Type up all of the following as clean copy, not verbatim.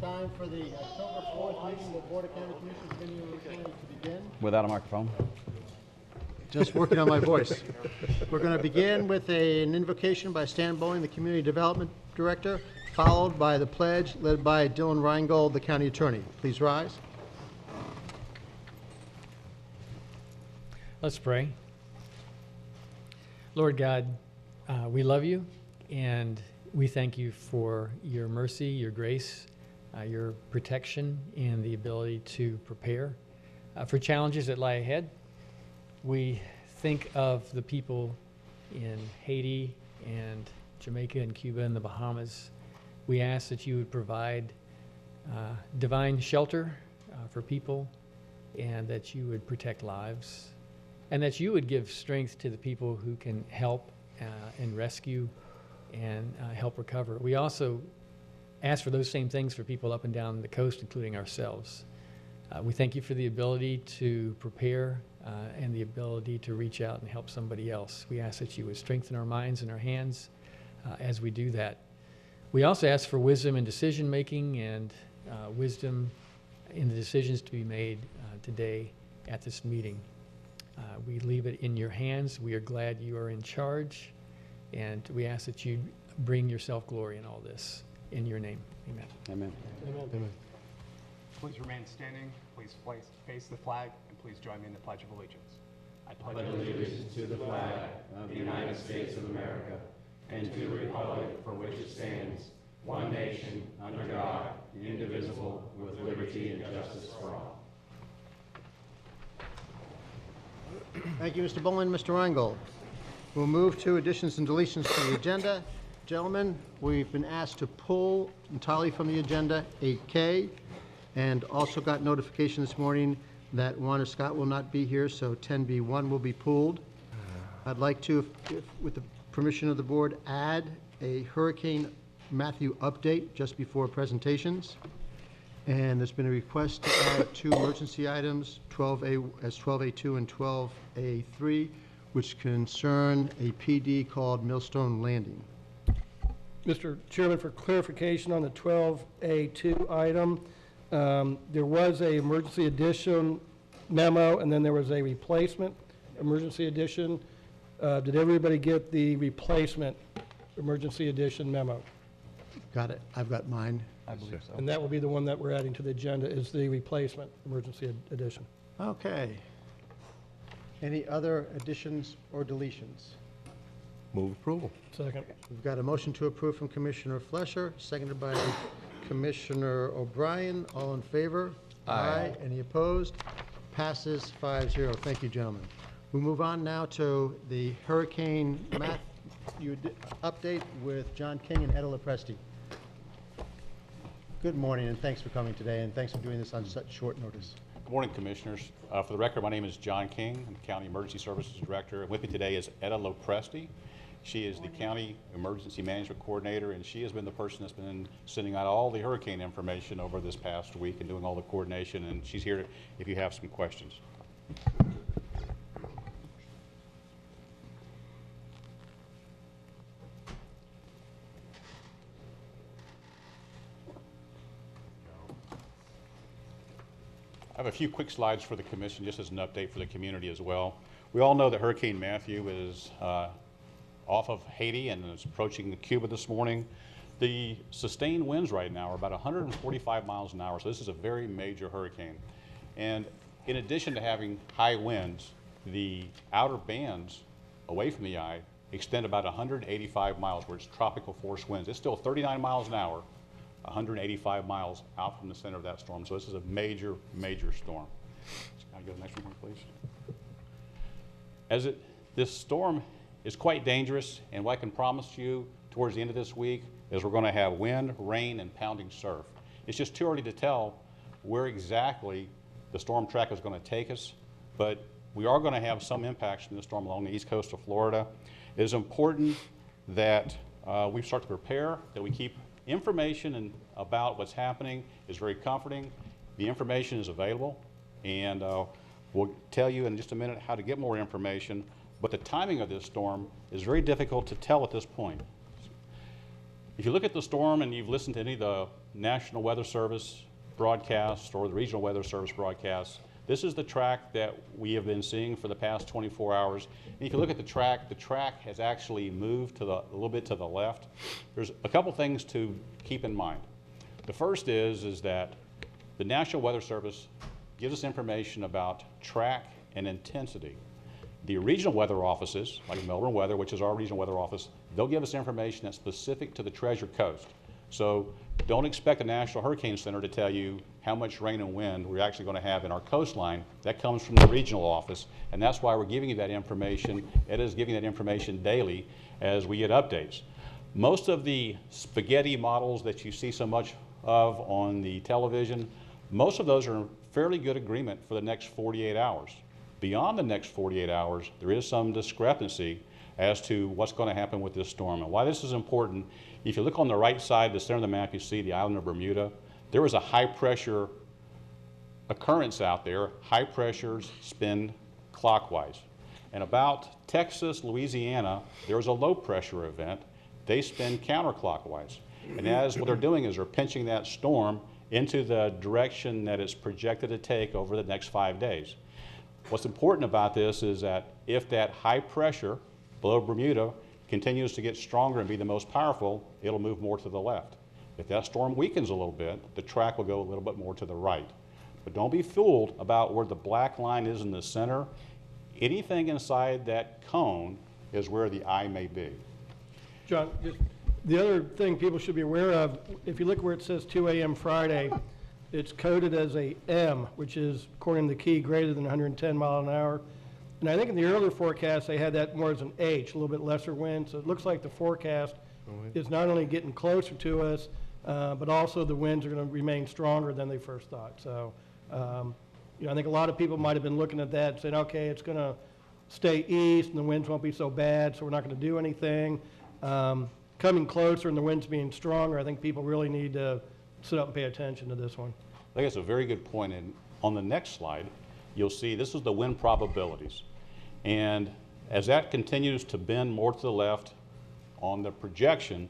time for the October 4th meeting of the Board of County Commissioners to begin. Without a microphone. Just working on my voice. We're going to begin with an invocation by Stan Bowling, the Community Development Director, followed by the pledge led by Dylan Reingold, the County Attorney. Please rise. Let's pray. Lord God, we love you and we thank you for your mercy, your grace, your protection, and the ability to prepare for challenges that lie ahead. We think of the people in Haiti and Jamaica and Cuba and the Bahamas. We ask that you would provide divine shelter for people, and that you would protect lives, and that you would give strength to the people who can help and rescue and help recover. We also ask for those same things for people up and down the coast, including ourselves. We thank you for the ability to prepare and the ability to reach out and help somebody else. We ask that you would strengthen our minds and our hands as we do that. We also ask for wisdom in decision making and wisdom in the decisions to be made today at this meeting. We leave it in your hands. We are glad you are in charge, and we ask that you bring yourself glory in all this. In your name, amen. Amen. Amen. Please remain standing. Please face the flag, and please join me in the Pledge of Allegiance. I pledge Allegiance to the flag of the United States of America and to the republic for which it stands, one nation, under God, indivisible, with liberty and justice for all. Thank you, Mr. Bowling. Mr. Reingold. We'll move to additions and deletions to the agenda. Gentlemen, we've been asked to pull entirely from the agenda 8K, and also got notification this morning that Warner Scott will not be here, so 10B1 will be pulled. I'd like to, with the permission of the board, add a Hurricane Matthew update just before presentations. And there's been a request to add two emergency items, 12A2 and 12A3, which concern a PD called Millstone Landing. Mr. Chairman, for clarification on the 12A2 item, there was a emergency addition memo, and then there was a replacement emergency addition. Did everybody get the replacement emergency addition memo? Got it. I've got mine. I believe so. And that will be the one that we're adding to the agenda, is the replacement emergency addition. Okay. Any other additions or deletions? Move approval. Second. We've got a motion to approve from Commissioner Flesher, seconded by Commissioner O'Brien. All in favor? Aye. Any opposed? Passes 5-0. Thank you, gentlemen. We move on now to the Hurricane Matthew update with John King and Etta Lopresti. Good morning, and thanks for coming today, and thanks for doing this on such short notice. Good morning, Commissioners. For the record, my name is John King. I'm the County Emergency Services Director. With me today is Etta Lopresti. She is the County Emergency Management Coordinator, and she has been the person that's been sending out all the hurricane information over this past week and doing all the coordination, and she's here if you have some questions. I have a few quick slides for the Commission, just as an update for the community as well. We all know that Hurricane Matthew is off of Haiti and is approaching Cuba this morning. The sustained winds right now are about 145 miles an hour, so this is a very major hurricane. And in addition to having high winds, the outer bands away from the eye extend about 185 miles, where it's tropical force winds. It's still 39 miles an hour, 185 miles out from the center of that storm. So this is a major, major storm. Can I go to the next one, please? This storm is quite dangerous, and what I can promise you towards the end of this week is we're going to have wind, rain, and pounding surf. It's just too early to tell where exactly the storm track is going to take us, but we are going to have some impacts from the storm along the east coast of Florida. It is important that we start to prepare, that we keep information about what's happening. Is very comforting. The information is available, and we'll tell you in just a minute how to get more information, but the timing of this storm is very difficult to tell at this point. If you look at the storm and you've listened to any of the National Weather Service broadcasts or the Regional Weather Service broadcasts, this is the track that we have been seeing for the past 24 hours. And if you look at the track has actually moved to a little bit to the left. There's a couple things to keep in mind. The first is that the National Weather Service gives us information about track and intensity. The regional weather offices, like Melbourne Weather, which is our regional weather office, they'll give us information that's specific to the Treasure Coast. So don't expect the National Hurricane Center to tell you how much rain and wind we're actually going to have in our coastline. That comes from the regional office, and that's why we're giving you that information. It is giving that information daily as we get updates. Most of the spaghetti models that you see so much of on the television, most of those are in fairly good agreement for the next 48 hours. Beyond the next 48 hours, there is some discrepancy as to what's going to happen with this storm. And why this is important, if you look on the right side, the center of the map, you see the island of Bermuda. There is a high pressure occurrence out there. High pressures spin clockwise. And about Texas, Louisiana, there's a low pressure event. They spin counterclockwise. And as what they're doing is they're pinching that storm into the direction that it's projected to take over the next 5 days. What's important about this is that if that high pressure below Bermuda continues to get stronger and be the most powerful, it'll move more to the left. If that storm weakens a little bit, the track will go a little bit more to the right. But don't be fooled about where the black line is in the center. Anything inside that cone is where the eye may be. John, just the other thing people should be aware of, if you look where it says 2 a.m. Friday, it's coded as a M, which is, according to the key, greater than 110 miles an hour. And I think in the earlier forecast, they had that more as an H, a little bit lesser wind. So it looks like the forecast is not only getting closer to us, but also the winds are going to remain stronger than they first thought. So, you know, I think a lot of people might have been looking at that and saying, okay, it's going to stay east and the winds won't be so bad, so we're not going to do anything. Coming closer and the winds being stronger, I think people really need to sit up and pay attention to this one. I think that's a very good point. And on the next slide, you'll see this is the wind probabilities. And as that continues to bend more to the left on the projection,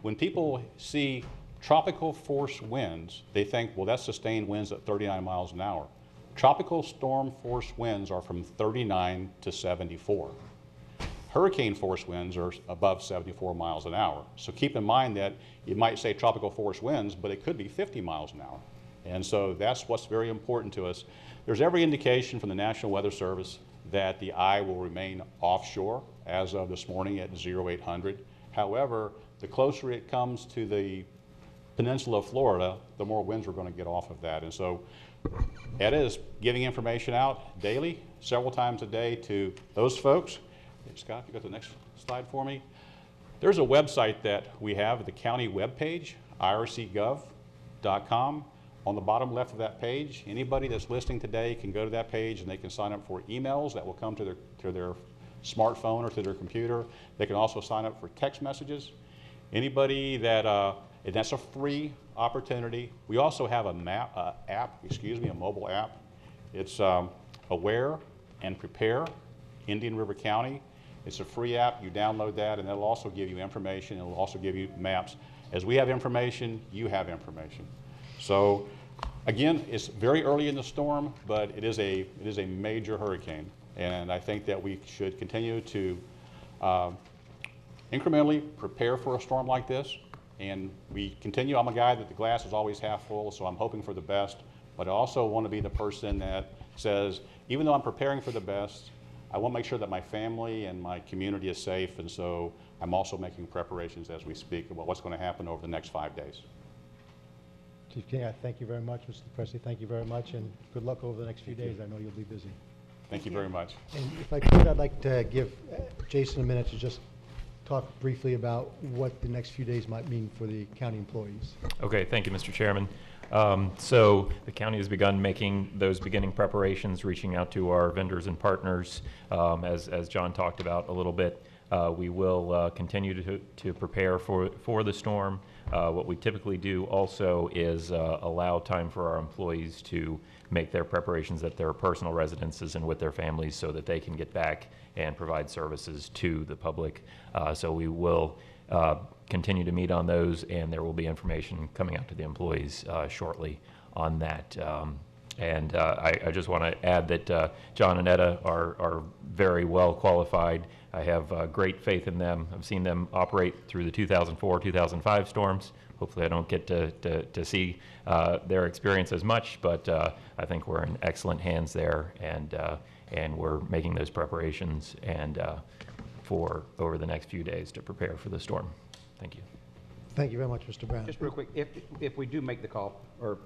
when people see tropical force winds, they think, well, that's sustained winds at 39 miles an hour. Tropical storm force winds are from 39 to 74. Hurricane force winds are above 74 miles an hour. So keep in mind that you might say tropical force winds, but it could be 50 miles an hour. And so that's what's very important to us. There's every indication from the National Weather Service that the eye will remain offshore as of this morning at 0800. However, the closer it comes to the peninsula of Florida, the more winds we're going to get off of that. And so Ed is giving information out daily, several times a day to those folks. Hey, Scott, you got the next slide for me? There's a website that we have, the county webpage, ircgov.com. On the bottom left of that page, anybody that's listening today can go to that page and they can sign up for emails that will come to their smartphone or to their computer. They can also sign up for text messages. Anybody that, and that's a free opportunity. We also have a mobile app. It's Aware and Prepare, Indian River County. It's a free app. You download that and it'll also give you information. It'll also give you maps. As we have information, you have information. So again, it's very early in the storm, but it is a major hurricane. And I think that we should continue to incrementally prepare for a storm like this. And we continue, I'm a guy that the glass is always half full, so I'm hoping for the best. But I also want to be the person that says, even though I'm preparing for the best, I want to make sure that my family and my community is safe. And so I'm also making preparations as we speak about what's going to happen over the next 5 days. Chief King, I thank you very much. Mr. Presley, thank you very much, and good luck over the next few days. I know you'll be busy. Thank you very much. And if I could, I'd like to give Jason a minute to just talk briefly about what the next few days might mean for the county employees. Okay, thank you, Mr. Chairman. So the county has begun making those beginning preparations, reaching out to our vendors and partners, as John talked about a little bit. We will continue to prepare for the storm. What we typically do also is allow time for our employees to make their preparations at their personal residences and with their families so that they can get back and provide services to the public. So we will continue to meet on those, and there will be information coming out to the employees shortly on that. I just want to add that John and Etta are very well qualified. I have great faith in them. I've seen them operate through the 2004, 2005 storms. Hopefully I don't get to see their experience as much, but I think we're in excellent hands there, and we're making those preparations for over the next few days to prepare for the storm. Thank you. Thank you very much, Mr. Brown. Just real quick, if we do make the call, or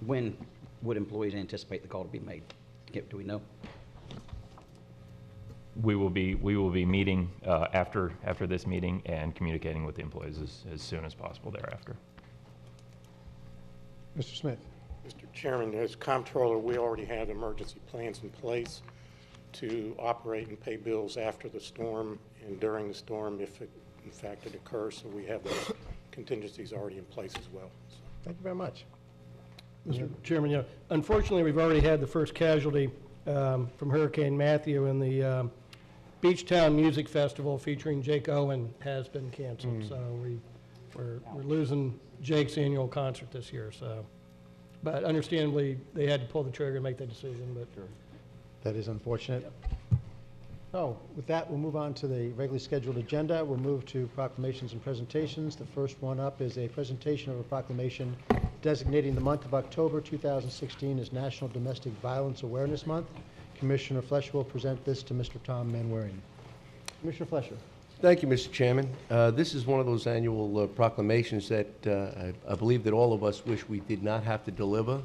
when would employees anticipate the call to be made? Do we know? We will be meeting after this meeting and communicating with the employees as soon as possible thereafter. Mr. Smith. Mr. Chairman, as comptroller, we already have emergency plans in place to operate and pay bills after the storm and during the storm if it, in fact, it occurs. So we have those contingencies already in place as well. So. Thank you very much. Mr. Chairman, unfortunately, we've already had the first casualty from Hurricane Matthew, and the Beachtown Music Festival featuring Jake Owen has been canceled. So we're losing Jake's annual concert this year. So, but understandably, they had to pull the trigger and make that decision. But That is unfortunate. Oh, with that, we'll move on to the regularly scheduled agenda. We'll move to proclamations and presentations. The first one up is a presentation of a proclamation designating the month of October 2016 as National Domestic Violence Awareness Month. Commissioner Fleischer will present this to Mr. Tom Manwaring. Commissioner Fleischer. Thank you, Mr. Chairman. This is one of those annual proclamations that I believe that all of us wish we did not have to deliver,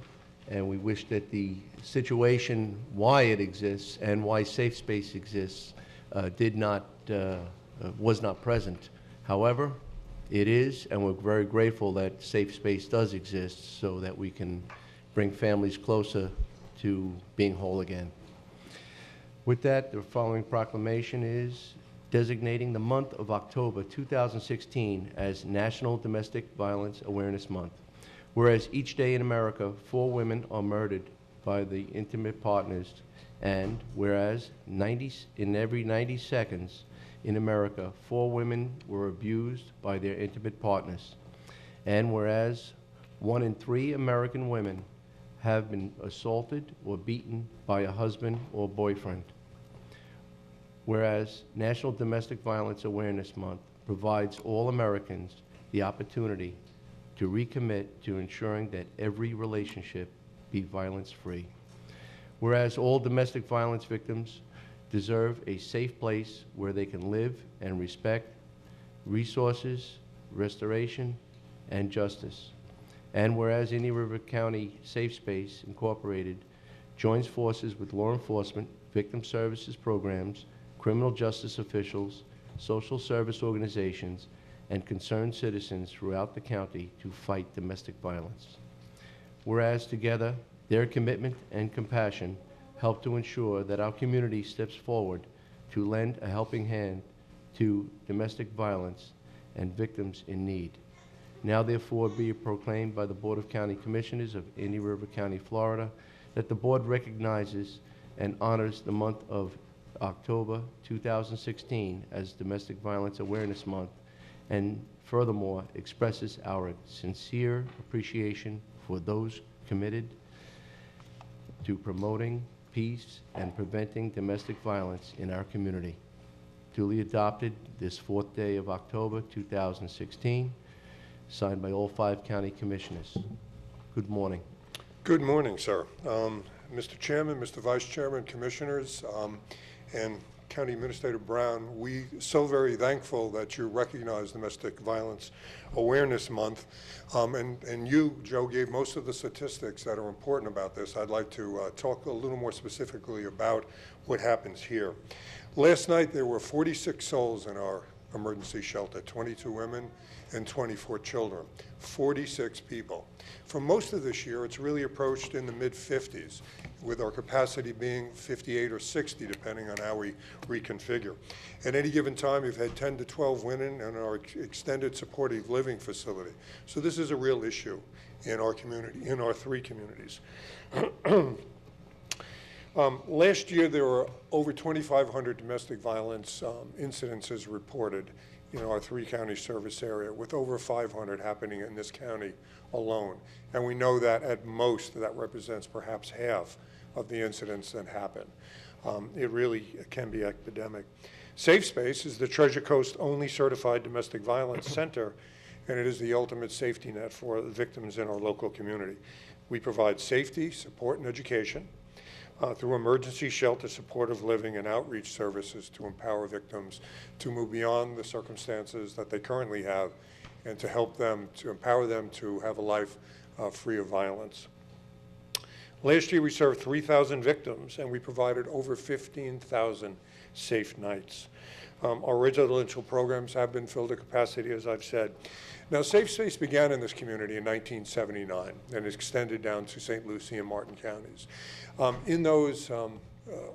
and we wish that the situation, why it exists and why Safe Space exists, was not present. However, it is, and we're very grateful that Safe Space does exist so that we can bring families closer to being whole again. With that, the following proclamation is designating the month of October 2016 as National Domestic Violence Awareness Month. Whereas each day in America, 4 women are murdered by the intimate partners, and whereas in every 90 seconds in America, 4 women were abused by their intimate partners, and whereas 1 in 3 American women have been assaulted or beaten by a husband or boyfriend. Whereas National Domestic Violence Awareness Month provides all Americans the opportunity to recommit to ensuring that every relationship be violence-free. Whereas all domestic violence victims deserve a safe place where they can live and respect resources, restoration, and justice. And whereas Indian River County Safe Space Incorporated joins forces with law enforcement, victim services programs, criminal justice officials, social service organizations, and concerned citizens throughout the county to fight domestic violence. Whereas together, their commitment and compassion help to ensure that our community steps forward to lend a helping hand to domestic violence and victims in need. Now therefore be it proclaimed by the Board of County Commissioners of Indian River County, Florida, that the Board recognizes and honors the month of October 2016 as Domestic Violence Awareness Month, and furthermore expresses our sincere appreciation for those committed to promoting peace and preventing domestic violence in our community. Duly adopted this 4th day of October 2016, signed by all 5 county commissioners. Good morning. Good morning, sir. Mr. Chairman, Mr. Vice Chairman, Commissioners, and County Administrator Brown, we so very thankful that you recognize Domestic Violence Awareness Month. And you, Joe, gave most of the statistics that are important about this. I'd like to talk a little more specifically about what happens here. Last night, there were 46 souls in our emergency shelter, 22 women and 24 children, 46 people. For most of this year, it's really approached in the mid-50s, with our capacity being 58 or 60, depending on how we reconfigure. At any given time, we've had 10 to 12 women in our extended supportive living facility. So this is a real issue in our community, in our 3 communities. Last year, there were over 2,500 domestic violence incidences reported our three-county service area, with over 500 happening in this county alone. And we know that at most that represents perhaps half of the incidents that happen. It really can be epidemic. Safe Space is the Treasure Coast only certified domestic violence center, and it is the ultimate safety net for the victims in our local community. We provide safety, support, and education through emergency shelter, supportive living, and outreach services to empower victims to move beyond the circumstances that they currently have and to help them, to empower them to have a life free of violence. Last year, we served 3,000 victims, and we provided over 15,000 safe nights. Our residential programs have been filled to capacity, as I've said. Now, Safe Space began in this community in 1979 and extended down to St. Lucie and Martin counties. In those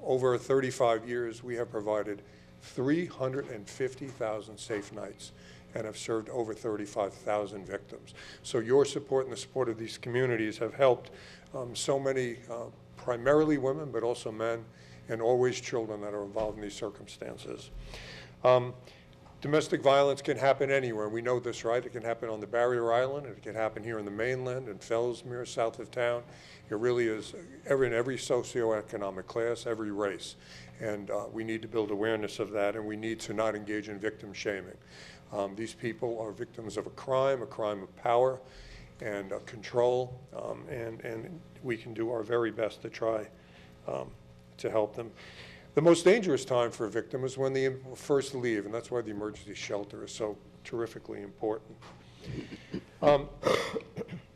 over 35 years, we have provided 350,000 safe nights and have served over 35,000 victims. So your support and the support of these communities have helped so many, primarily women, but also men, and always children that are involved in these circumstances. Domestic violence can happen anywhere. We know this, right? It can happen on the Barrier Island. It can happen here in the mainland, in Fellsmere, south of town. It really is in every socioeconomic class, every race. And we need to build awareness of that, and we need to not engage in victim shaming. These people are victims of a crime of power and control, and we can do our very best to try to help them. The most dangerous time for a victim is when they first leave, and that's why the emergency shelter is so terrifically important.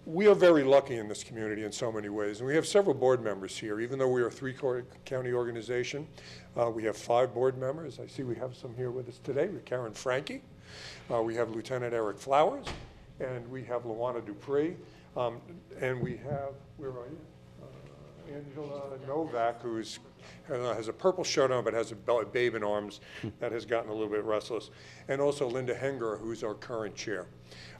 We are very lucky in this community in so many ways, and we have several board members here. Even though we are a three-county organization, we have 5 board members. I see we have some here with us today. We have Karen Franke, we have Lieutenant Eric Flowers, and we have Luana Dupree, and we have, where are you? Angela Novak, who has a purple shirt on but has a babe in arms that has gotten a little bit restless, and also Linda Henger, who's our current chair.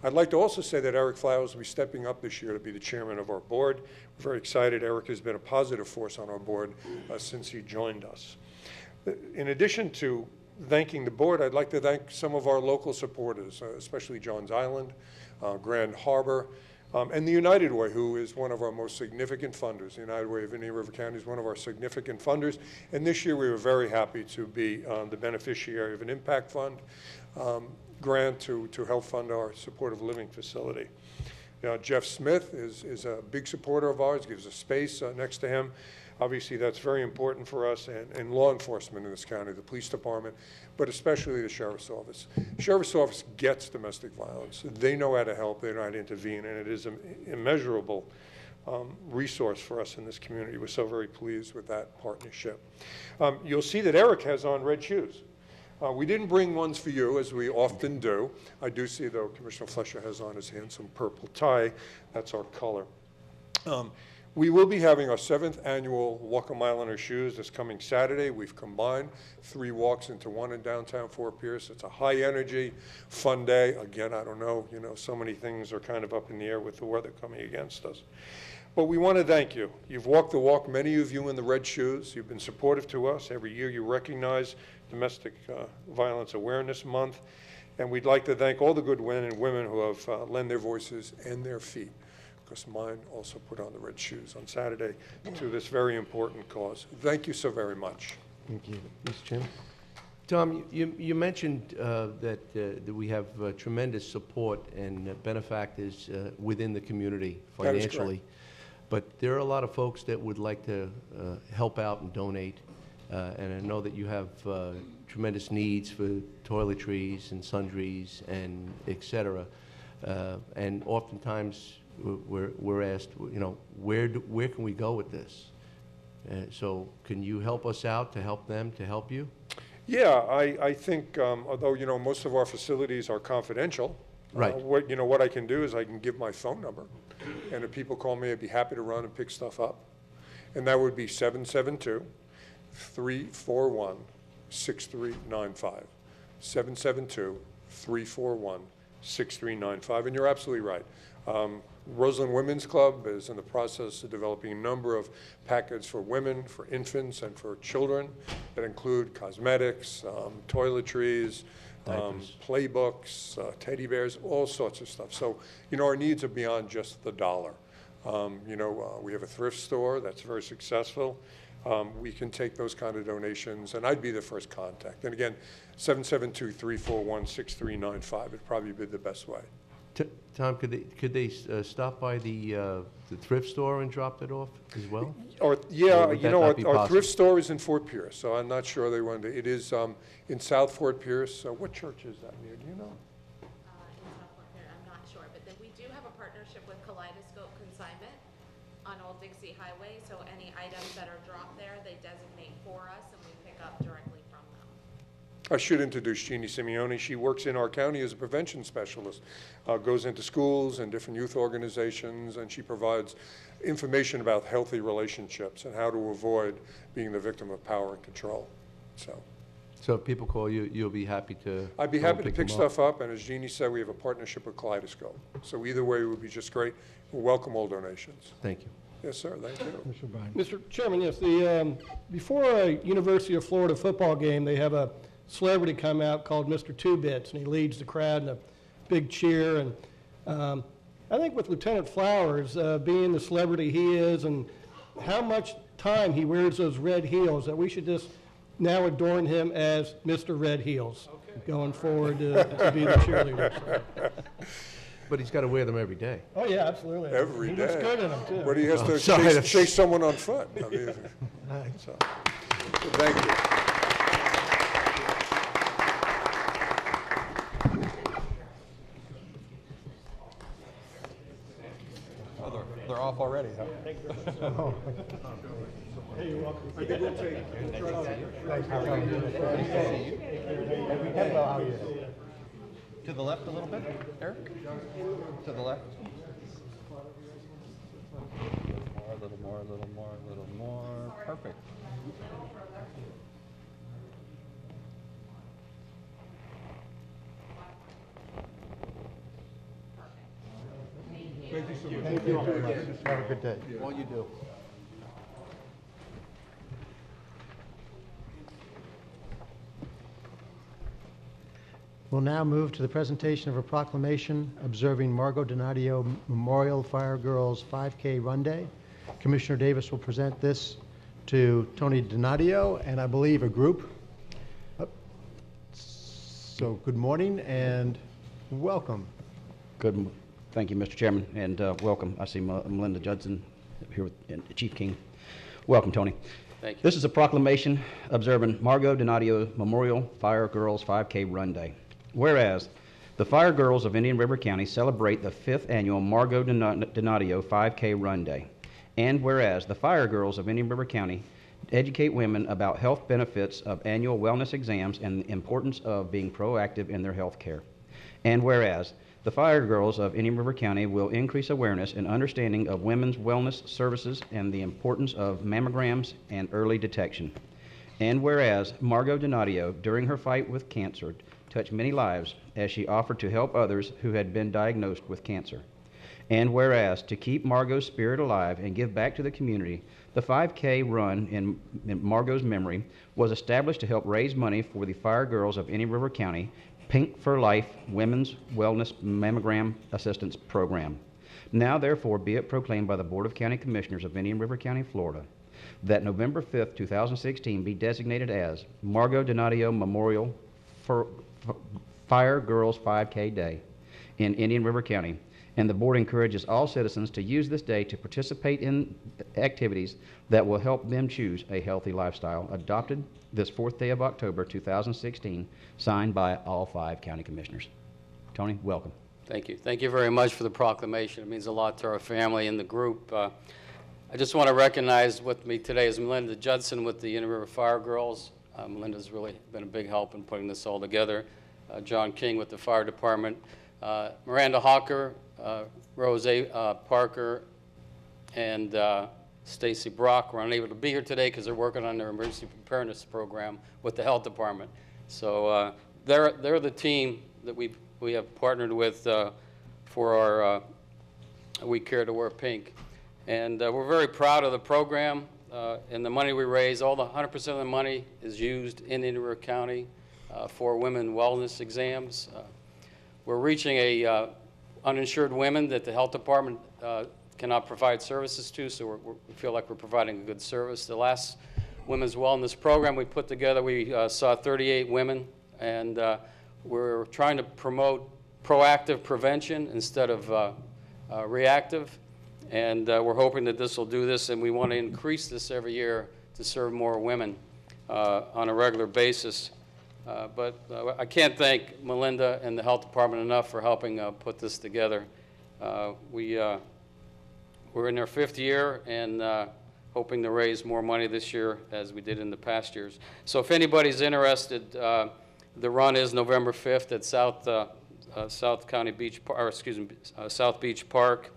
I'd like to also say that Eric Flowers will be stepping up this year to be the chairman of our board. We're very excited. Eric has been a positive force on our board since he joined us. In addition to thanking the board, I'd like to thank some of our local supporters, especially Johns Island, Grand Harbor, and the United Way, who is one of our most significant funders. The United Way of Indian River County is one of our significant funders. And this year we were very happy to be the beneficiary of an impact fund grant to help fund our supportive living facility. Jeff Smith is a big supporter of ours, gives us space next to him. Obviously, that's very important for us and law enforcement in this county, the police department, but especially the sheriff's office. The sheriff's office gets domestic violence. They know how to help. They know how to intervene, and it is an immeasurable resource for us in this community. We're so very pleased with that partnership. You'll see that Eric has on red shoes. We didn't bring ones for you, as we often do. I do see, though, Commissioner Fletcher has on his handsome purple tie. That's our color. We will be having our 7th annual Walk a Mile in Our Shoes this coming Saturday. We've combined 3 walks into one in downtown Fort Pierce. It's a high energy, fun day. Again, I don't know, so many things are kind of up in the air with the weather coming against us. But we want to thank you. You've walked the walk, many of you in the red shoes. You've been supportive to us. Every year you recognize Domestic Violence Awareness Month. And we'd like to thank all the good men and women who have lent their voices and their feet, because mine also put on the red shoes on Saturday to this very important cause. Thank you so very much. Thank you. Mr. Chairman. Tom, you mentioned that we have tremendous support and benefactors within the community financially. But there are a lot of folks that would like to help out and donate. And I know that you have tremendous needs for toiletries and sundries and et cetera. And oftentimes we're asked, where can we go with this? So can you help us out to help them to help you? Yeah, I think, although, most of our facilities are confidential, right. What I can do is I can give my phone number, and if people call me, I'd be happy to run and pick stuff up. And that would be 772-341-6395. 772-341-6395. And you're absolutely right. Roseland Women's Club is in the process of developing a number of packets for women, for infants, and for children that include cosmetics, toiletries, playbooks, teddy bears, all sorts of stuff. So, our needs are beyond just the dollar. We have a thrift store that's very successful. We can take those kind of donations, and I'd be the first contact. And again, 772-341-6395 would probably be the best way. Tom, could they stop by the thrift store and drop it off as well? Or, Or would that not be our possible? thrift store is in Fort Pierce, so I'm not sure they want to. It is in South Fort Pierce. What church is that near? Do you know? In South Fort Pierce, I'm not sure, but then we do have a partnership with Kaleidoscope Consignment on Old Dixie Highway, so any items that are dropped there, they designate for us and we pick up directly from them. I should introduce Jeannie Simeone. She works in our county as a prevention specialist, goes into schools and different youth organizations, and she provides information about healthy relationships and how to avoid being the victim of power and control. So if people call you, you'll be happy to I'd be go and happy to them pick up? stuff up, and as Jeannie said, we have a partnership with Kaleidoscope. So either way would be just great. We'll welcome all donations. Thank you. Yes, sir, thank you. Mr. Chairman, yes, before a University of Florida football game, they have a celebrity come out called Mr. Two Bits, and he leads the crowd in a big cheer. And I think with Lieutenant Flowers, being the celebrity he is and how much time he wears those red heels, that we should just now adorn him as Mr. Red Heels going forward to be the cheerleader. So. But he's got to wear them every day. Oh, yeah, absolutely. Every he day. looks good in them, too. When he has to sorry. chase someone on foot. I mean, so, thank you. They're off already, huh? To the left a little bit, Eric? To the left? A little more, a little more, a little more. Perfect. Thank you very much. Have a good day. All you do. We'll now move to the presentation of a proclamation observing Margot Donadio Memorial Fire Girls 5K Run Day. Commissioner Davis will present this to Tony Donadio and I believe a group. So good morning and welcome. Thank you, Mr. Chairman, and welcome. I see Melinda Judson here with and Chief King. Welcome, Tony. Thank you. This is a proclamation observing Margot Donadio Memorial Fire Girls 5K Run Day. Whereas the Fire Girls of Indian River County celebrate the 5th annual Margot Donadio 5K Run Day. And whereas the Fire Girls of Indian River County educate women about health benefits of annual wellness exams and the importance of being proactive in their health care. And whereas the Fire Girls of Indian River County will increase awareness and understanding of women's wellness services and the importance of mammograms and early detection. And whereas Margot Donadio, during her fight with cancer, touched many lives as she offered to help others who had been diagnosed with cancer. And whereas to keep Margot's spirit alive and give back to the community, the 5K run in Margot's memory was established to help raise money for the Fire Girls of Indian River County Pink for Life Women's Wellness Mammogram Assistance Program. Now, therefore, be it proclaimed by the Board of County Commissioners of Indian River County, Florida, that November 5th, 2016 be designated as Margot Donadio Memorial Fire Girls 5K Day in Indian River County. And the board encourages all citizens to use this day to participate in activities that will help them choose a healthy lifestyle. Adopted this 4th day of October 2016, signed by all 5 county commissioners. Tony, welcome. Thank you. Thank you very much for the proclamation. It means a lot to our family and the group. I just want to recognize with me today is Melinda Judson with the Indian River Fire Girls. Melinda's really been a big help in putting this all together. John King with the fire department. Miranda Hawker, Rose Parker, and Stacy Brock were unable to be here today because they're working on their emergency preparedness program with the health department. So they're the team that we have partnered with for our We Care to Wear Pink. And we're very proud of the program and the money we raise. 100% of the money is used in Indian River County. for women wellness exams. We're reaching a uninsured women that the health department cannot provide services to, so we feel like we're providing a good service. The last women's wellness program we put together, we saw 38 women, and we're trying to promote proactive prevention instead of reactive, and we're hoping that this will do this, and we want to increase this every year to serve more women on a regular basis. But I can't thank Melinda and the health department enough for helping put this together. We're in our 5th year and hoping to raise more money this year as we did in the past years. So if anybody's interested, the run is November 5th at South County Beach, or excuse me, South Beach Park.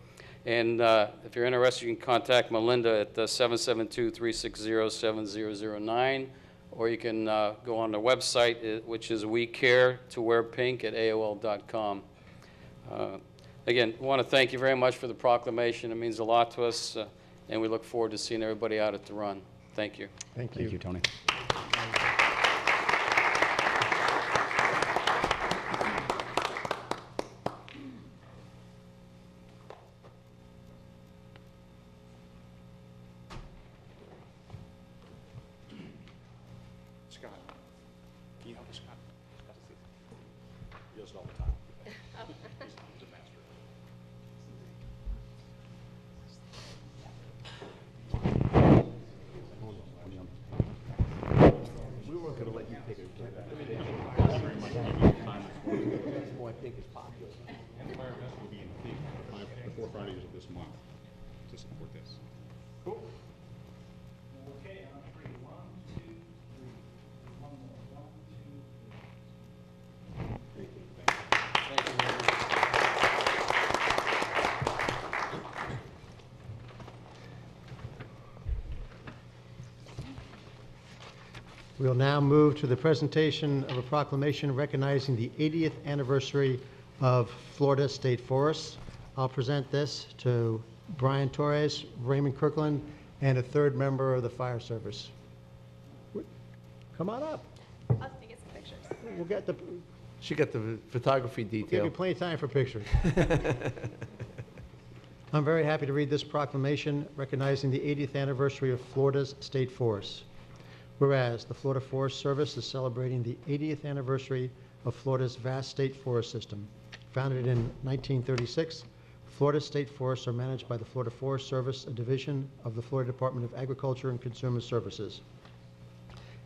And if you're interested, you can contact Melinda at 772-360-7009, or you can go on the website, which is WeCare@AOL.com. Again, I want to thank you very much for the proclamation. It means a lot to us, and we look forward to seeing everybody out at the run. Thank you. Thank you. Thank you, Tony. Scott, can you help us, Scott? He does it all the time. He's a master. We weren't going to let you pick it. More, I think, is popular. Empire Fest will be in Peak the 4 Fridays of this month to support this. Cool. Okay, on 3, 1, 2, 3. One more. 1, 2, 3. Thank you very much. We'll now move to the presentation of a proclamation recognizing the 80th anniversary of Florida State Forests. I'll present this to Brian Torres, Raymond Kirkland, and a third member of the fire service. Come on up. I'll have to get some pictures. We'll get the, She got the photography give you detail. plenty of time for pictures. I'm very happy to read this proclamation recognizing the 80th anniversary of Florida's state forests. Whereas the Florida Forest Service is celebrating the 80th anniversary of Florida's vast state forest system. Founded in 1936, Florida state forests are managed by the Florida Forest Service, a division of the Florida Department of Agriculture and Consumer Services.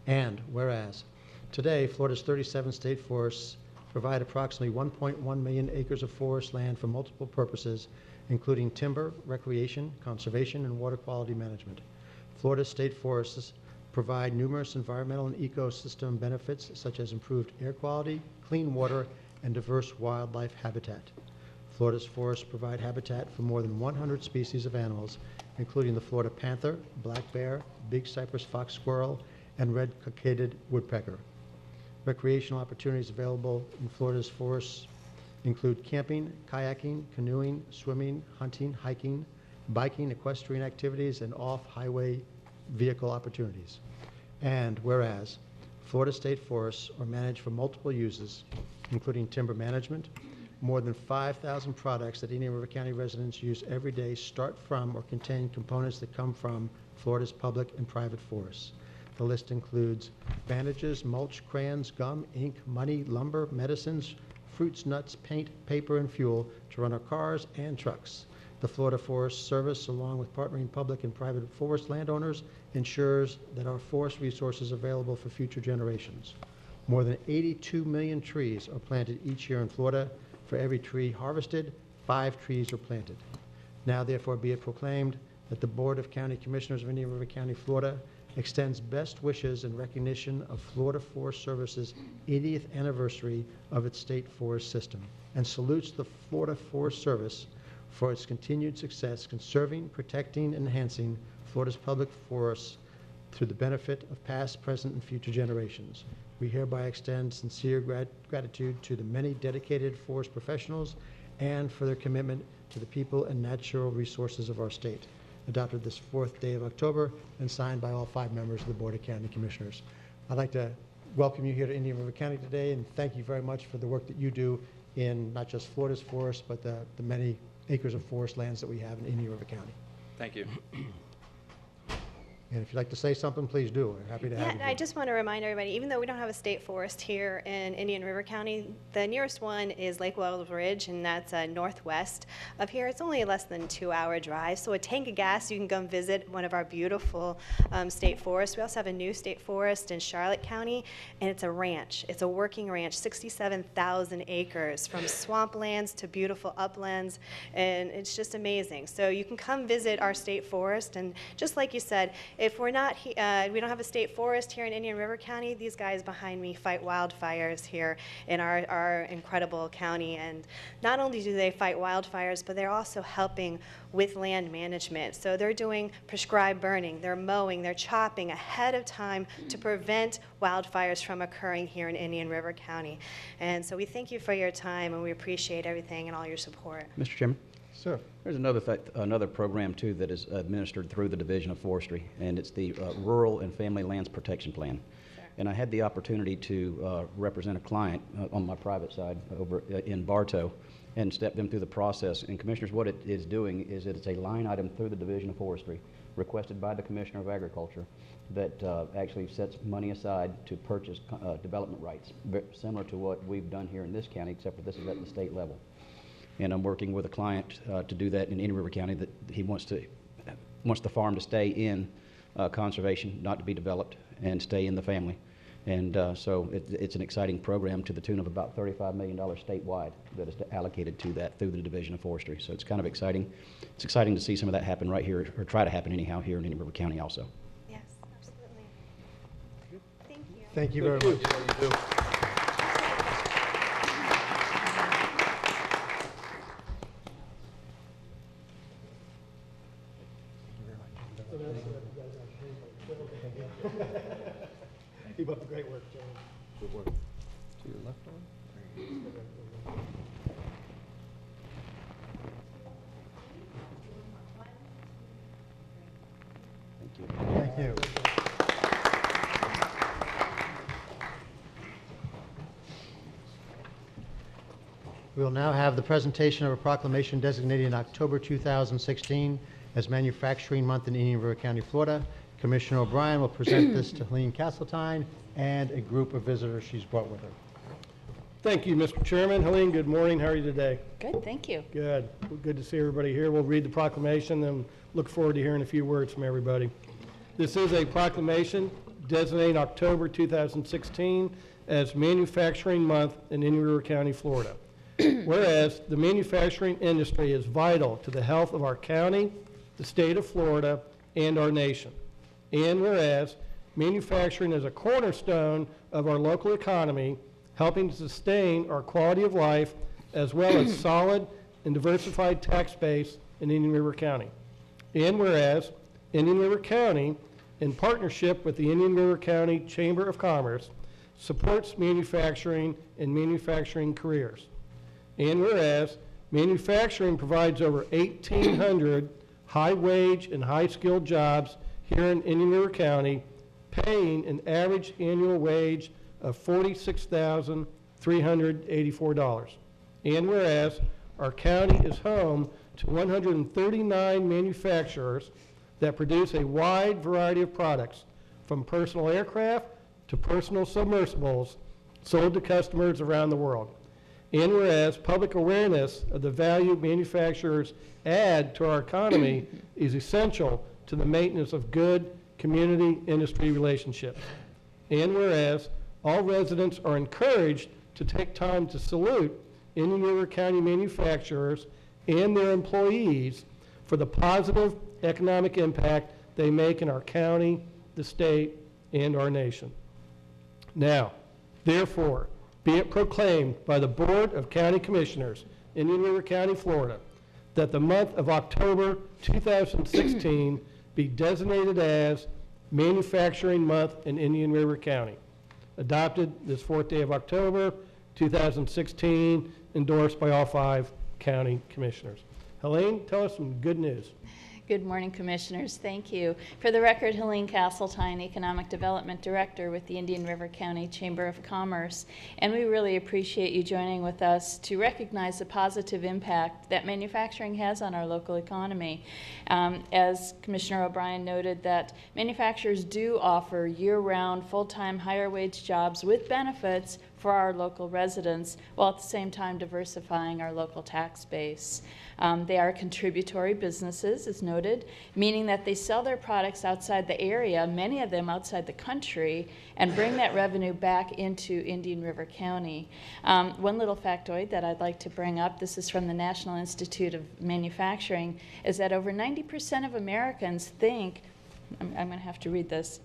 And whereas today, Florida's 37 state forests provide approximately 1.1 million acres of forest land for multiple purposes, including timber, recreation, conservation, and water quality management. Florida state forests provide numerous environmental and ecosystem benefits such as improved air quality, clean water, and diverse wildlife habitat. Florida's forests provide habitat for more than 100 species of animals, including the Florida panther, black bear, big cypress fox squirrel, and red-cockaded woodpecker. Recreational opportunities available in Florida's forests include camping, kayaking, canoeing, swimming, hunting, hiking, biking, equestrian activities, and off-highway vehicle opportunities. And whereas Florida state forests are managed for multiple uses, including timber management, more than 5,000 products that Indian River County residents use every day start from or contain components that come from Florida's public and private forests. The list includes bandages, mulch, crayons, gum, ink, money, lumber, medicines, fruits, nuts, paint, paper, and fuel to run our cars and trucks. The Florida Forest Service, along with partnering public and private forest landowners, ensures that our forest resources are available for future generations. More than 82 million trees are planted each year in Florida. For every tree harvested, 5 trees are planted. Now therefore be it proclaimed that the Board of County Commissioners of Indian River County, Florida, extends best wishes in recognition of Florida Forest Service's 80th anniversary of its state forest system, and salutes the Florida Forest Service for its continued success conserving, protecting, and enhancing Florida's public forests through the benefit of past, present, and future generations. We hereby extend sincere gratitude to the many dedicated forest professionals and for their commitment to the people and natural resources of our state. Adopted this 4th day of October and signed by all 5 members of the Board of County Commissioners. I'd like to welcome you here to Indian River County today, and thank you very much for the work that you do in not just Florida's forests, but the many acres of forest lands that we have in Indian River County. Thank you. And if you'd like to say something, please do. We're happy to have you. I just want to remind everybody, even though we don't have a state forest here in Indian River County, the nearest one is Lake Wells Ridge, and that's northwest of here. It's only a less than 2-hour drive. So a tank of gas, you can come visit one of our beautiful state forests. We also have a new state forest in Charlotte County, and it's a ranch. It's a working ranch, 67,000 acres, from swamplands to beautiful uplands, and it's just amazing. So you can come visit our state forest, and just like you said, if we're not, we don't have a state forest here in Indian River County, these guys behind me fight wildfires here in our incredible county. And not only do they fight wildfires, but they're also helping with land management. So they're doing prescribed burning, they're mowing, they're chopping ahead of time to prevent wildfires from occurring here in Indian River County. And so we thank you for your time, and we appreciate everything and all your support. Mr. Chairman? Sir. There's another program, too, that is administered through the Division of Forestry, and it's the Rural and Family Lands Protection Plan. Sure. And I had the opportunity to represent a client on my private side over in Bartow and step them through the process. And, Commissioners, what it is doing is that it's a line item through the Division of Forestry requested by the Commissioner of Agriculture that actually sets money aside to purchase development rights, similar to what we've done here in this county, except for this is at the state level. And I'm working with a client to do that in Indian River County, that he wants the farm to stay in conservation, not to be developed, and stay in the family. And so it's an exciting program to the tune of about $35 million statewide that is allocated to that through the Division of Forestry. So it's kind of exciting. It's exciting to see some of that happen right here, or try to happen anyhow, here in Indian River County also. Yes, absolutely. Thank you. Thank you very much. Keep up the great work, Joe. Good work. To your left arm. Thank you. Thank you. We will now have the presentation of a proclamation designating October 2016 as Manufacturing Month in Indian River County, Florida. Commissioner O'Brien will present this to Helene Castletine and a group of visitors she's brought with her. Thank you, Mr. Chairman. Helene, good morning. How are you today? Good, thank you. Good. Well, good to see everybody here. We'll read the proclamation, then look forward to hearing a few words from everybody. This is a proclamation designating October 2016 as Manufacturing Month in Indian River County, Florida. Whereas the manufacturing industry is vital to the health of our county, the state of Florida, and our nation. And whereas manufacturing is a cornerstone of our local economy, helping to sustain our quality of life, as well as solid and diversified tax base in Indian River County. And whereas Indian River County, in partnership with the Indian River County Chamber of Commerce, supports manufacturing and manufacturing careers. And whereas manufacturing provides over 1,800 high-wage and high-skilled jobs here in Indian River County, paying an average annual wage of $46,384. And whereas our county is home to 139 manufacturers that produce a wide variety of products, from personal aircraft to personal submersibles, sold to customers around the world. And whereas public awareness of the value manufacturers add to our economy is essential to the maintenance of good community-industry relationships. And whereas all residents are encouraged to take time to salute Indian River County manufacturers and their employees for the positive economic impact they make in our county, the state, and our nation. Now, therefore, be it proclaimed by the Board of County Commissioners, Indian River County, Florida, that the month of October 2016 be designated as Manufacturing Month in Indian River County. Adopted this 4th day of October 2016, endorsed by all 5 county commissioners. Helene, tell us some good news. Good morning, Commissioners. Thank you. For the record, Helene Castletine, Economic Development Director with the Indian River County Chamber of Commerce. And we really appreciate you joining with us to recognize the positive impact that manufacturing has on our local economy. As Commissioner O'Brien noted, that manufacturers do offer year-round, full-time, higher-wage jobs with benefits for our local residents, while at the same time diversifying our local tax base. They are contributory businesses, as noted, meaning that they sell their products outside the area, many of them outside the country, and bring that revenue back into Indian River County. One little factoid that I'd like to bring up, this is from the National Institute of Manufacturing, is that over 90% of Americans think, I'm going to have to read this,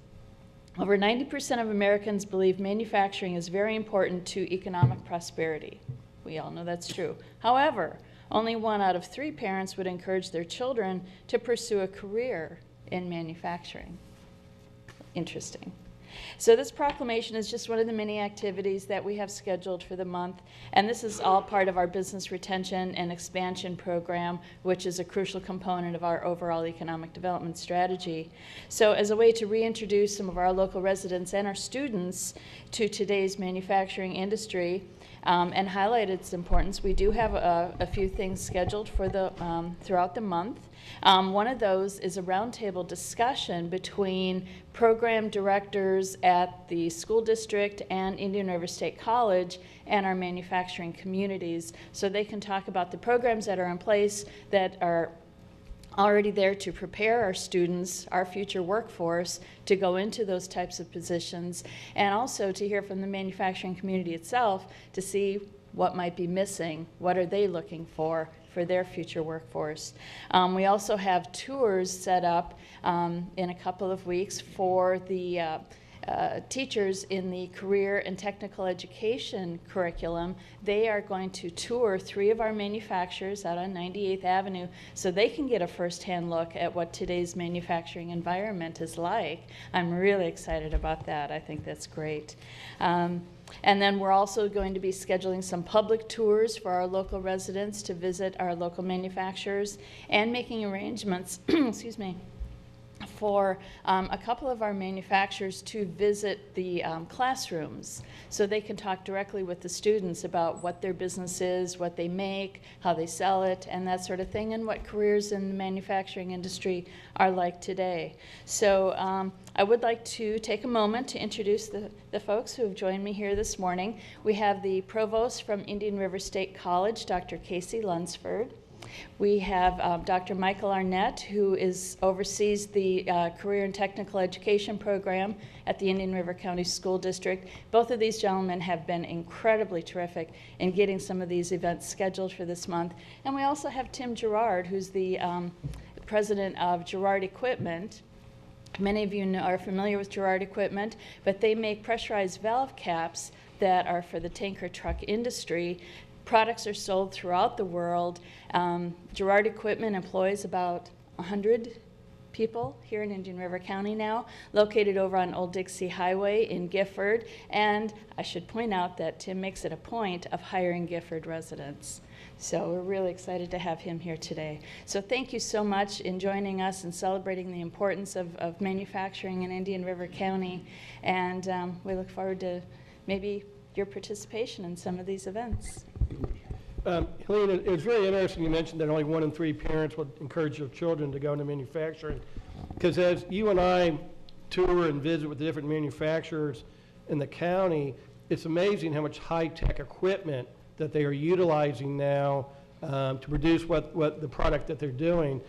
over 90% of Americans believe manufacturing is very important to economic prosperity. We all know that's true. However, only 1 out of 3 parents would encourage their children to pursue a career in manufacturing. Interesting. So this proclamation is just one of the many activities that we have scheduled for the month, and this is all part of our business retention and expansion program, which is a crucial component of our overall economic development strategy. So as a way to reintroduce some of our local residents and our students to today's manufacturing industry, and highlight its importance, we do have a few things scheduled for the throughout the month. One of those is a roundtable discussion between program directors at the school district and Indian River State College and our manufacturing communities, so they can talk about the programs that are in place that are already there to prepare our students, our future workforce, to go into those types of positions, and also to hear from the manufacturing community itself to see what might be missing, what are they looking for their future workforce. We also have tours set up in a couple of weeks for the teachers in the career and technical education curriculum. They are going to tour 3 of our manufacturers out on 98th Avenue so they can get a first-hand look at what today's manufacturing environment is like. I'm really excited about that. I think that's great. And then we're also going to be scheduling some public tours for our local residents to visit our local manufacturers and making arrangements, excuse me, for a couple of our manufacturers to visit the classrooms so they can talk directly with the students about what their business is, what they make, how they sell it, and that sort of thing, and what careers in the manufacturing industry are like today. So I would like to take a moment to introduce the folks who have joined me here this morning. We have the provost from Indian River State College, Dr. Casey Lunsford. We have Dr. Michael Arnett, who oversees the Career and Technical Education Program at the Indian River County School District. Both of these gentlemen have been incredibly terrific in getting some of these events scheduled for this month. And we also have Tim Gerard, who's the president of Gerard Equipment. Many of you are familiar with Gerard Equipment, but they make pressurized valve caps that are for the tanker truck industry. Products are sold throughout the world. Gerard Equipment employs about 100 people here in Indian River County now, located over on Old Dixie Highway in Gifford. And I should point out that Tim makes it a point of hiring Gifford residents. So we're really excited to have him here today. So thank you so much in joining us and celebrating the importance of manufacturing in Indian River County. And we look forward to maybe your participation in some of these events. Helene, it was very interesting you mentioned that only 1 in 3 parents would encourage their children to go into manufacturing. Because as you and I tour and visit with the different manufacturers in the county, it's amazing how much high-tech equipment that they are utilizing now to produce what the product that they're doing.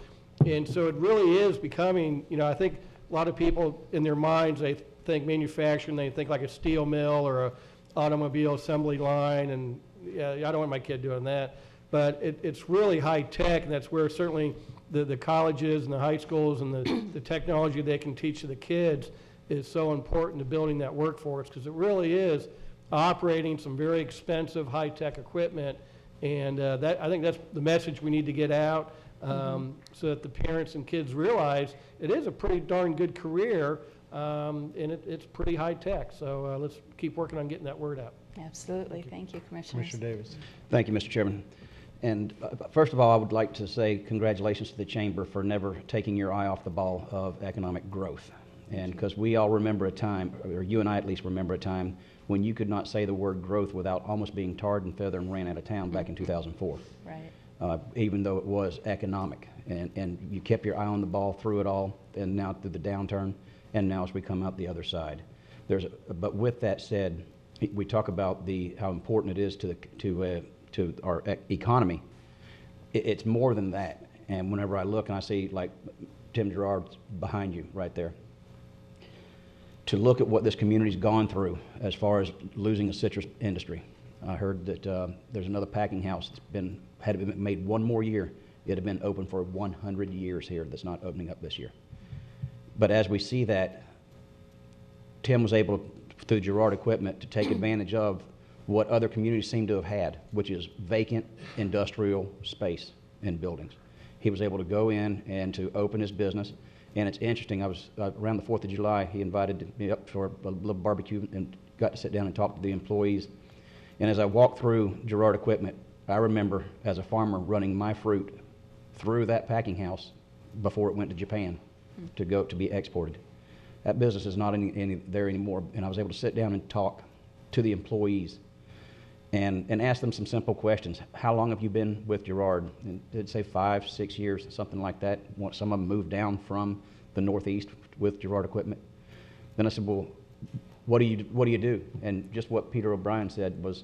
And so it really is becoming, I think a lot of people in their minds, they think manufacturing, they think like a steel mill or a automobile assembly line, and yeah, I don't want my kid doing that. But it's really high tech, and that's where certainly the colleges and the high schools and the technology they can teach to the kids is so important to building that workforce, because it really is operating some very expensive high tech equipment. And I think that's the message we need to get out, so that the parents and kids realize it is a pretty darn good career. And it's pretty high tech, so let's keep working on getting that word out. Absolutely. Thank you, Commissioner. Thank you, Mr. Chairman. And first of all, I would like to say congratulations to the Chamber for never taking your eye off the ball of economic growth. And because we all remember a time, or you and I at least remember a time, when you could not say the word growth without almost being tarred and feathered and ran out of town back in 2004. Right. Even though it was economic. And you kept your eye on the ball through it all, and now through the downturn, and now as we come out the other side. But with that said, we talk about how important it is to our economy. It's more than that. And whenever I look and I see, like Tim Gerard's behind you right there, to look at what this community's gone through as far as losing the citrus industry. I heard that there's another packing house that's had it been made one more year, it'd have been open for 100 years here that's not opening up this year. But as we see that, Tim was able, through Gerard Equipment, to take advantage of what other communities seem to have had, which is vacant industrial space in buildings. He was able to go in and to open his business. And it's interesting, I was around the 4th of July, he invited me up for a little barbecue and got to sit down and talk to the employees. And as I walked through Gerard Equipment, I remember as a farmer running my fruit through that packing house before it went to Japan to be exported. That business is not there anymore, and I was able to sit down and talk to the employees and ask them some simple questions. How long have you been with Gerard? And they'd say 5, 6 years, something like that. Some of them moved down from the Northeast with Gerard Equipment. Then I said, well, what do you do? And just what Peter O'Brien said was,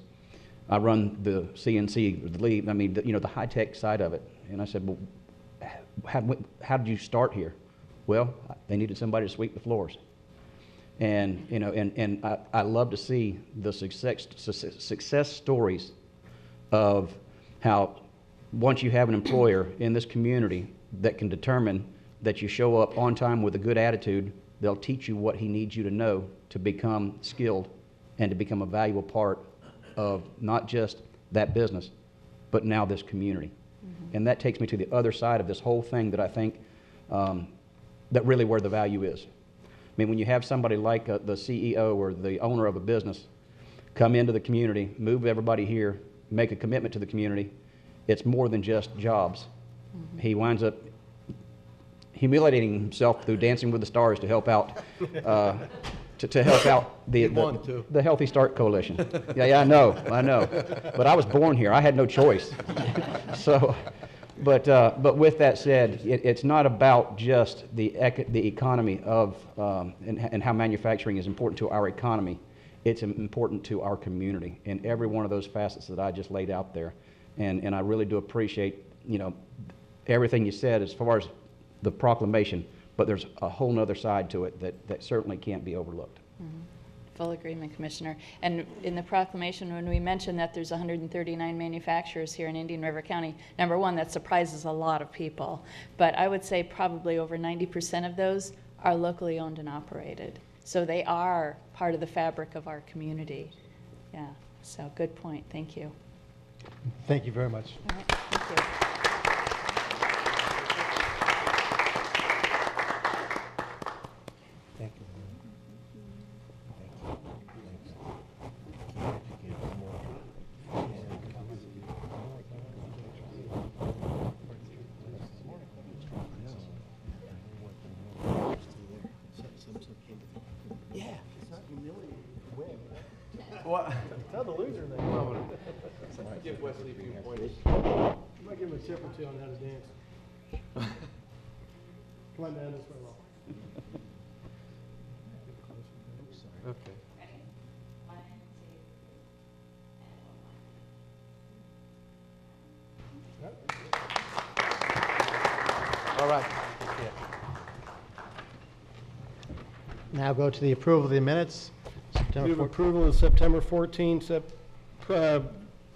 I run the CNC, the high-tech side of it. And I said, well, how did you start here? Well, they needed somebody to sweep the floors. And I love to see the success stories of how once you have an employer in this community that can determine that you show up on time with a good attitude, they'll teach you what he needs you to know to become skilled and to become a valuable part of not just that business, but now this community. Mm-hmm. And that takes me to the other side of this whole thing that I think that really where the value is. I mean, when you have somebody like the CEO or the owner of a business come into the community, move everybody here, make a commitment to the community, it's more than just jobs. Mm-hmm. He winds up humiliating himself through Dancing with the Stars to help out to help out the Healthy Start Coalition. Yeah, I know. But I was born here. I had no choice. So. But with that said, it's not about just the economy of and how manufacturing is important to our economy. It's important to our community in every one of those facets that I just laid out there. And I really do appreciate everything you said as far as the proclamation. But there's a whole other side to it that certainly can't be overlooked. Mm-hmm. Full agreement, Commissioner. And in the proclamation, when we mentioned that there's 139 manufacturers here in Indian River County, number one, that surprises a lot of people. But I would say probably over 90% of those are locally owned and operated. So they are part of the fabric of our community. Yeah, so good point. Thank you. Thank you very much. All right, thank you. Tell the loser that. Give Wesley a few pointers. You might give him a tip or two on how to dance. Come on down this way, Law. Okay. All right. Now go to the approval of the minutes. Move approval of September 14,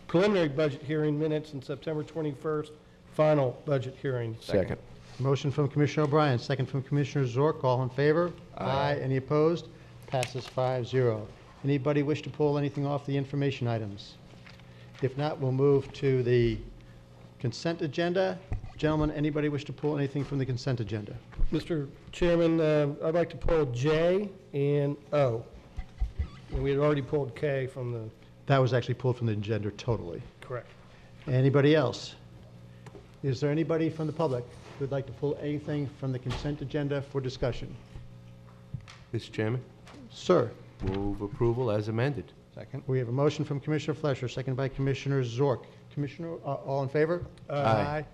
preliminary budget hearing minutes and September 21st, final budget hearing. Second. Motion from Commissioner O'Brien, second from Commissioner Zork. All in favor? Aye. Any opposed? Passes 5-0. Anybody wish to pull anything off the information items? If not, we'll move to the consent agenda. Gentlemen, anybody wish to pull anything from the consent agenda? Mr. Chairman, I'd like to pull J and O. And we had already pulled K from the... That was actually pulled from the agenda totally. Correct. Anybody else? Is there anybody from the public who would like to pull anything from the consent agenda for discussion? Mr. Chairman, Sir, move approval as amended. Second. we have a motion from Commissioner Flesher, seconded by Commissioner Zork. Commissioner, all in favor? Aye.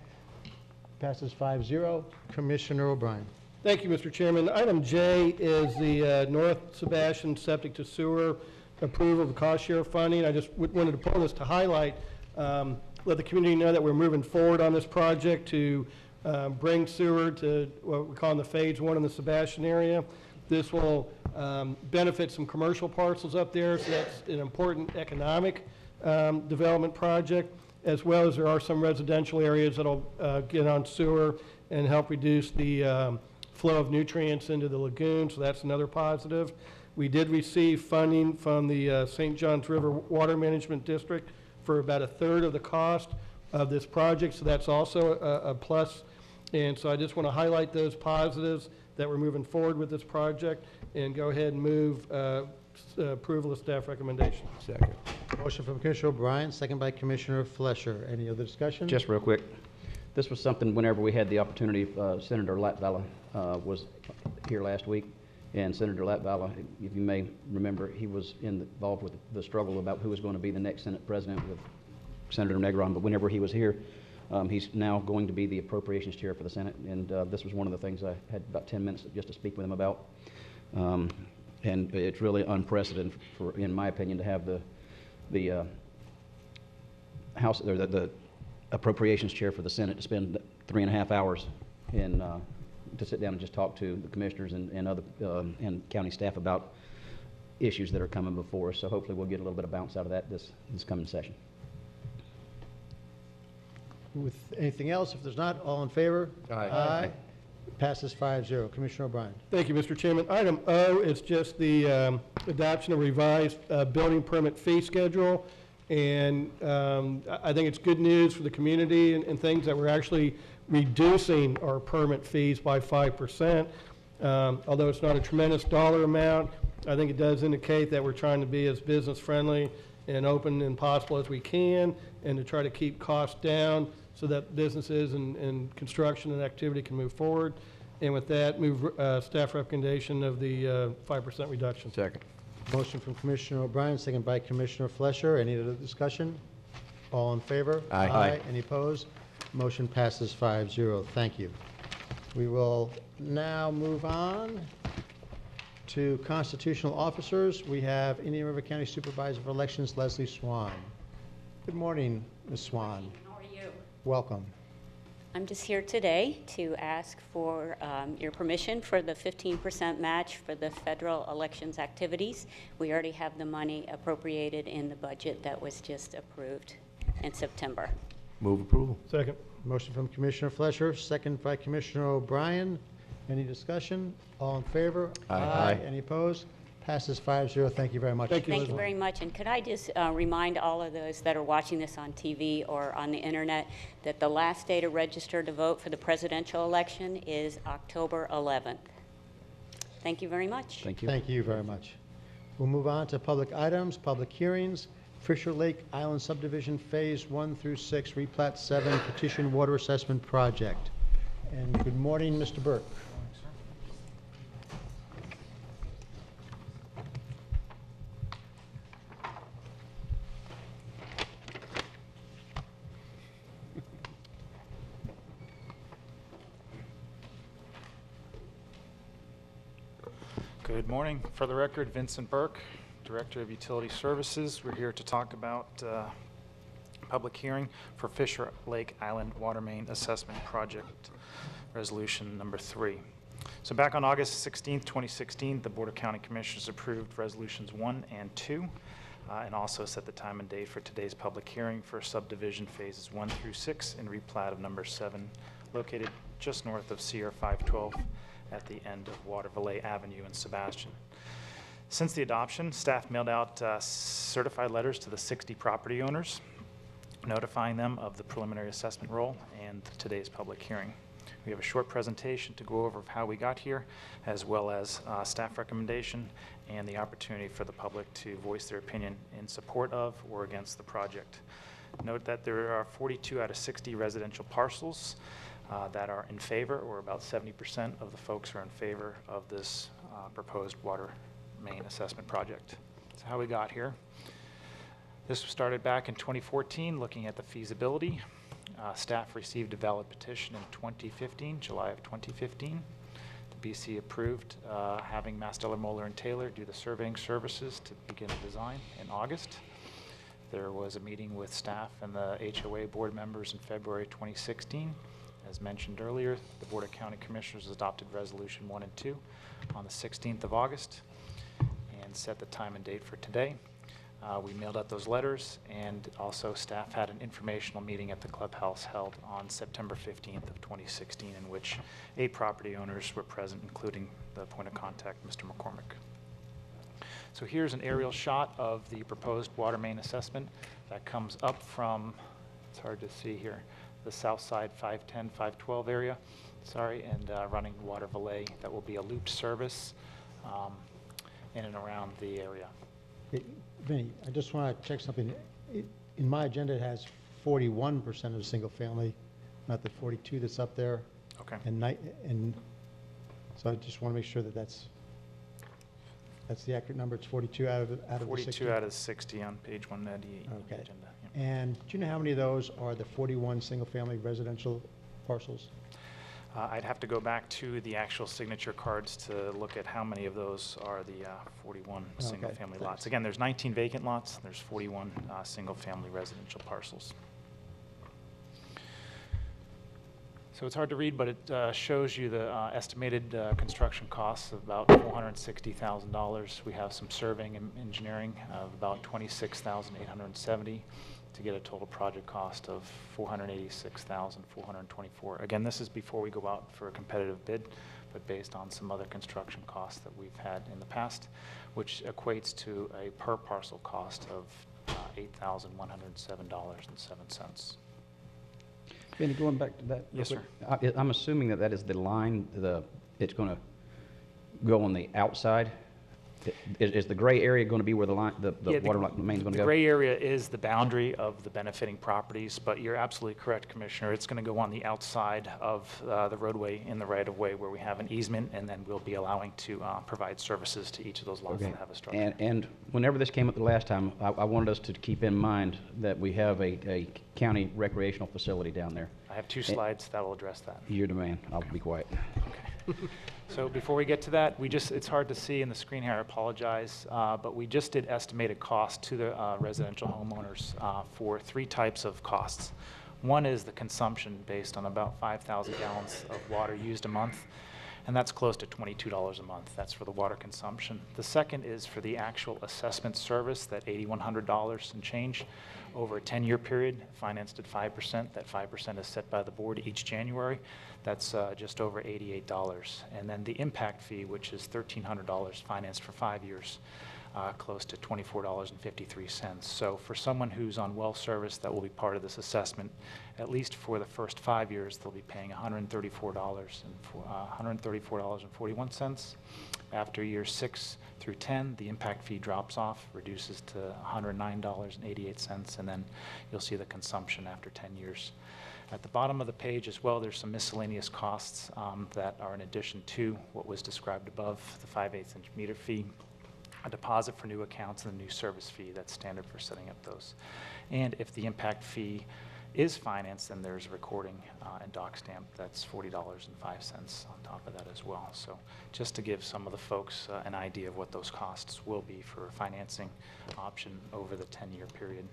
Passes 5-0. Commissioner O'Brien. Thank you, Mr. Chairman. Item J is the North Sebastian Septic to Sewer approval of the cost share funding. I just wanted to pull this to highlight, let the community know that we're moving forward on this project to bring sewer to what we're calling the Phase 1 in the Sebastian area. This will benefit some commercial parcels up there, so that's an important economic development project, as well as there are some residential areas that'll get on sewer and help reduce the flow of nutrients into the lagoon, so that's another positive. We did receive funding from the St. Johns River Water Management District for about a third of the cost of this project, so that's also a plus. And so I just want to highlight those positives that we're moving forward with this project and go ahead and move approval of staff recommendation. Second. Motion from Commissioner O'Brien, second by Commissioner Flesher. Any other discussion? Just real quick, this was something whenever we had the opportunity, Senator Latvala was here last week, and Senator Latvala, if you may remember, he was involved with the struggle about who was going to be the next Senate President with Senator Negron, but whenever he was here, he's now going to be the Appropriations Chair for the Senate, and this was one of the things I had about 10 minutes just to speak with him about. And it's really unprecedented, in my opinion, to have the House or the Appropriations Chair for the Senate to spend 3.5 hours to sit down and just talk to the commissioners and other and county staff about issues that are coming before us. So hopefully we'll get a little bit of bounce out of that this coming session. With anything else, if there's not, all in favor? Aye. Passes 5-0. Commissioner O'Brien. Thank you, Mr. Chairman. Item O is just the adoption of revised building permit fee schedule. And I think it's good news for the community and things that we're actually reducing our permit fees by 5%. Although it's not a tremendous dollar amount, I think it does indicate that we're trying to be as business friendly and open and possible as we can, and to try to keep costs down so that businesses and construction and activity can move forward. And with that, move staff recommendation of the 5% reduction. Second. Motion from Commissioner O'Brien, second by Commissioner Flesher. Any other discussion? All in favor? Aye. Aye. Any opposed? Motion passes 5-0. Thank you. We will now move on to constitutional officers. We have Indian River County Supervisor of Elections, Leslie Swan. Good morning, Ms. Swan. How are you? Welcome. I'm just here today to ask for your permission for the 15% match for the federal elections activities. We already have the money appropriated in the budget that was just approved in September. Move approval. Second. Motion from Commissioner Flesher, second by Commissioner O'Brien. Any discussion? All in favor? Aye. Any opposed? Passes 5-0. Thank you very much. Thank you. Thank you very much. And could I just remind all of those that are watching this on TV or on the internet that the last day to register to vote for the presidential election is October 11th. Thank you very much. Thank you. Thank you very much. We'll move on to public items, public hearings. Fisher Lake Island Subdivision Phase 1 through 6, Replat 7 Petition Water Assessment Project. And good morning, Mr. Burke. Good morning. For the record, Vincent Burke, Director of Utility Services. We're here to talk about public hearing for Fisher Lake Island Water Main Assessment Project, Resolution number 3. So back on August 16, 2016, the Board of County Commissioners approved Resolutions 1 and 2, and also set the time and date for today's public hearing for subdivision phases 1 through 6 in replat of number 7, located just north of CR 512 at the end of Watervalley Avenue in Sebastian. Since the adoption, staff mailed out certified letters to the 60 property owners, notifying them of the preliminary assessment roll and today's public hearing. We have a short presentation to go over how we got here, as well as staff recommendation and the opportunity for the public to voice their opinion in support of or against the project. Note that there are 42 out of 60 residential parcels that are in favor, or about 70% of the folks are in favor of this proposed water main assessment project. So how we got here. This was started back in 2014, looking at the feasibility. Staff received a valid petition in 2015, July of 2015. The BC approved having Masteller, Moeller, and Taylor do the surveying services to begin the design in August. There was a meeting with staff and the HOA board members in February 2016. As mentioned earlier, the Board of County Commissioners adopted Resolution 1 and 2 on the 16th of August and set the time and date for today. We mailed out those letters, and also staff had an informational meeting at the clubhouse held on September 15th of 2016, in which 8 property owners were present, including the point of contact, Mr. McCormick. So here's an aerial shot of the proposed water main assessment that comes up from, it's hard to see here, the south side 510, 512 area, and running water valet. That will be a looped service in and around the area. Vinny, I just want to check something. In my agenda, it has 41% of single family, not the 42 that's up there. Okay. And so I just want to make sure that that's the accurate number. It's 42 out of the 60. 42 out of 60 on page 198 of the agenda. Yeah. And do you know how many of those are the 41 single family residential parcels? I'd have to go back to the actual signature cards to look at how many of those are the 41 single-family lots. Again, there's 19 vacant lots. There's 41 single-family residential parcels. So it's hard to read, but it shows you the estimated construction costs of about $460,000. We have some surveying and engineering of about $26,870. to get a total project cost of $486,424. Again, this is before we go out for a competitive bid, but based on some other construction costs that we've had in the past, which equates to a per parcel cost of $8,107.07. Benny, going back to that. Yes, sir. I'm assuming that that is the line, it's going to go on the outside. Is the gray area going to be where the line, the water main is going to go? The gray area is the boundary of the benefiting properties, but you're absolutely correct, Commissioner. It's going to go on the outside of the roadway in the right-of-way where we have an easement, and then we'll be allowing to provide services to each of those lots that have a structure. And whenever this came up the last time, I wanted us to keep in mind that we have a county recreational facility down there. I have 2 slides that will address that. You're the man. I'll be quiet. Okay. So before we get to that, it's hard to see in the screen here, I apologize, but we just did estimated cost to the residential homeowners for 3 types of costs. One is the consumption based on about 5,000 gallons of water used a month, and that's close to $22 a month. That's for the water consumption. The second is for the actual assessment service, that $8,100 and change over a 10-year period, financed at 5%. That 5% is set by the board each January. That's just over $88. And then the impact fee, which is $1,300 financed for 5 years, close to $24.53. So for someone who's on well service that will be part of this assessment, at least for the first 5 years, they'll be paying $134.41. After years 6 through 10, the impact fee drops off, reduces to $109.88, and then you'll see the consumption after 10 years. At the bottom of the page as well, there's some miscellaneous costs that are in addition to what was described above, the 5/8 inch meter fee, a deposit for new accounts, and a new service fee that's standard for setting up those. And if the impact fee is financed, then there's a recording and doc stamp that's $40.05 on top of that as well. So just to give some of the folks an idea of what those costs will be for a financing option over the 10-year period.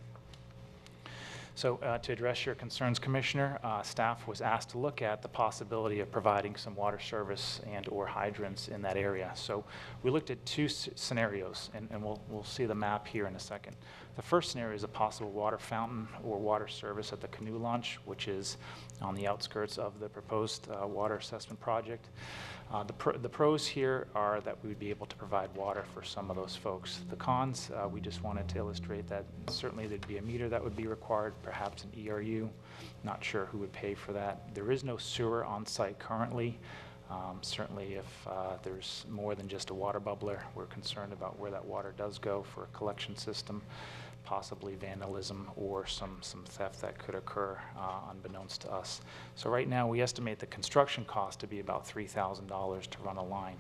So to address your concerns, Commissioner, staff was asked to look at the possibility of providing some water service and or hydrants in that area. So we looked at 2 scenarios, and we'll see the map here in a second. The first scenario is a possible water fountain or water service at the canoe launch, which is on the outskirts of the proposed water assessment project. The pros here are that we would be able to provide water for some of those folks. The cons, we just wanted to illustrate that certainly there'd be a meter that would be required, perhaps an ERU. Not sure who would pay for that. There is no sewer on site currently. Certainly if there's more than just a water bubbler, we're concerned about where that water does go for a collection system. possibly vandalism or some theft that could occur unbeknownst to us. So right now, we estimate the construction cost to be about $3,000 to run a line.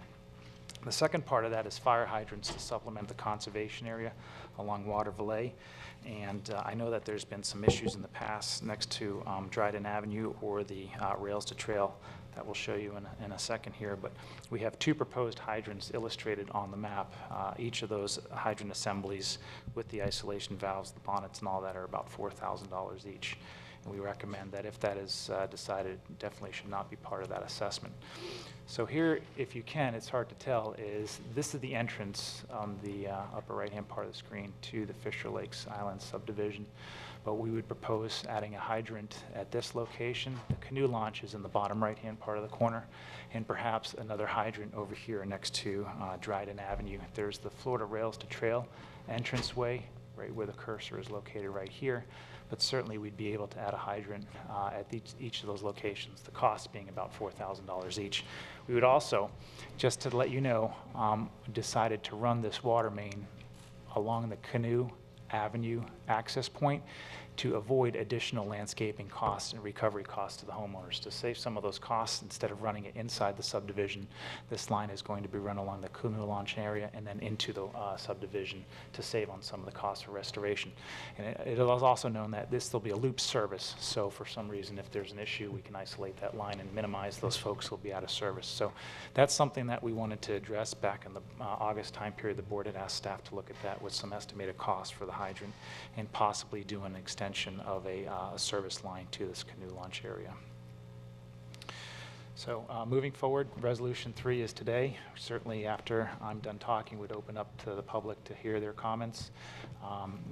The second part of that is fire hydrants to supplement the conservation area along Water Valet. And I know that there's been some issues in the past next to Dryden Avenue or the rails to trail that we'll show you in a second here. But we have 2 proposed hydrants illustrated on the map. Each of those hydrant assemblies with the isolation valves, the bonnets and all that are about $4,000 each. And we recommend that if that is decided, definitely should not be part of that assessment. So here, if you can, it's hard to tell, this is the entrance on the upper right-hand part of the screen to the Fisher Lakes Island subdivision. But we would propose adding a hydrant at this location. The canoe launch is in the bottom right-hand part of the corner, and perhaps another hydrant over here next to Dryden Avenue. There's the Florida Rails to Trail entranceway, right where the cursor is located right here. But certainly we'd be able to add a hydrant at each of those locations, the cost being about $4,000 each. We would also, just to let you know, decided to run this water main along the Canoe Avenue access point to avoid additional landscaping costs and recovery costs to the homeowners. To save some of those costs, instead of running it inside the subdivision, this line is going to be run along the canoe launch area and then into the subdivision to save on some of the costs for restoration. And it is also known that this will be a loop service, so for some reason if there's an issue we can isolate that line and minimize those folks who will be out of service. So that's something that we wanted to address back in the August time period. The board had asked staff to look at that with some estimated costs for the hydrant and possibly do an extension of a service line to this canoe launch area. So moving forward, Resolution 3 is today. Certainly after I'm done talking, we'd open up to the public to hear their comments.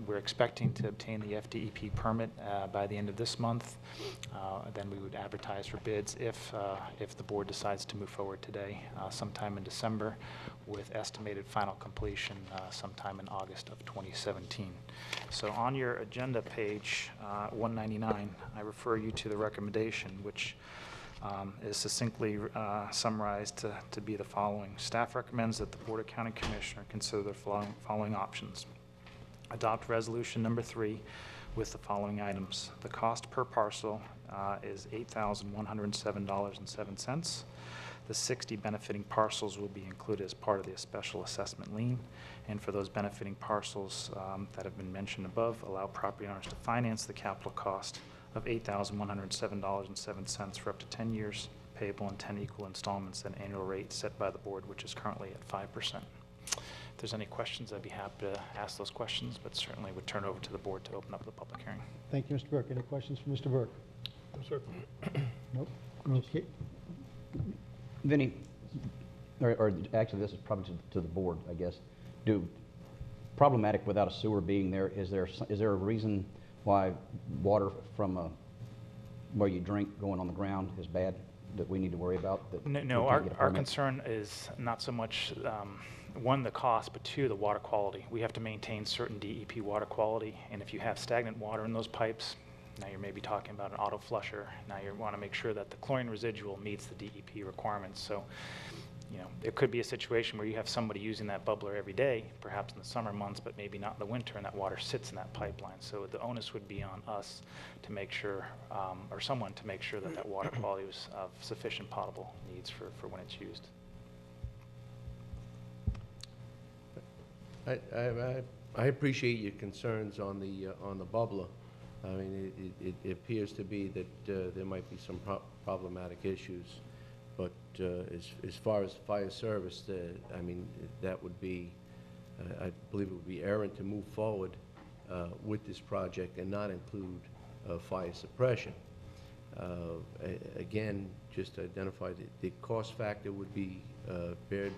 We're expecting to obtain the FDEP permit by the end of this month. Then we would advertise for bids if the board decides to move forward today, sometime in December, with estimated final completion sometime in August of 2017. So on your agenda page 199, I refer you to the recommendation, which is succinctly summarized to be the following. Staff recommends that the Board of County Commissioner consider the following options. Adopt resolution number 3 with the following items. The cost per parcel is $8,107.07. The 60 benefiting parcels will be included as part of the special assessment lien. And for those benefiting parcels that have been mentioned above, allow property owners to finance the capital cost of $8,107.07 for up to 10 years, payable in 10 equal installments at an annual rate set by the board, which is currently at 5%. If there's any questions, I'd be happy to ask those questions, but certainly would turn over to the board to open up the public hearing. Thank you, Mr. Burke. Any questions for Mr. Burke? No, sir. Nope. Okay. Vinny, or actually this is probably to the board, I guess. Problematic without a sewer being there, is there a reason why water from where you drink going on the ground is bad that we need to worry about? No, our concern is not so much, one, the cost, but two, the water quality. We have to maintain certain DEP water quality, and if you have stagnant water in those pipes, now you're maybe talking about an auto flusher. Now you want to make sure that the chlorine residual meets the DEP requirements. So, you know, it could be a situation where you have somebody using that bubbler every day, perhaps in the summer months, but maybe not in the winter, and that water sits in that pipeline. So the onus would be on us to make sure, or someone to make sure that that water quality was of sufficient potable needs for when it's used. I appreciate your concerns on the bubbler. I mean, it appears to be that there might be some problematic issues, but as far as fire service, I mean, that would be, I believe it would be errant to move forward with this project and not include fire suppression. Again, just to identify the cost factor would be bared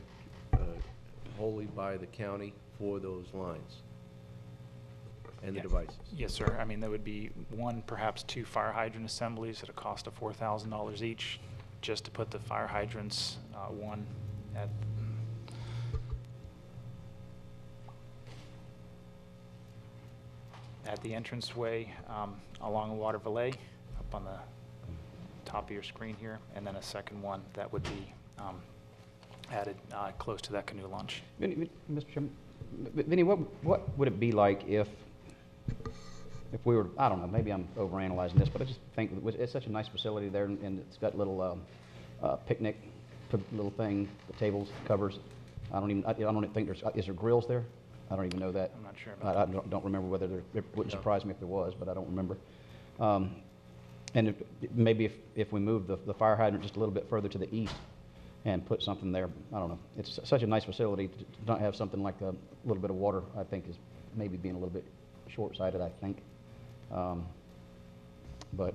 wholly by the county for those lines and the devices. Yes, sir. I mean, there would be one, perhaps 2 fire hydrant assemblies at a cost of $4,000 each, just to put the fire hydrants, one at the entranceway along Water Valet, up on the top of your screen here, and then a second one that would be added close to that canoe launch. Mr. Chairman, Vinny, what would it be like if if we were, I don't know, maybe I'm overanalyzing this, but I just think it's such a nice facility there, and it's got little picnic, little thing, the tables, covers. I don't even think is there grills there? I don't even know that. I'm not sure about I don't remember whether there, it wouldn't surprise me if there was, but I don't remember. And maybe if we move the fire hydrant just a little bit further to the east and put something there, I don't know. It's such a nice facility to not have something like a little bit of water, I think is maybe being a little bit short-sighted, I think. But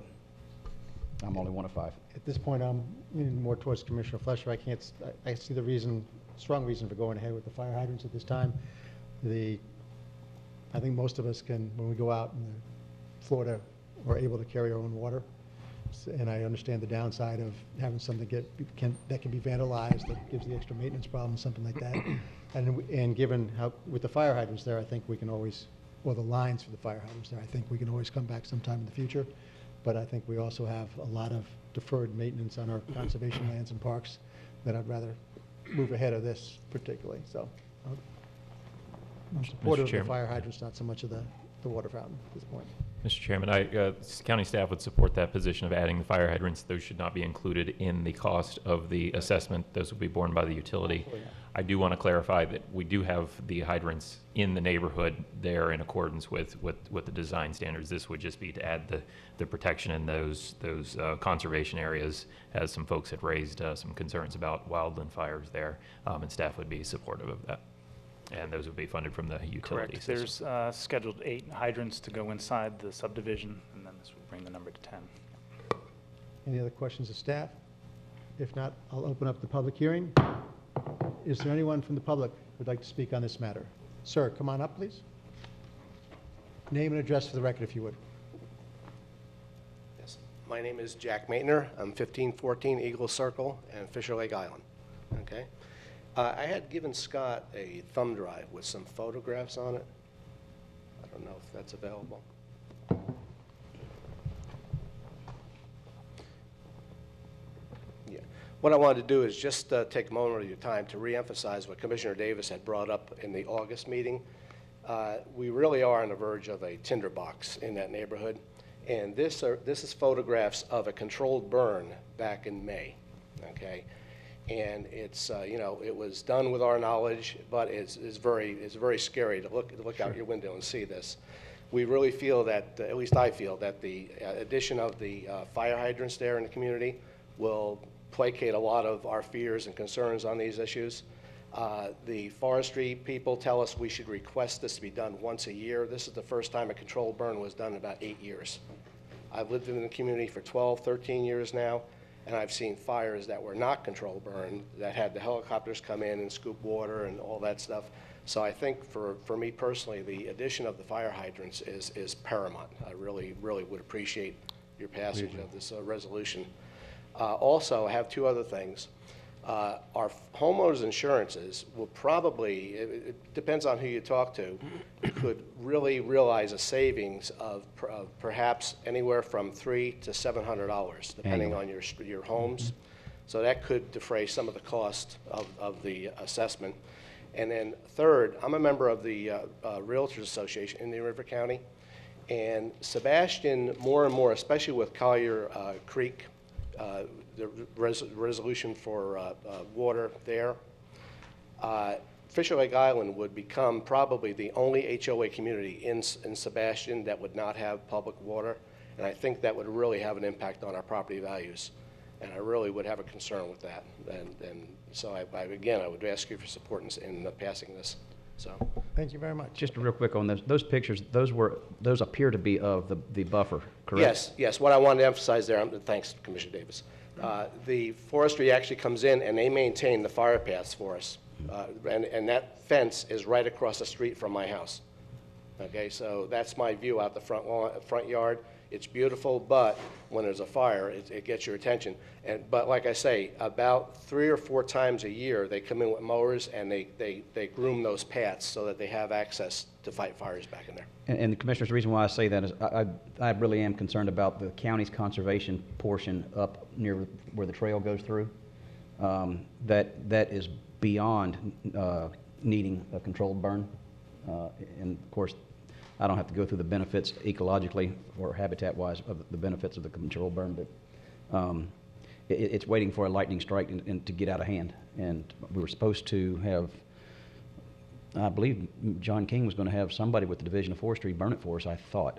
I'm only one of 5. At this point, I'm leaning more towards Commissioner Fleischer. I see the strong reason for going ahead with the fire hydrants at this time. I think most of us can, when we go out in Florida, we're able to carry our own water. And I understand the downside of having something that can be vandalized, that gives the extra maintenance problem, something like that. And given how, with the fire hydrants there, I think we can always, or the lines for the fire hydrants there, I think we can always come back sometime in the future. But I think we also have a lot of deferred maintenance on our conservation lands and parks that I'd rather move ahead of this particularly. So I'm supportive of the fire hydrants, not so much of the water fountain at this point. Mr. Chairman, county staff would support that position of adding the fire hydrants. Those should not be included in the cost of the assessment. Those will be borne by the utility. I do want to clarify that we do have the hydrants in the neighborhood there in accordance with the design standards. This would just be to add the protection in those conservation areas, as some folks had raised some concerns about wildland fires there, and staff would be supportive of that. And those would be funded from the utility system. There's scheduled 8 hydrants to go inside the subdivision, and then this would bring the number to 10. Any other questions of staff? If not, I'll open up the public hearing. Is there anyone from the public who would like to speak on this matter? Sir, come on up, please. Name and address for the record, if you would. Yes. My name is Jack Maitner. I'm 1514 Eagle Circle and Fisher Lake Island. Okay. I had given Scott a thumb drive with some photographs on it. I don't know if that's available. Yeah. What I wanted to do is just take a moment of your time to reemphasize what Commissioner Davis had brought up in the August meeting. We really are on the verge of a tinderbox in that neighborhood. And this is photographs of a controlled burn back in May. Okay. And it's, you know, it was done with our knowledge, but it's very scary to look out your window and see this. We really feel that, at least I feel, that the addition of the fire hydrants there in the community will placate a lot of our fears and concerns on these issues. The forestry people tell us we should request this to be done once a year. This is the first time a controlled burn was done in about 8 years. I've lived in the community for 12, 13 years now. And I've seen fires that were not controlled burn, that had the helicopters come in and scoop water and all that stuff. So I think for me personally, the addition of the fire hydrants is paramount. I really would appreciate your passage of this resolution. Also, I have 2 other things. Our homeowners insurances will probably, it depends on who you talk to, could really realize a savings of perhaps anywhere from $300 to $700, depending on your homes. So that could defray some of the cost of the assessment. And then third, I'm a member of the Realtors Association in Indian River County. And Sebastian, more and more, especially with Collier Creek, the resolution for water there, Fisher Lake Island would become probably the only HOA community in Sebastian that would not have public water, and I think that would really have an impact on our property values, and I really would have a concern with that. And so again, I would ask you for support in passing this. So thank you very much. Just real quick on those pictures, those appear to be of the buffer, correct? Yes. What I wanted to emphasize there, thanks, Commissioner Davis. The forestry actually comes in and they maintain the fire paths for us, and that fence is right across the street from my house. Okay, so that's my view out the front yard. It's beautiful, but when there's a fire, it gets your attention. But like I say, about 3 or 4 times a year, they come in with mowers and they groom those paths so that they have access to fight fires back in there. And the Commissioner's reason why I say that is I really am concerned about the county's conservation portion up near where the trail goes through. That is beyond needing a controlled burn. And of course, I don't have to go through the benefits ecologically or habitat-wise of the benefits of the controlled burn, but it's waiting for a lightning strike and to get out of hand. And we were supposed to have, I believe John King was going to have somebody with the Division of Forestry burn it for us, I thought.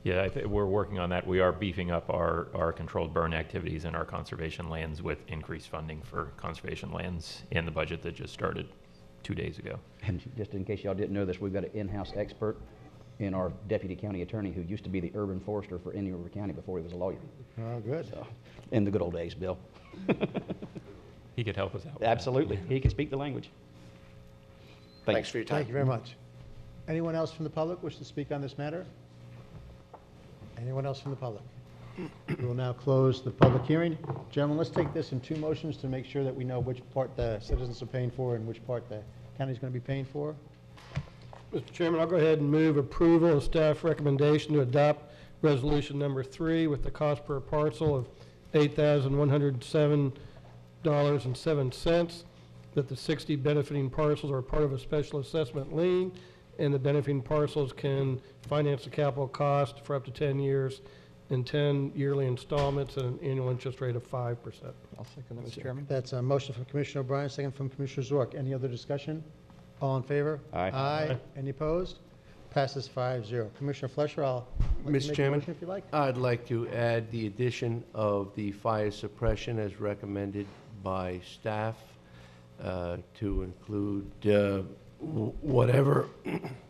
Yeah, we're working on that. We are beefing up our controlled burn activities in our conservation lands with increased funding for conservation lands in the budget that just started 2 days ago. And just in case y'all didn't know this, we've got an in-house expert in our deputy county attorney who used to be the urban forester for Indian River County before he was a lawyer. Oh, good. So, in the good old days, Bill. He could help us out. Absolutely. He can speak the language. Thanks for your time. Thank you very much. Anyone else from the public wish to speak on this matter? Anyone else from the public? We will now close the public hearing. Gentlemen, let's take this in two motions to make sure that we know which part the citizens are paying for and which part the county's going to be paying for. Mr. Chairman, I'll go ahead and move approval of staff recommendation to adopt resolution number 3 with the cost per parcel of $8,107.07, that the 60 benefiting parcels are part of a special assessment lien, and the benefiting parcels can finance the capital cost for up to 10 years in 10 yearly installments at an annual interest rate of 5%. I'll second that, Mr. Chairman. That's a motion from Commissioner O'Brien, second from Commissioner Zork. Any other discussion? All in favor? Aye. Aye. Any opposed? Passes 5-0. Commissioner Fleischer, I'll let you Mr. make a Chairman, motion if you like. I'd like to add the addition of the fire suppression as recommended by staff to include whatever,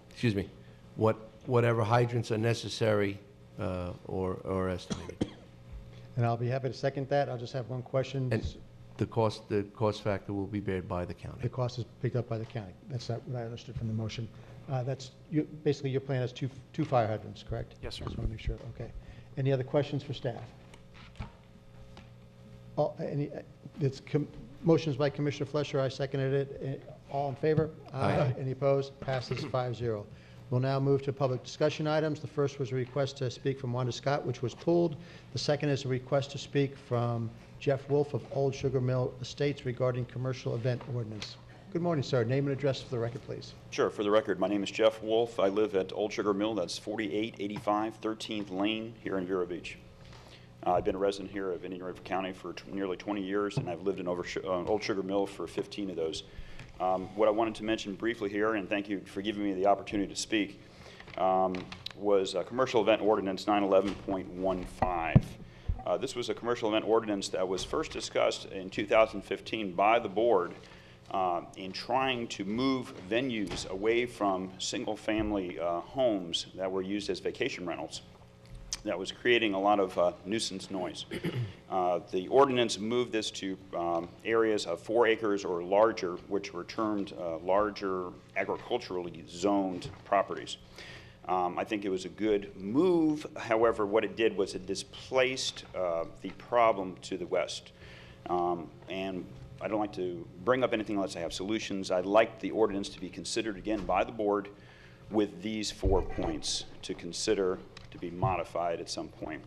excuse me, whatever hydrants are necessary or estimated. And I'll be happy to second that. I'll just have one question. And the cost factor will be bared by the county. The cost is picked up by the county. That's not what I understood from the motion. Basically, your plan has two fire hydrants, correct? Yes, sir. Just want to make sure. Okay. Any other questions for staff? Motions by Commissioner Fleischer. I seconded it. All in favor? Aye. Any opposed? Passes 5-0. We'll now move to public discussion items. The first was a request to speak from Wanda Scott, which was pulled. The second is a request to speak from Jeff Wolf of Old Sugar Mill Estates regarding commercial event ordinance. Good morning, sir. Name and address for the record, please. Sure. For the record, my name is Jeff Wolf. I live at Old Sugar Mill. That's 4885 13th Lane here in Vero Beach. I've been a resident here of Indian River County for nearly 20 years, and I've lived in Old Sugar Mill for 15 of those. What I wanted to mention briefly here, and thank you for giving me the opportunity to speak, was Commercial Event Ordinance 911.15. This was a commercial event ordinance that was first discussed in 2015 by the board in trying to move venues away from single-family homes that were used as vacation rentals. That was creating a lot of nuisance noise. The ordinance moved this to areas of 4 acres or larger, which were termed larger agriculturally zoned properties. I think it was a good move. However, what it did was it displaced the problem to the west. And I don't like to bring up anything unless I have solutions. I'd like the ordinance to be considered again by the board with these 4 points to consider to be modified at some point.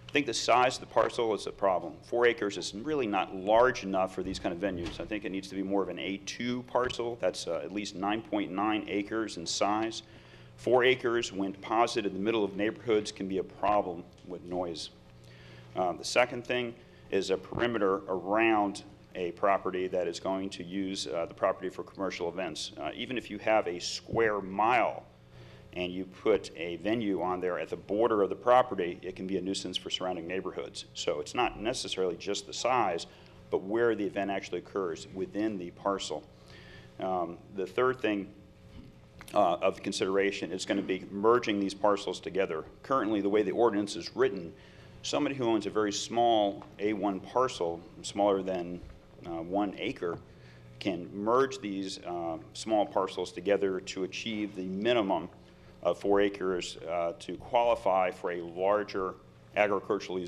I think the size of the parcel is a problem. 4 acres is really not large enough for these kind of venues. I think it needs to be more of an A2 parcel. That's at least 9.9 acres in size. 4 acres, when deposited in the middle of neighborhoods, can be a problem with noise. The second thing is a perimeter around a property that is going to use the property for commercial events. Even if you have a square mile and you put a venue on there at the border of the property, it can be a nuisance for surrounding neighborhoods. So it's not necessarily just the size, but where the event actually occurs within the parcel. The third thing of consideration is going to be merging these parcels together. Currently, the way the ordinance is written, somebody who owns a very small A1 parcel, smaller than 1 acre, can merge these small parcels together to achieve the minimum of 4 acres to qualify for a larger agriculturally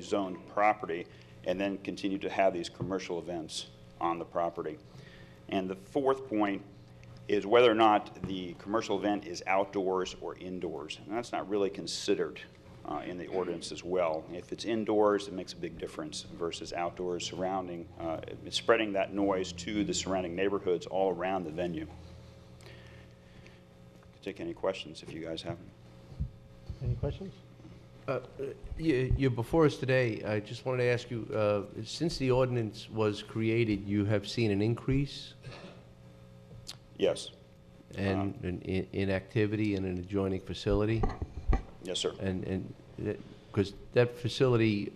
zoned property, and then continue to have these commercial events on the property. And the fourth point is whether or not the commercial event is outdoors or indoors. And that's not really considered in the ordinance as well. If it's indoors, it makes a big difference versus outdoors, surrounding, spreading that noise to the surrounding neighborhoods all around the venue. take any questions if you guys have them. Any questions? You're before us today. I just wanted to ask you, since the ordinance was created, you have seen an increase Yes. in activity in an adjoining facility? Yes, sir. And because that facility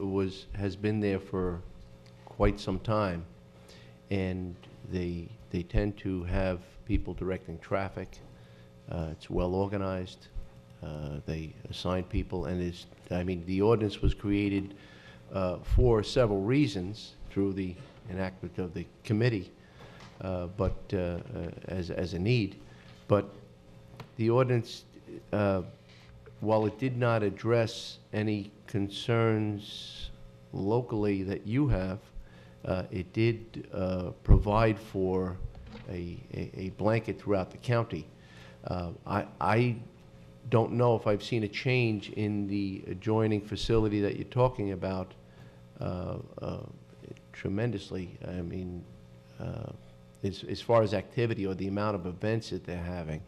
has been there for quite some time, and they tend to have people directing traffic. It's well organized. They assign people, and the ordinance was created for several reasons through the enactment of the committee, but as a need. But the ordinance, while it did not address any concerns locally that you have, it did provide for a blanket throughout the county. I don't know if I've seen a change in the adjoining facility that you're talking about tremendously. I mean, as far as activity or the amount of events that they're having.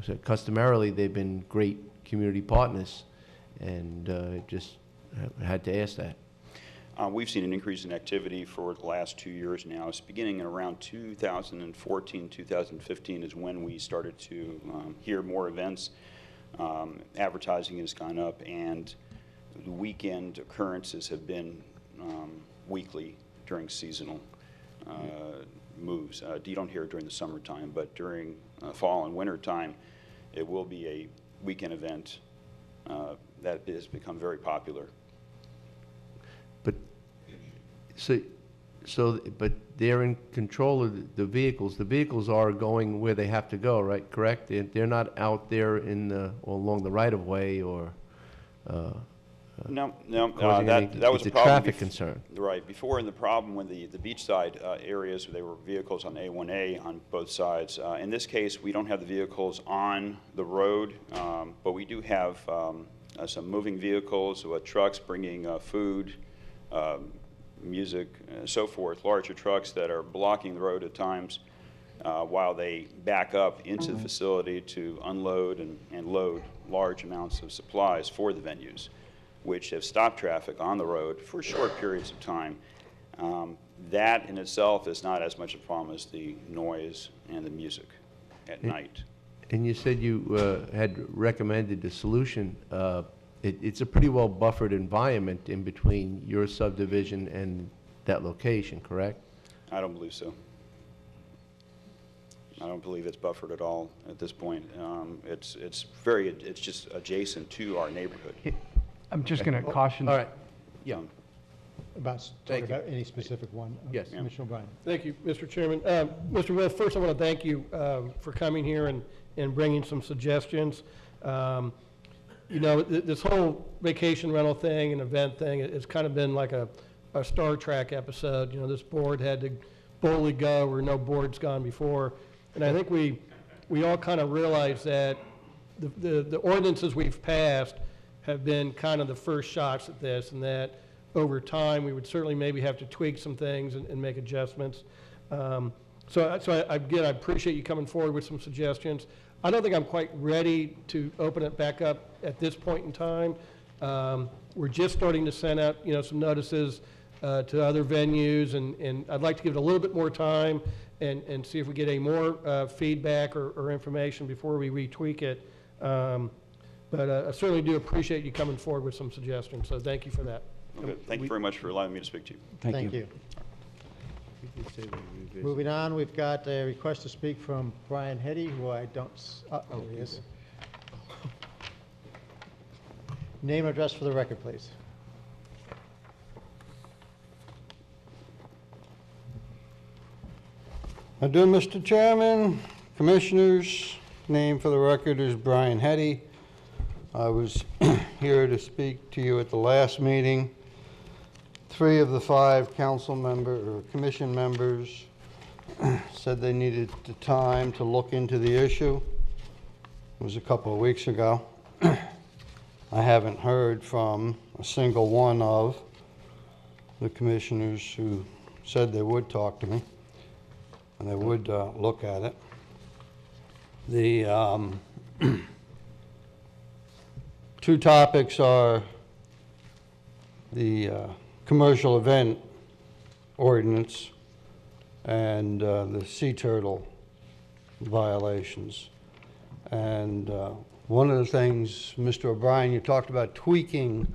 So customarily, they've been great community partners, and just had to ask that. We've seen an increase in activity for the last 2 years now. It's beginning in around 2014, 2015 is when we started to hear more events. Advertising has gone up, and the weekend occurrences have been weekly during seasonal moves. You don't hear it during the summertime, but during fall and winter time, it will be a weekend event that has become very popular. But they're in control of the vehicles. The vehicles are going where they have to go, right? Correct? They're not out there along the right of way or. No, causing that was it's a problem. Traffic concern. Right. Before, in the problem when the beachside areas, there were vehicles on A1A on both sides. In this case, we don't have the vehicles on the road, but we do have some moving vehicles, trucks bringing food, music, so forth, larger trucks that are blocking the road at times while they back up into the facility to unload and load large amounts of supplies for the venues, which have stopped traffic on the road for short periods of time. That in itself is not as much a problem as the noise and the music at night. And you said you had recommended a solution. It's a pretty well buffered environment in between your subdivision and that location, correct? I don't believe so. I don't believe it's buffered at all at this point. It's just adjacent to our neighborhood. I'm just going to caution. All right. Yeah. About any specific one. Yes. Commissioner O'Brien. Thank you, Mr. Chairman. Mr. Wolf, first I want to thank you for coming here and bringing some suggestions. You know, this whole vacation rental thing and event thing, it's kind of been like a Star Trek episode. You know, this board had to boldly go where no board's gone before. And I think we all kind of realize that the ordinances we've passed have been kind of the first shots at this, and that over time we would certainly maybe have to tweak some things and make adjustments. So again, I appreciate you coming forward with some suggestions. I don't think I'm quite ready to open it back up at this point in time. We're just starting to send out, some notices to other venues, and I'd like to give it a little bit more time and see if we get any more feedback or information before we retweak it. But I certainly do appreciate you coming forward with some suggestions, so thank you for that. Okay. Thank you very much for allowing me to speak to you. Thank you. Moving on, we've got a request to speak from Brian Hetty, who I don't, there he is. Name and address for the record, please. I do, Mr. Chairman, Commissioners. Name for the record is Brian Hetty. I was here to speak to you at the last meeting. 3 of the 5 commission members said they needed the time to look into the issue. It was a couple of weeks ago. I haven't heard from a single one of the commissioners who said they would talk to me and they would look at it. The two topics are the commercial event ordinance and the sea turtle violations. And one of the things, Mr. O'Brien, you talked about tweaking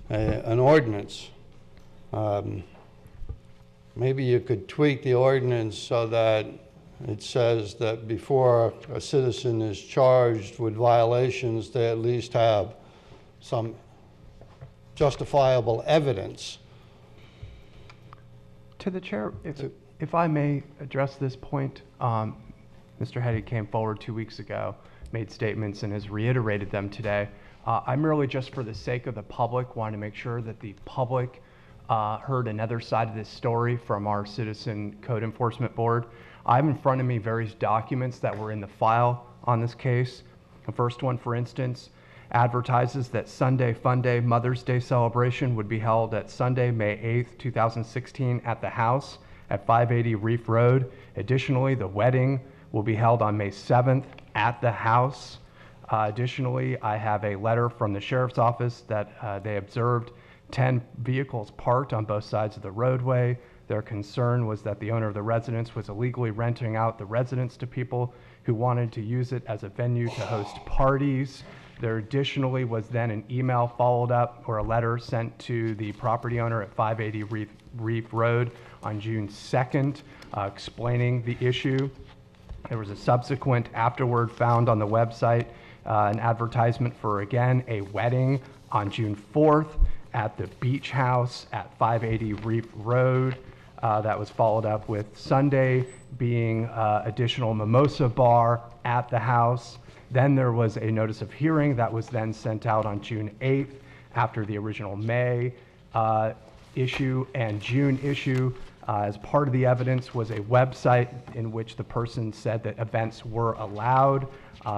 an ordinance. Maybe you could tweak the ordinance so that it says that before a citizen is charged with violations, they at least have some justifiable evidence. To the chair, if I may address this point, Mr. Hetty came forward 2 weeks ago, made statements, and has reiterated them today. I merely, just for the sake of the public, wanted to make sure that the public heard another side of this story from our Citizen Code Enforcement Board. I have in front of me various documents that were in the file on this case. The first one, for instance, advertises that Sunday Fun Day Mother's Day celebration would be held at Sunday, May 8th, 2016 at the house at 580 Reef Road. Additionally, the wedding will be held on May 7th at the house. Additionally, I have a letter from the sheriff's office that they observed 10 vehicles parked on both sides of the roadway. Their concern was that the owner of the residence was illegally renting out the residence to people who wanted to use it as a venue to host parties. There additionally was then an email followed up, or a letter sent to the property owner at 580 Reef Road on June 2nd explaining the issue. There was a subsequent afterward found on the website, an advertisement for, again, a wedding on June 4th at the beach house at 580 Reef Road. That was followed up with Sunday being additional mimosa bar at the house. Then there was a notice of hearing that was then sent out on June 8th after the original May issue and June issue. As part of the evidence was a website in which the person said that events were allowed.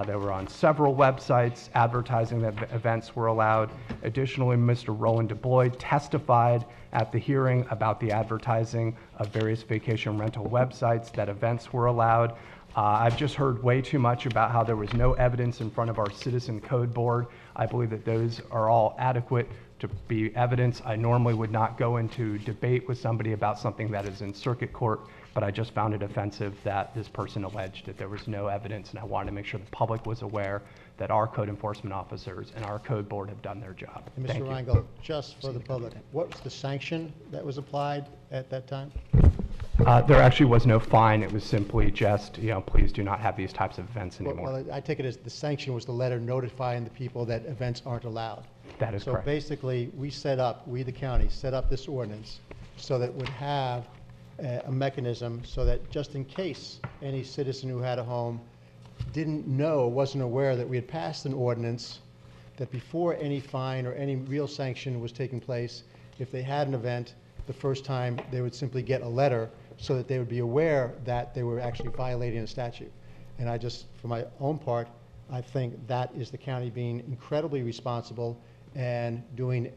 They were on several websites advertising that events were allowed. Additionally, Mr. Roland DeBloy testified at the hearing about the advertising of various vacation rental websites that events were allowed. I've just heard way too much about how there was no evidence in front of our Citizen Code Board. I believe that those are all adequate to be evidence. I normally would not go into debate with somebody about something that is in circuit court, but I just found it offensive that this person alleged that there was no evidence, and I wanted to make sure the public was aware that our code enforcement officers and our code board have done their job. And Thank Mr. you. Rangel, just for the public, what was the sanction that was applied at that time? There actually was no fine. It was simply just, please do not have these types of events anymore. Well, I take it as the sanction was the letter notifying the people that events aren't allowed. That is correct. So basically, we, the county, set up this ordinance so that it would have a mechanism so that just in case any citizen who had a home didn't know, wasn't aware that we had passed an ordinance, that before any fine or any real sanction was taking place, if they had an event, the first time they would simply get a letter so that they would be aware that they were actually violating a statute. And I just, for my own part, I think that is the county being incredibly responsible and doing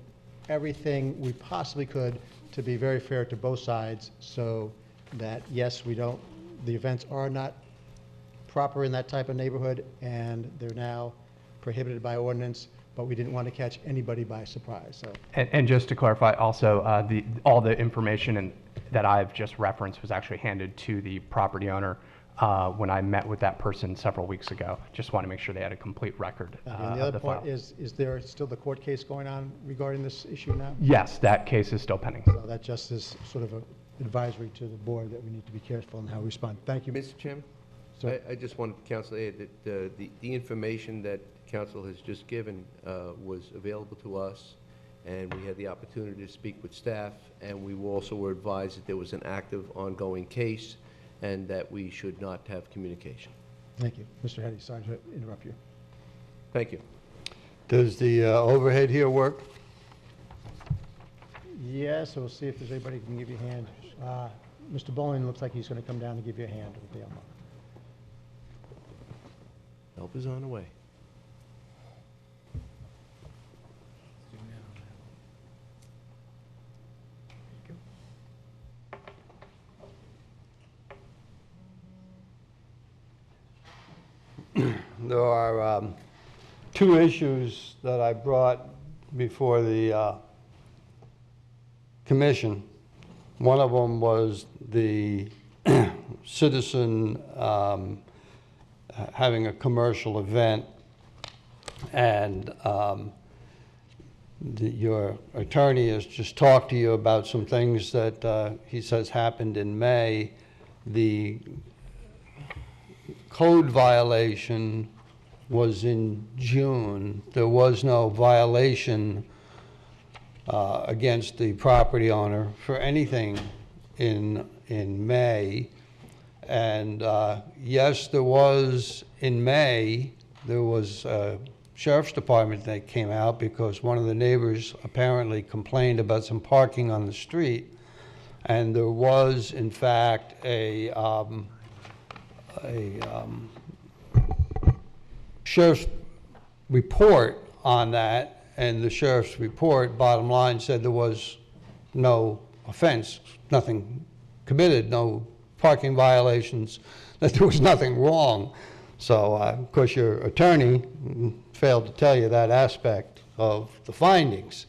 everything we possibly could to be very fair to both sides, so that, yes, the events are not proper in that type of neighborhood, and they're now prohibited by ordinance, but we didn't want to catch anybody by surprise. So. And just to clarify, also, all the information that I've just referenced was actually handed to the property owner when I met with that person several weeks ago. Just want to make sure they had a complete record And the other point is there still the court case going on regarding this issue now? Yes, that case is still pending. So that just is sort of an advisory to the board that we need to be careful in how we respond. Thank you. Mr. Chairman? I just wanted council to add that the information that council has just given was available to us, and we had the opportunity to speak with staff, and we also were advised that there was an active, ongoing case, and that we should not have communication. Thank you. Mr. Hetty, sorry to interrupt you. Thank you. Does the overhead here work? Yes, we'll see if there's anybody who can give you a hand. Mr. Bowling looks like he's going to come down and give you a hand with the Elmo. Help is on the way. there are two issues that I brought before the commission. One of them was the citizen having a commercial event, and your attorney has just talked to you about some things that he says happened in May. The code violation was in June. There was no violation against the property owner for anything in May. And yes, there was, in May, there was a sheriff's department that came out because one of the neighbors apparently complained about some parking on the street. And there was, in fact, a sheriff's report on that, and the sheriff's report, bottom line, said there was no offense, nothing committed, no parking violations, that there was nothing wrong. So, of course, your attorney failed to tell you that aspect of the findings.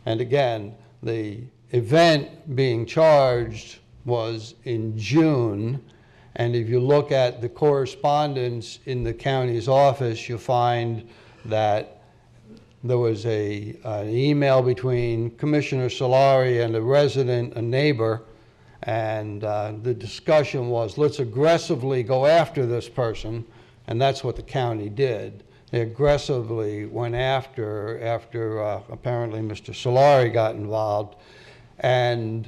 And again, the event being charged was in June, and if you look at the correspondence in the county's office, you'll find that there was an email between Commissioner Solari and a resident, a neighbor, and the discussion was, let's aggressively go after this person, and that's what the county did. They aggressively went after apparently Mr. Solari got involved, and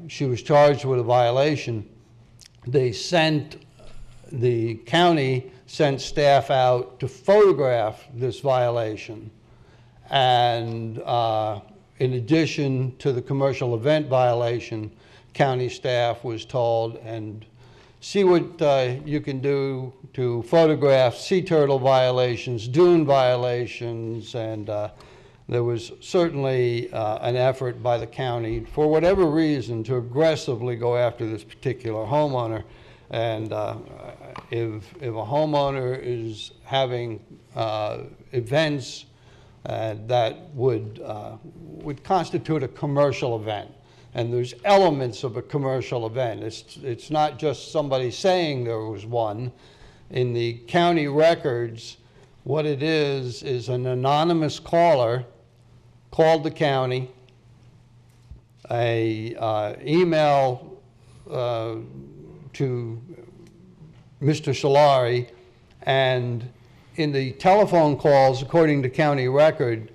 she was charged with a violation. The county sent staff out to photograph this violation, and in addition to the commercial event violation, county staff was told, and see what you can do to photograph sea turtle violations, dune violations, and there was certainly an effort by the county, for whatever reason, to aggressively go after this particular homeowner. And if a homeowner is having events that would constitute a commercial event, and there's elements of a commercial event. It's not just somebody saying there was one. In the county records, what it is an anonymous caller called the county, a email to Mr. Solari, and in the telephone calls, according to county record,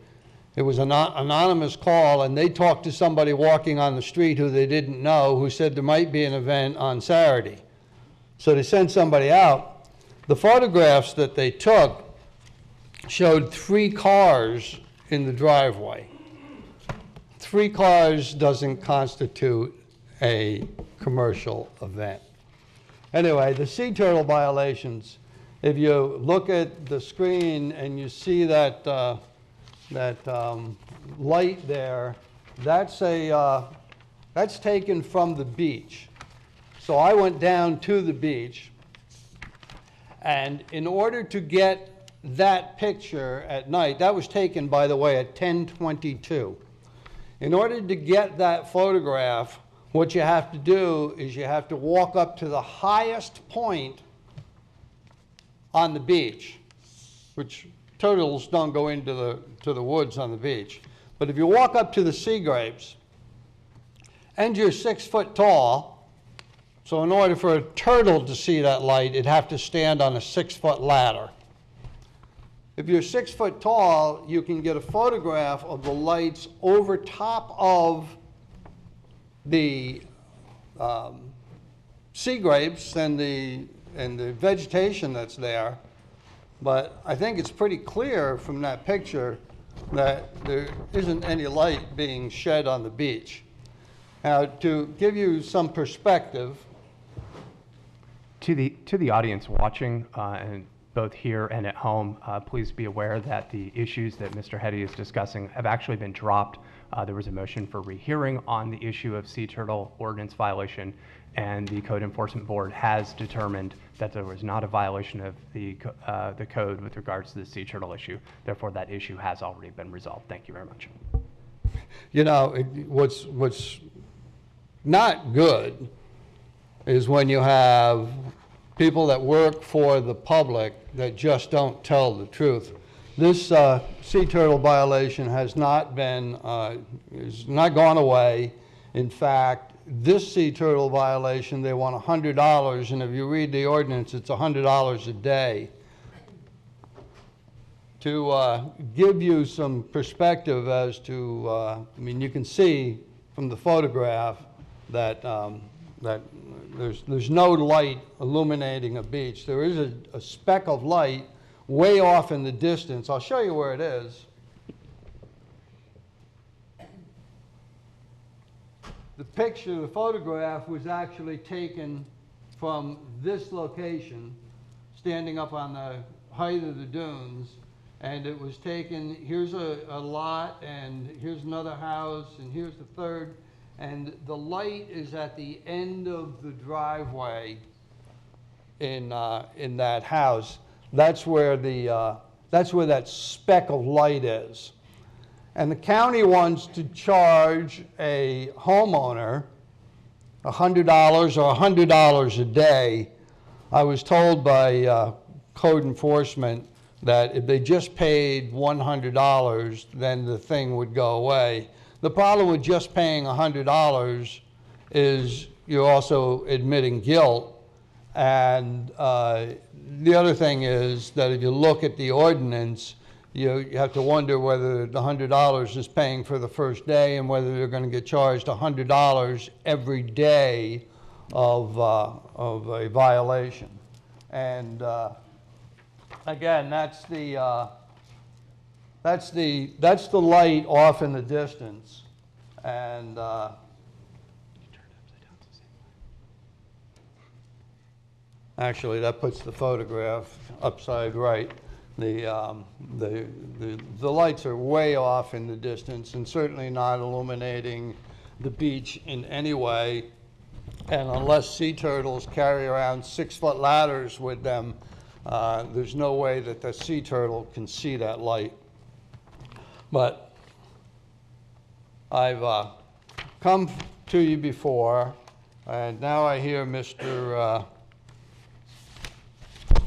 it was an anonymous call, and they talked to somebody walking on the street who they didn't know, who said there might be an event on Saturday. So they sent somebody out. The photographs that they took showed 3 cars in the driveway. 3 cars doesn't constitute a commercial event. Anyway, the sea turtle violations, if you look at the screen and you see that light there, that's taken from the beach. So I went down to the beach, and in order to get that picture at night, that was taken, by the way, at 10:22. In order to get that photograph, what you have to do is you have to walk up to the highest point on the beach, which turtles don't go into the woods on the beach. But if you walk up to the sea grapes, and you're 6 foot tall, so in order for a turtle to see that light, it'd have to stand on a 6-foot ladder. If you're 6 foot tall, you can get a photograph of the lights over top of the sea grapes and the vegetation that's there. But I think it's pretty clear from that picture that there isn't any light being shed on the beach. Now, to give you some perspective, to the audience watching, and both here and at home, please be aware that the issues that Mr. Hetty is discussing have actually been dropped There was a motion for rehearing on the issue of sea turtle ordinance violation, and the Code Enforcement Board has determined that there was not a violation of the code with regards to the sea turtle issue. Therefore, that issue has already been resolved. Thank you very much. You know, what's not good is when you have people that work for the public that just don't tell the truth. This sea turtle violation has not gone away. In fact, this sea turtle violation, they want $100, and if you read the ordinance, it's $100 a day. To give you some perspective as to, I mean, you can see from the photograph that there's no light illuminating a beach. There is a speck of light way off in the distance. I'll show you where it is. The picture, the photograph was actually taken from this location, standing up on the height of the dunes, and it was taken, here's a lot, and here's another house, and here's the third, and the light is at the end of the driveway in that house. That's where that speck of light is. And the county wants to charge a homeowner $100 or $100 a day. I was told by code enforcement that if they just paid $100, then the thing would go away. The problem with just paying $100 is you're also admitting guilt. And the other thing is that if you look at the ordinance, you have to wonder whether the $100 is paying for the first day and whether they're going to get charged $100 every day of a violation. And again, that's the light off in the distance. And actually, that puts the photograph upside right. The lights are way off in the distance and certainly not illuminating the beach in any way. And unless sea turtles carry around 6-foot ladders with them, there's no way that the sea turtle can see that light. But I've come to you before, and now I hear Mr.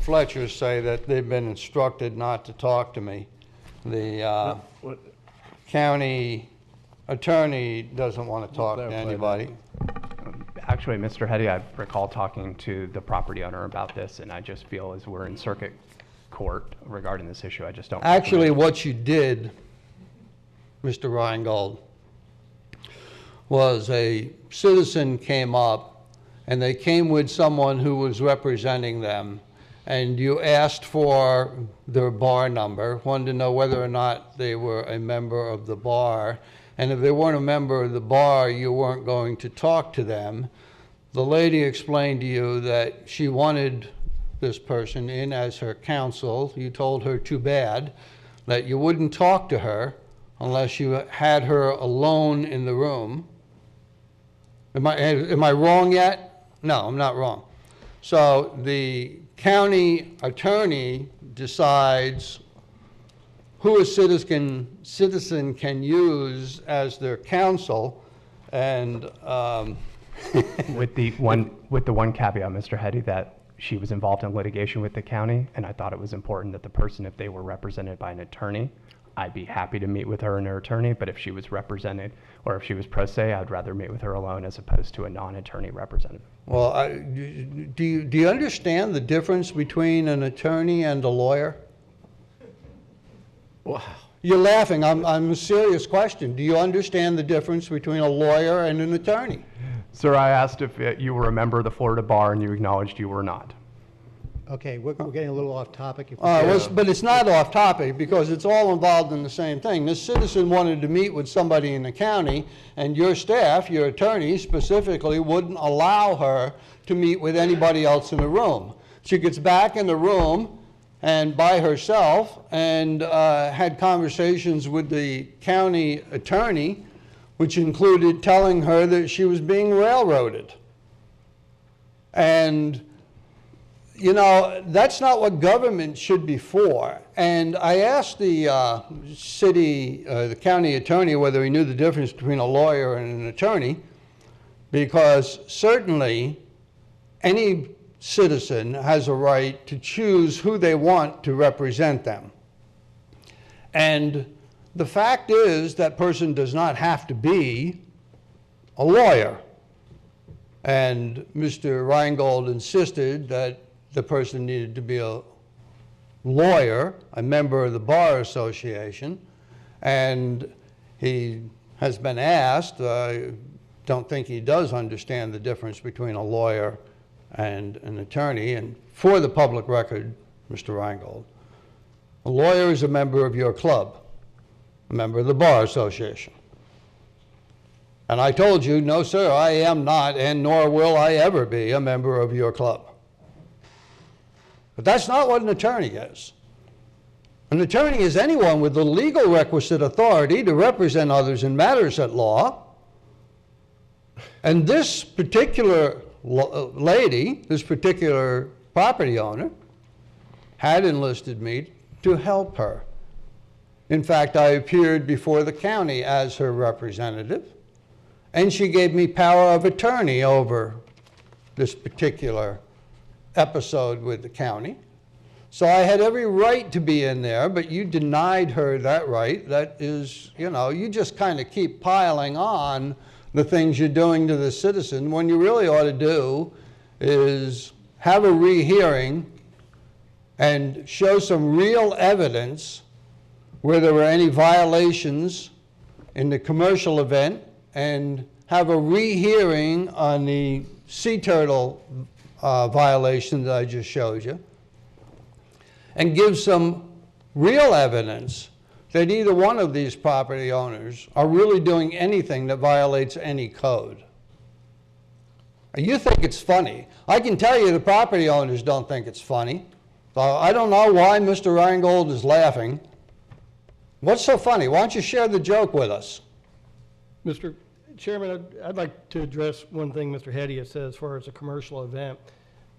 Fletcher say that they've been instructed not to talk to me. The county attorney doesn't want to talk to anybody. Actually, Mr. Hetty, I recall talking to the property owner about this, and I just feel as we're in circuit court regarding this issue, I just don't. Actually, what you did, Mr. Reingold, was a citizen came up, and they came with someone who was representing them, and you asked for their bar number, wanted to know whether or not they were a member of the bar. And if they weren't a member of the bar, you weren't going to talk to them. The lady explained to you that she wanted this person in as her counsel. You told her too bad, that you wouldn't talk to her unless you had her alone in the room. Am I wrong yet? No, I'm not wrong. So the county attorney decides who a citizen can use as their counsel, and with the one caveat, Mr. Hetty, that she was involved in litigation with the county, and I thought it was important that the person, if they were represented by an attorney, I'd be happy to meet with her and her attorney, but if she was represented, or if she was pro se, I'd rather meet with her alone as opposed to a non-attorney representative. Well, do you understand the difference between an attorney and a lawyer? Wow. You're laughing. I'm a serious question. Do you understand the difference between a lawyer and an attorney? Sir, I asked if you were a member of the Florida Bar, and you acknowledged you were not. Okay, we're getting a little off topic. But it's not off topic because it's all involved in the same thing. This citizen wanted to meet with somebody in the county, and your staff, your attorney specifically, wouldn't allow her to meet with anybody else in the room. She gets back in the room and by herself and had conversations with the county attorney, which included telling her that she was being railroaded. And, you know, that's not what government should be for. And I asked the the county attorney whether he knew the difference between a lawyer and an attorney, because certainly any citizen has a right to choose who they want to represent them. And the fact is that person does not have to be a lawyer. And Mr. Reingold insisted that the person needed to be a lawyer, a member of the Bar Association, and he has been asked, I don't think he does understand the difference between a lawyer and an attorney. And for the public record, Mr. Reingold, a lawyer is a member of your club, a member of the Bar Association. And I told you, no, sir, I am not, and nor will I ever be a member of your club. But that's not what an attorney is. An attorney is anyone with the legal requisite authority to represent others in matters at law. And this particular lady, this particular property owner, had enlisted me to help her. In fact, I appeared before the county as her representative, and she gave me power of attorney over this particular episode with the county. So I had every right to be in there, but you denied her that right. That is, you know, you just kind of keep piling on the things you're doing to the citizen when you really ought to do is have a rehearing and show some real evidence where there were any violations in the commercial event, and have a rehearing on the sea turtle violation that I just showed you, and give some real evidence that either one of these property owners are really doing anything that violates any code. You think it's funny. I can tell you the property owners don't think it's funny. I don't know why Mr. Reingold is laughing. What's so funny? Why don't you share the joke with us? Mr. Chairman, I'd like to address one thing Mr. Hedia said as far as a commercial event.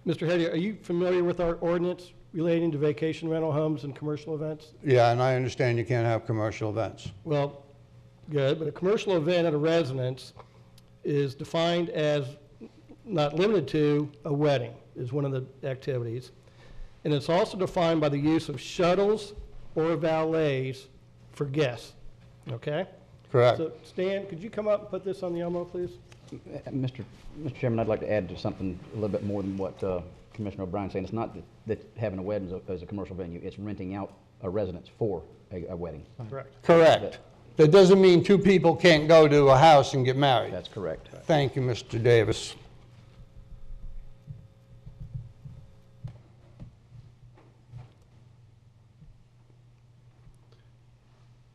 Mr. Hedia, are you familiar with our ordinance relating to vacation rental homes and commercial events? Yeah, and I understand you can't have commercial events. Well, good, but a commercial event at a residence is defined as not limited to a wedding is one of the activities. And it's also defined by the use of shuttles or valets for guests, okay? Correct. So Stan, could you come up and put this on the ELMO, please? Mr. Chairman, I'd like to add to something a little bit more than what Commissioner O'Brien's saying. It's not that having a wedding is a commercial venue. It's renting out a residence for a wedding. Correct. Correct. That doesn't mean two people can't go to a house and get married. That's correct. Thank you, Mr. Davis.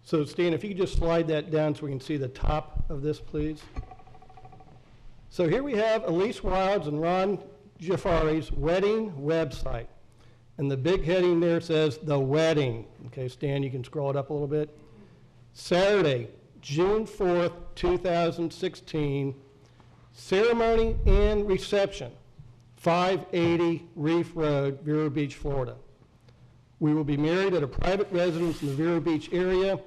So Stan, if you could just slide that down so we can see the top of this, please. So here we have Elise Wilds and Ron Jafari's wedding website. And the big heading there says, The Wedding. Okay, Stan, you can scroll it up a little bit. Saturday, June 4th, 2016, ceremony and reception, 580 Reef Road, Vero Beach, Florida. We will be married at a private residence in the Vero Beach area.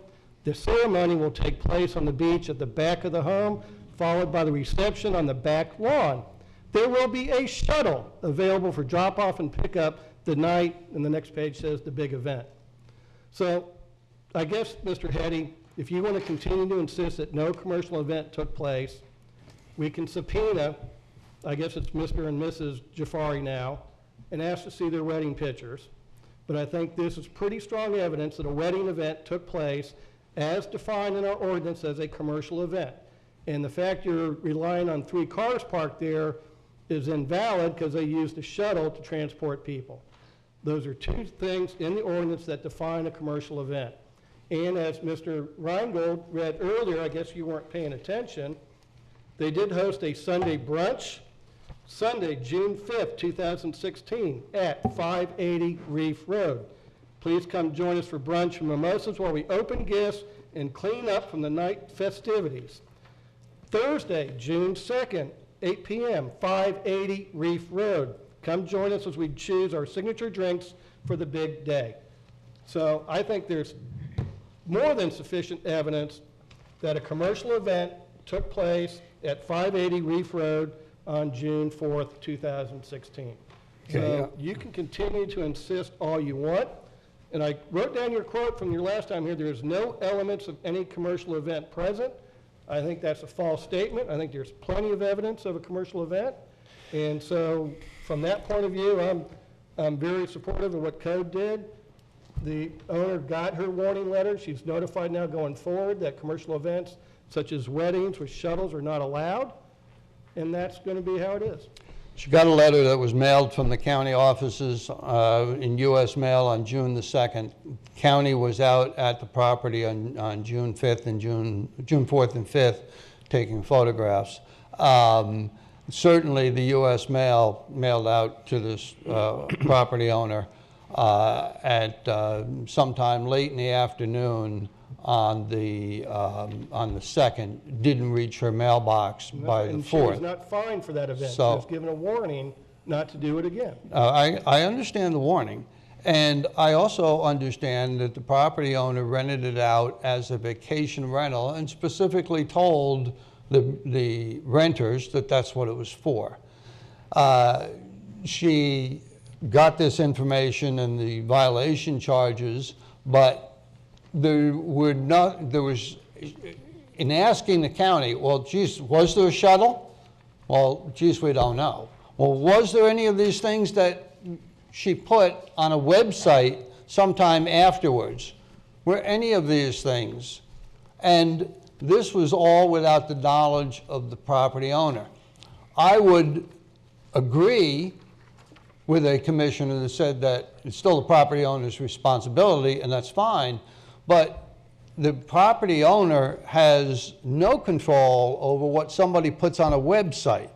The ceremony will take place on the beach at the back of the home, followed by the reception on the back lawn. There will be a shuttle available for drop-off and pickup the night, and the next page says the big event. So I guess, Mr. Hetty, if you want to continue to insist that no commercial event took place, we can subpoena, I guess it's Mr. and Mrs. Jafari now, and ask to see their wedding pictures. But I think this is pretty strong evidence that a wedding event took place as defined in our ordinance as a commercial event. And the fact you're relying on 3 cars parked there is invalid because they used a shuttle to transport people. Those are 2 things in the ordinance that define a commercial event. And as Mr. Reingold read earlier, I guess you weren't paying attention, they did host a Sunday brunch, Sunday, June 5th, 2016, at 580 Reef Road. Please come join us for brunch and mimosas while we open gifts and clean up from the night festivities. Thursday, June 2nd, 8 p.m., 580 Reef Road. Come join us as we choose our signature drinks for the big day. So I think there's more than sufficient evidence that a commercial event took place at 580 Reef Road on June 4th, 2016. So you can continue to insist all you want. And I wrote down your quote from your last time here. There's no elements of any commercial event present. I think that's a false statement. I think there's plenty of evidence of a commercial event. And so from that point of view, I'm very supportive of what Code did. The owner got her warning letter. She's notified now going forward that commercial events such as weddings with shuttles are not allowed. And that's going to be how it is. She got a letter that was mailed from the county offices in U.S. mail on June the 2nd. County was out at the property on June 5th and June 4th and 5th taking photographs. Certainly the U.S. mail mailed out to this property owner at sometime late in the afternoon on the 2nd, didn't reach her mailbox by the 4th. And she was not fined for that event. So, she was given a warning not to do it again. I understand the warning, and I also understand that the property owner rented it out as a vacation rental and specifically told the renters that that's what it was for. She got this information and the violation charges, but there was, in asking the county, well, geez, was there a shuttle? Well, geez, we don't know. Well, was there any of these things that she put on a website sometime afterwards? Were any of these things? And this was all without the knowledge of the property owner. I would agree with a commissioner that said that it's still the property owner's responsibility, and that's fine, but the property owner has no control over what somebody puts on a website.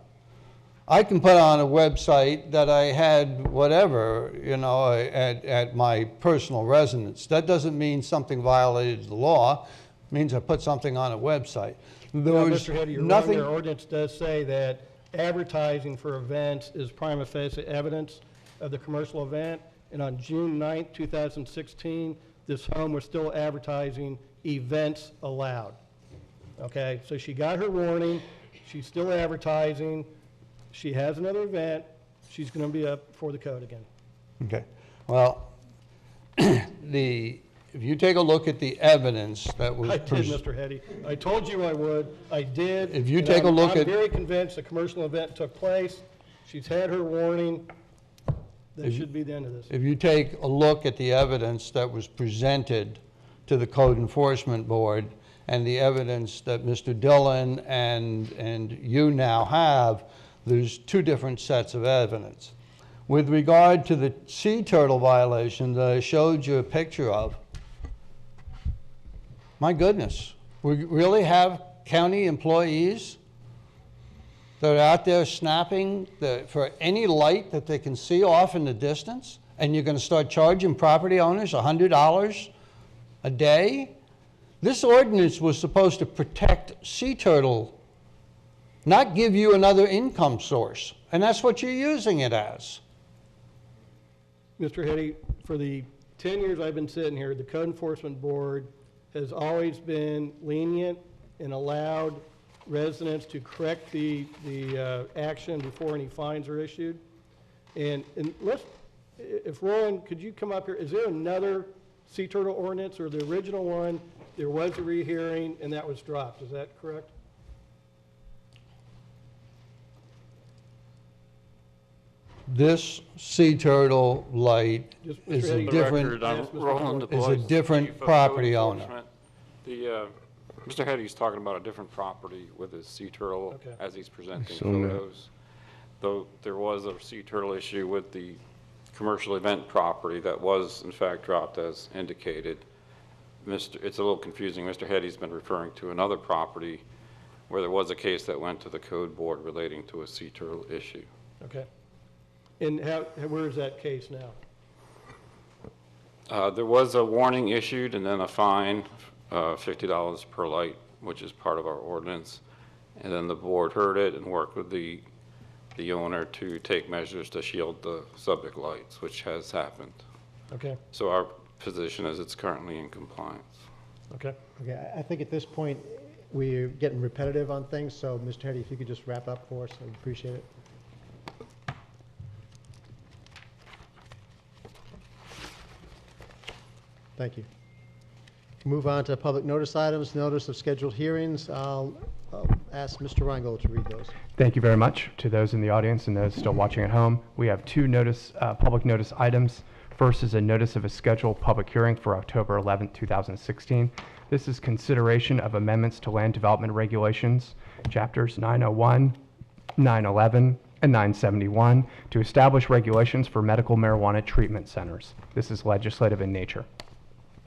I can put on a website that I had whatever, you know, at my personal residence. That doesn't mean something violated the law. It means I put something on a website. Mr. Heddy, you're wrong. Your ordinance does say that advertising for events is prima facie evidence of the commercial event. And on June 9th, 2016, this home was still advertising events allowed. Okay, so she got her warning. She's still advertising. She has another event. She's going to be up for the code again. Okay. Well, if you take a look at the evidence that was... I did, Mr. Heddy. I told you I would. I did. If you take a look at... I'm very convinced a commercial event took place. She's had her warning. That should be the end of this. If you take a look at the evidence that was presented to the Code Enforcement Board and the evidence that Mr. Dillon and you now have, there's two different sets of evidence. With regard to the sea turtle violation that I showed you a picture of, my goodness, we really have county employees that are out there snapping for any light that they can see off in the distance, and you're going to start charging property owners $100 a day? This ordinance was supposed to protect sea turtle, not give you another income source, and that's what you're using it as. Mr. Heddy, for the 10 years I've been sitting here, the Code Enforcement Board has always been lenient and allowed residents to correct the action before any fines are issued. And let's, if Roland, could you come up here? Is there another sea turtle ordinance, or the original one, there was a rehearing and that was dropped? Is that correct? This sea turtle light is a different, property owner. Mr. Heddy's talking about a different property with his sea turtle as he's presenting photos. Though there was a sea turtle issue with the commercial event property that was in fact dropped as indicated. It's a little confusing. Mr. Heddy's been referring to another property where there was a case that went to the code board relating to a sea turtle issue. Okay. And where is that case now? There was a warning issued and then a fine, $50 per light, which is part of our ordinance. And then the board heard it and worked with the owner to take measures to shield the subject lights, which has happened. Okay, So our position is it's currently in compliance. okay. Okay, I think at this point, we're getting repetitive on things, so Mr. Hetty, if you could just wrap up for us, I'd appreciate it. Thank you. Move on to public notice items, notice of scheduled hearings. I'll ask Mr. Reingold to read those. Thank you very much to those in the audience and those still watching at home. We have two public notice items. First is a notice of a scheduled public hearing for October 11th, 2016. This is consideration of amendments to land development regulations, chapters 901, 911, and 971 to establish regulations for medical marijuana treatment centers. This is legislative in nature.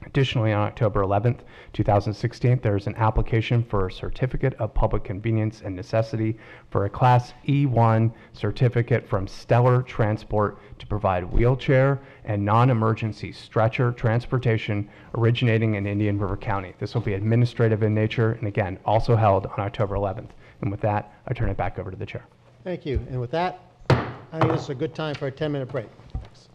Additionally, on October 11th, 2016, there is an application for a certificate of public convenience and necessity for a Class E1 certificate from Stellar Transport to provide wheelchair and non-emergency stretcher transportation originating in Indian River County. This will be administrative in nature and, again, also held on October 11th. And with that, I turn it back over to the chair. Thank you. And with that, I think this is a good time for a 10-minute break. Thanks.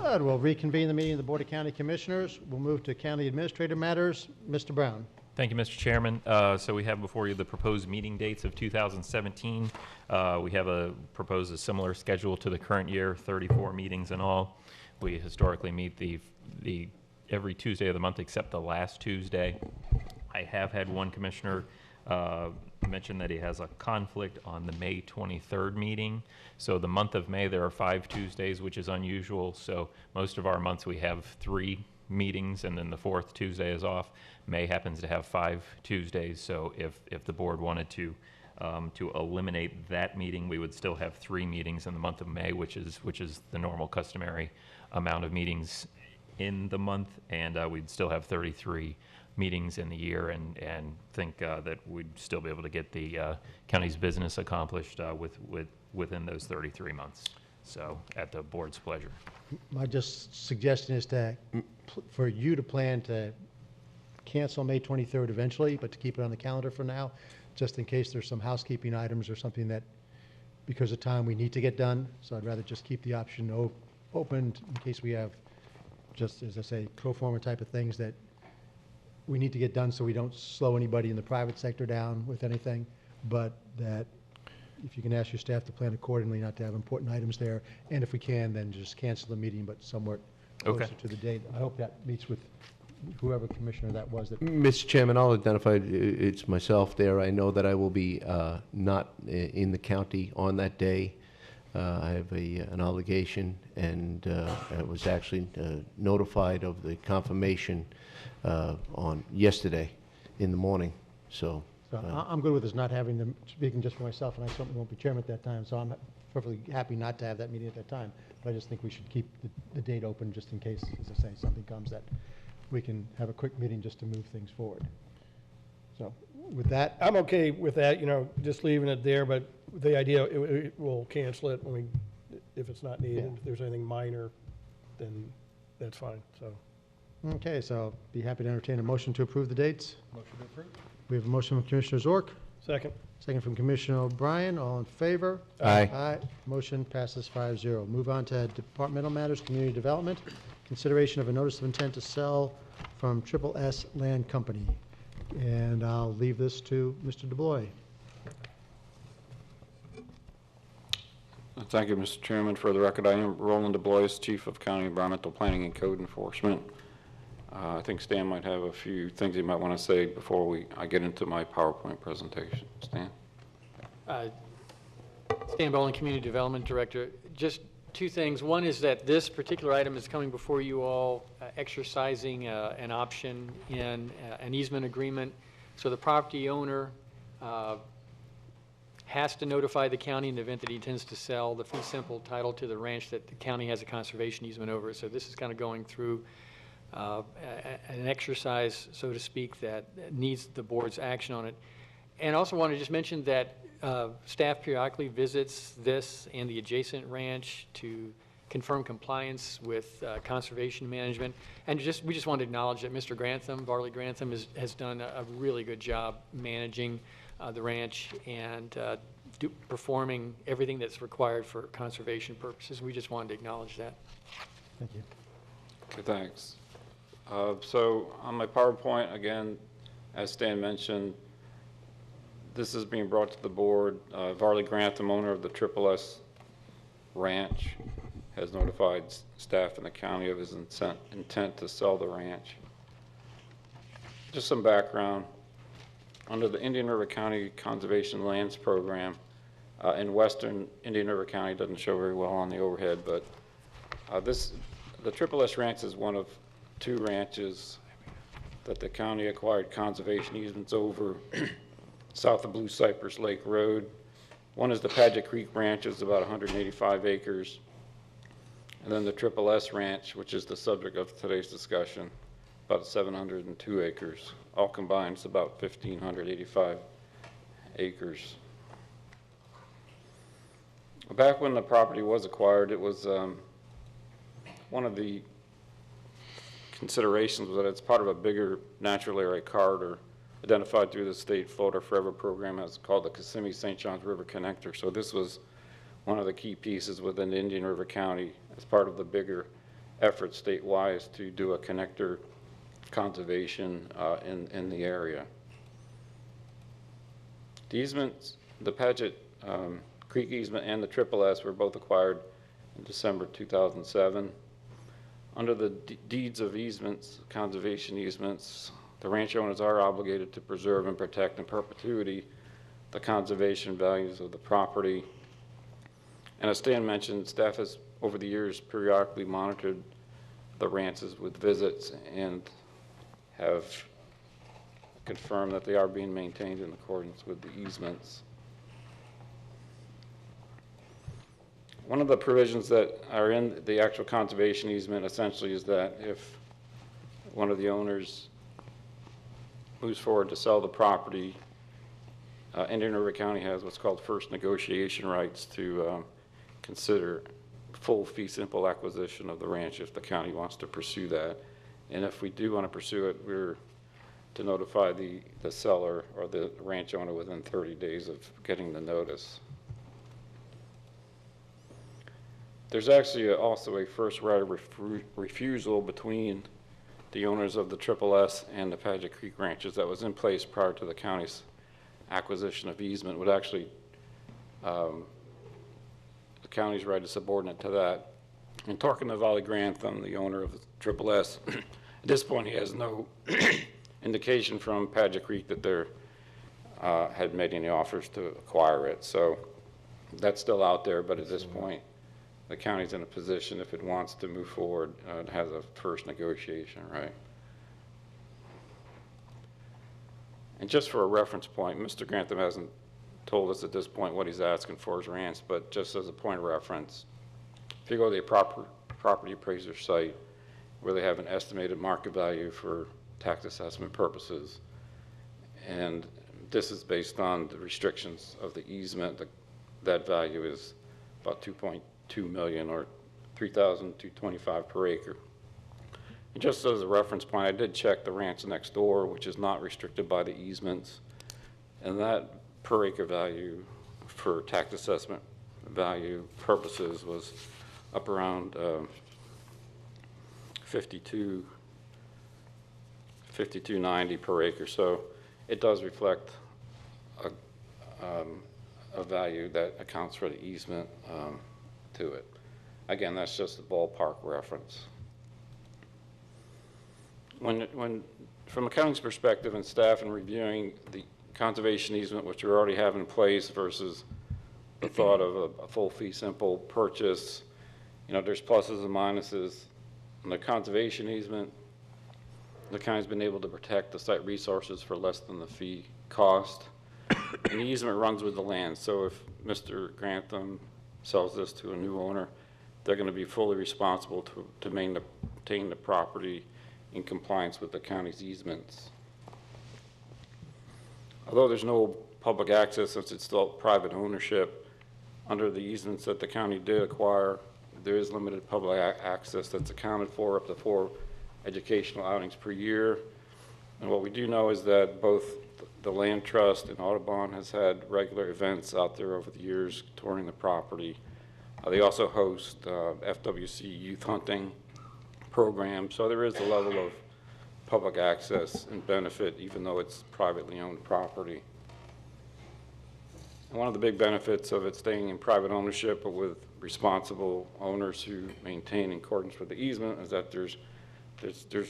Good. We'll reconvene the meeting of the Board of County Commissioners. We'll move to county administrator matters. Mr. Brown. Thank you, Mr. Chairman. So we have before you the proposed meeting dates of 2017. We have proposed a similar schedule to the current year, 34 meetings in all. We historically meet the every Tuesday of the month except the last Tuesday. I have had one commissioner mention that he has a conflict on the May 23rd meeting. So the month of May, there are 5 Tuesdays, which is unusual. So most of our months we have 3 meetings, and then the 4th Tuesday is off. May happens to have 5 Tuesdays, so if the board wanted to eliminate that meeting, we would still have 3 meetings in the month of May, which is the normal customary amount of meetings in the month, and we'd still have 33 meetings in the year, and think that we'd still be able to get the county's business accomplished within those 33 months. So at the board's pleasure. My just suggestion is for you to plan to cancel May 23rd eventually, but to keep it on the calendar for now, just in case there's some housekeeping items or something that, because of time, we need to get done. So I'd rather just keep the option open in case we have, just as I say, pro forma type of things that we need to get done so we don't slow anybody in the private sector down with anything, but that if you can ask your staff to plan accordingly, not to have important items there, and if we can, then just cancel the meeting, but somewhat closer to the date. I hope that meets with whoever commissioner that was. That Mr. Chairman, I'll identify it's myself there. I know that I will be not in the county on that day. I have an obligation, and I was actually notified of the confirmation on yesterday in the morning. So I'm good with us not having them, speaking just for myself, and I certainly won't be chairman at that time, so I'm perfectly happy not to have that meeting at that time. But I just think we should keep the date open just in case, as I say, something comes that we can have a quick meeting just to move things forward. So with that, I'm okay with that, just leaving it there, but the idea, we'll cancel it when if it's not needed. Yeah. If there's anything minor, then that's fine, so. okay, so I'll be happy to entertain a motion to approve the dates. Motion to approve. We have a motion from Commissioner Zork. Second. Second from Commissioner O'Brien. All in favor? Aye. Aye. Motion passes 5-0. Move on to departmental matters, community development. Consideration of a notice of intent to sell from Triple S Land Company. And I'll leave this to Mr. DeBlois. Thank you, Mr. Chairman. For the record, I am Roland DeBlois, Chief of County Environmental Planning and Code Enforcement. I think Stan might have a few things he might want to say before I get into my PowerPoint presentation. Stan? Stan Boland, Community Development Director. Just two things. One is that this particular item is coming before you all exercising an option in an easement agreement. So the property owner has to notify the county in the event that he intends to sell the fee simple title to the ranch that the county has a conservation easement over. So this is kind of going through an exercise, so to speak, that needs the board's action on it. And also want to just mention that staff periodically visits this and the adjacent ranch to confirm compliance with conservation management. And we just want to acknowledge that Mr. Grantham, Varley Grantham, has done a really good job managing the ranch and performing everything that's required for conservation purposes. We just wanted to acknowledge that. Thank you. Okay, thanks. So on my PowerPoint, again, as Stan mentioned, this is being brought to the board. Varley Grantham, owner of the Triple S Ranch, has notified staff in the county of his intent to sell the ranch. Just some background. Under the Indian River County Conservation Lands Program, in western Indian River County, doesn't show very well on the overhead, but the Triple S Ranch is one of two ranches that the county acquired conservation easements over south of Blue Cypress Lake Road. One is the Paget Creek Ranch, is about 185 acres. And then the Triple S Ranch, which is the subject of today's discussion, about 702 acres. All combined, it's about 1,585 acres. Back when the property was acquired, it was one of the considerations was that it's part of a bigger natural area corridor identified through the state Florida Forever program as called the Kissimmee-St. Johns River Connector. So this was one of the key pieces within Indian River County as part of the bigger effort statewide to do a connector conservation in the area. The easements, the Paget Creek easement and the Triple S were both acquired in December 2007. Under the deeds of easements, conservation easements, the ranch owners are obligated to preserve and protect in perpetuity the conservation values of the property. And as Stan mentioned, staff has over the years periodically monitored the ranches with visits and have confirmed that they are being maintained in accordance with the easements. One of the provisions that are in the actual conservation easement essentially is that if one of the owners moves forward to sell the property, Indian River County has what's called first negotiation rights to consider full fee simple acquisition of the ranch if the county wants to pursue that. And if we do want to pursue it, we're to notify the seller or the ranch owner within 30 days of getting the notice. There's actually also a first right of refusal between the owners of the Triple S and the Paget Creek ranches that was in place prior to the county's acquisition of easement, would actually The county's right to subordinate to that. And talking to Volley Grantham, the owner of the Triple S, at this point, he has no indication from Paget Creek that they're had made any offers to acquire it. So that's still out there, but at this point, the county's in a position, if it wants to move forward, it has a first negotiation, right? And just for a reference point, Mr. Grantham hasn't told us at this point what he's asking for his rents, but just as a point of reference, if you go to the property appraiser site where they have an estimated market value for tax assessment purposes, and this is based on the restrictions of the easement, that value is about 2.2 million or $3,225 per acre. And just as a reference point, I did check the ranch next door, which is not restricted by the easements, and that per acre value for tax assessment value purposes was up around 52.90 per acre. So it does reflect a value that accounts for the easement to it. Again, that's just a ballpark reference. From a county's perspective and staff in reviewing the conservation easement, which we already have in place, versus the thought of a full fee simple purchase, there's pluses and minuses. In the conservation easement, the county's been able to protect the site resources for less than the fee cost. And the easement runs with the land, so if Mr. Grantham sells this to a new owner, they're going to be fully responsible to maintain the property in compliance with the county's easements. Although there's no public access, since it's still private ownership, under the easements that the county did acquire, there is limited public access that's accounted for, up to 4 educational outings per year. And what we do know is that both the Land Trust and Audubon has had regular events out there over the years touring the property. They also host FWC youth hunting programs, so there is a level of public access and benefit, even though it's privately owned property. And one of the big benefits of it staying in private ownership, but with responsible owners who maintain in accordance with the easement, is that there's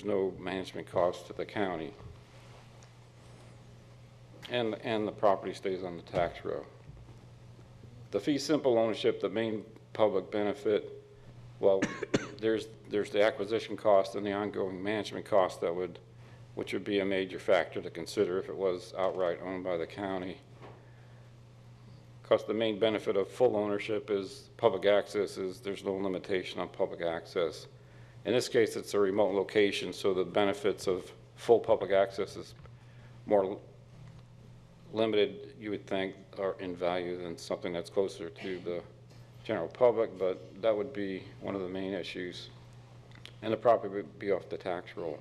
no management cost to the county. And the property stays on the tax roll. The fee simple ownership, the main public benefit, well, there's the acquisition cost and the ongoing management cost which would be a major factor to consider if it was outright owned by the county. Because the main benefit of full ownership is public access, there's no limitation on public access. In this case, it's a remote location, so the benefits of full public access is more limited, you would think, are in value than something that's closer to the general public, but that would be one of the main issues. And the property would be off the tax roll.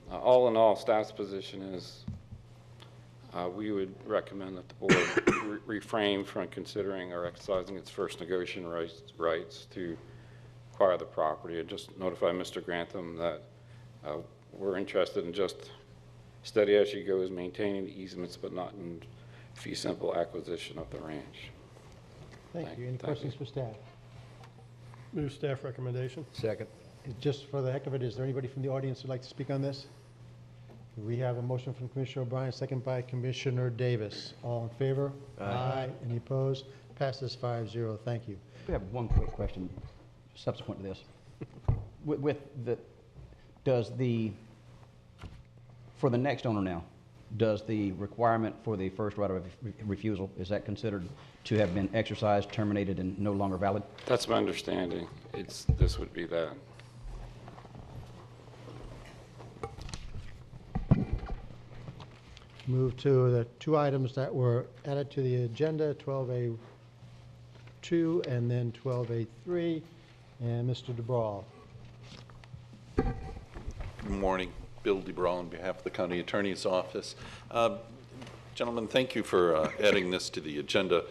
All in all, staff's position is we would recommend that the board refrain from considering or exercising its first negotiation rights to acquire the property, and just notify Mr. Grantham that we're interested in just steady as she goes, maintaining the easements, but not in fee simple acquisition of the ranch. Thank you. Any questions for staff? Move staff recommendation. Second. Just for the heck of it, is there anybody from the audience who'd like to speak on this? We have a motion from Commissioner O'Brien, second by Commissioner Davis. All in favor? Aye. Any opposed? Passes 5-0. Thank you. We have one quick question subsequent to this. For the next owner now, does the requirement for the first right of refusal, is that considered to have been exercised, terminated, and no longer valid? That's my understanding. This would be that. Move to the 2 items that were added to the agenda, 12A2 and then 12A3. And Mr. DeBrawl. Good morning. Bill DeBrawl on behalf of the County Attorney's Office. Gentlemen, thank you for adding this to the agenda.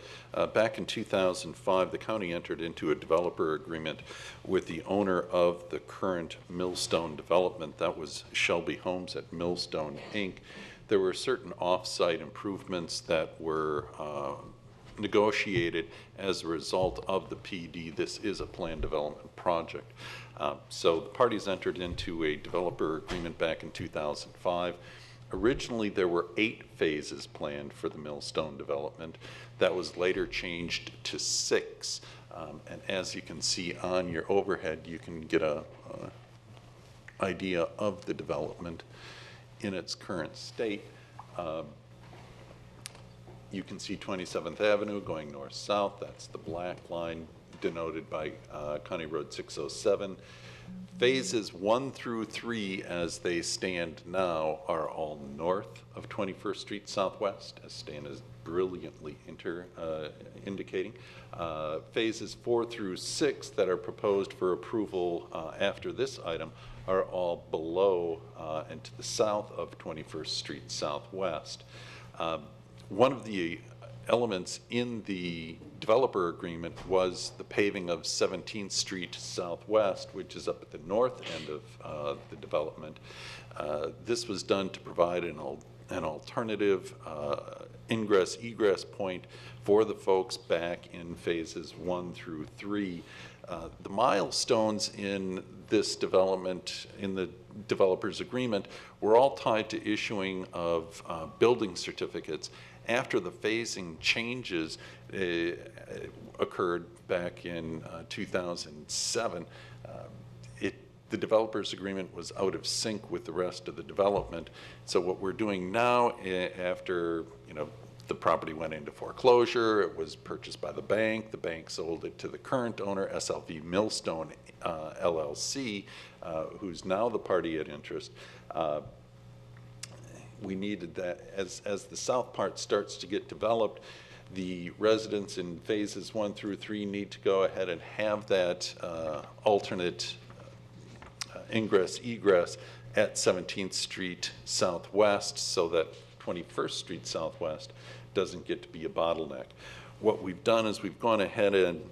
Back in 2005, the county entered into a developer agreement with the owner of the current Millstone development. That was Shelby Homes at Millstone, Inc. There were certain off-site improvements that were negotiated as a result of the PD. This is a planned development project. So the parties entered into a developer agreement back in 2005. Originally, there were 8 phases planned for the Millstone development. That was later changed to 6. And as you can see on your overhead, you can get a idea of the development in its current state. You can see 27th Avenue going north-south. That's the black line denoted by County Road 607. Phases 1 through 3, as they stand now, are all north of 21st Street Southwest, as Stan is brilliantly indicating. Phases 4 through 6 that are proposed for approval after this item are all below and to the south of 21st Street Southwest. One of the elements in the developer agreement was the paving of 17th Street Southwest, which is up at the north end of the development. This was done to provide an alternative ingress-egress point for the folks back in phases 1 through 3. The milestones in this development, in the developer's agreement, were all tied to issuing of building certificates. After the phasing changes occurred back in 2007, the developer's agreement was out of sync with the rest of the development. So what we're doing now, after the property went into foreclosure, it was purchased by the bank sold it to the current owner, SLV Millstone LLC, who's now the party at interest. We needed that, as the south part starts to get developed, the residents in phases 1 through 3 need to go ahead and have that alternate ingress-egress at 17th Street Southwest, so that 21st Street Southwest doesn't get to be a bottleneck. What we've done is we've gone ahead and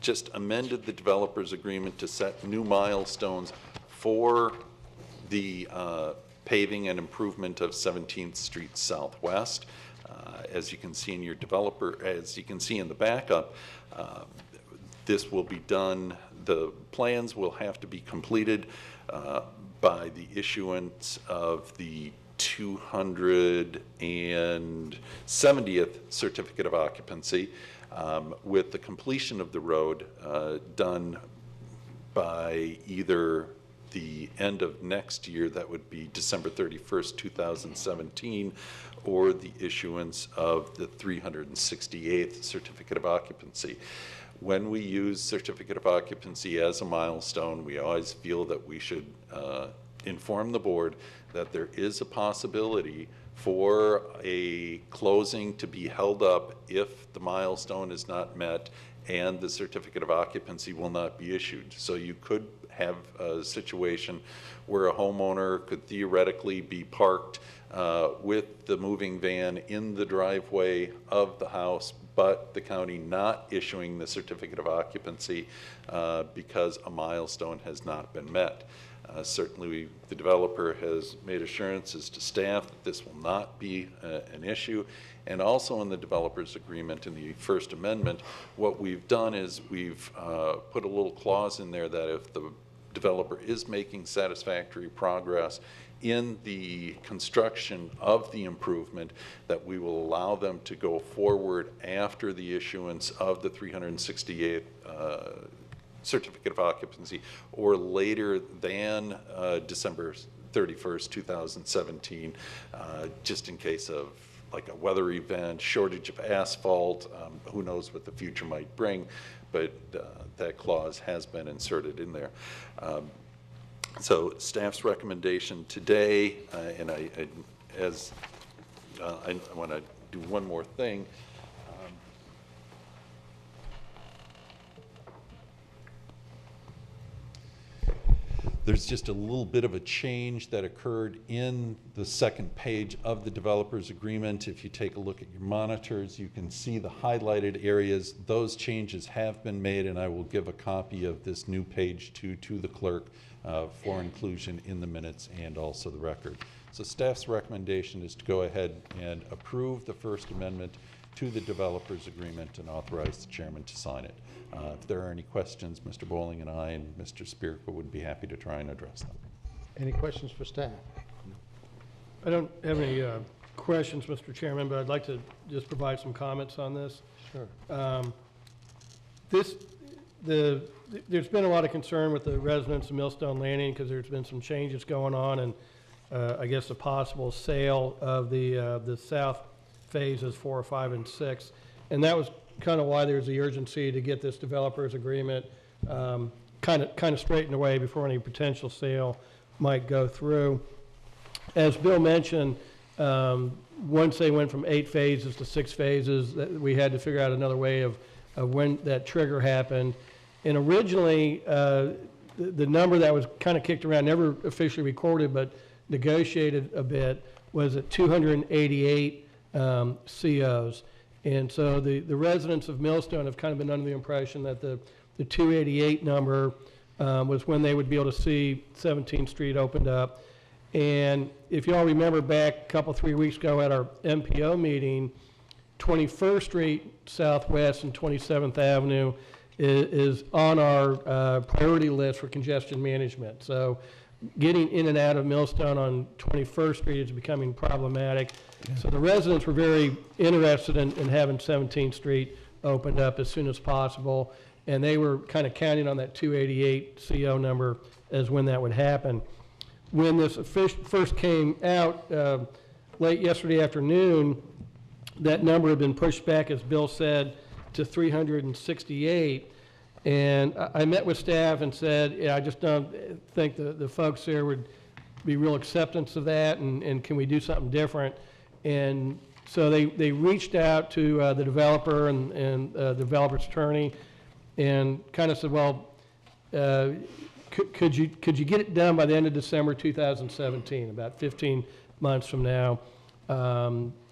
just amended the developer's agreement to set new milestones for the paving and improvement of 17th Street Southwest. As you can see in your developer, as you can see in the backup, this will be done, the plans will have to be completed by the issuance of the 270th certificate of occupancy, with the completion of the road done by either the end of next year, that would be December 31st, 2017, or the issuance of the 368th certificate of occupancy. When we use certificate of occupancy as a milestone, we always feel that we should inform the board that there is a possibility for a closing to be held up if the milestone is not met and the certificate of occupancy will not be issued. So you could have a situation where a homeowner could theoretically be parked with the moving van in the driveway of the house, but the county not issuing the certificate of occupancy because a milestone has not been met. Certainly, the developer has made assurances to staff that this will not be an issue. And also in the developer's agreement in the First Amendment, what we've done is we've put a little clause in there that if the developer is making satisfactory progress in the construction of the improvement, that we will allow them to go forward after the issuance of the 368th certificate of occupancy, or later than December 31st, 2017, just in case of like a weather event, shortage of asphalt, who knows what the future might bring, but that clause has been inserted in there. So staff's recommendation today, and I want to do one more thing. There's just a little bit of a change that occurred in the second page of the developer's agreement. If you take a look at your monitors, you can see the highlighted areas. Those changes have been made, and I will give a copy of this new page to the clerk for inclusion in the minutes and also the record. So staff's recommendation is to go ahead and approve the First Amendment to the developers agreement and authorize the chairman to sign it. If there are any questions, Mr. Bowling and I and Mr. Spirica would be happy to try and address them. Any questions for staff? I don't have any questions, Mr. Chairman, but I'd like to just provide some comments on this. Sure. There's been a lot of concern with the residents of Millstone Landing because there's been some changes going on, and I guess a possible sale of the south phases 4, 5, and 6, and that was kind of why there's the urgency to get this developers agreement kind of straightened away before any potential sale might go through. As Bill mentioned, once they went from 8 phases to 6 phases, we had to figure out another way of when that trigger happened. And originally, the number that was kind of kicked around, never officially recorded, but negotiated a bit, was at 288 COs. And so the residents of Millstone have kind of been under the impression that the 288 number was when they would be able to see 17th Street opened up. And if you all remember back a couple, 3 weeks ago at our MPO meeting, 21st Street Southwest and 27th Avenue is on our priority list for congestion management. So getting in and out of Millstone on 21st Street is becoming problematic. Yeah. So the residents were very interested in having 17th Street opened up as soon as possible, and they were kind of counting on that 288 CO number as when that would happen. When this first came out late yesterday afternoon, that number had been pushed back, as Bill said, to 368. And I met with staff and said, yeah, I just don't think the folks there would be real acceptance of that, and can we do something different? And so they reached out to the developer and the developer's attorney and kind of said, well, could you get it done by the end of December 2017, about 15 months from now?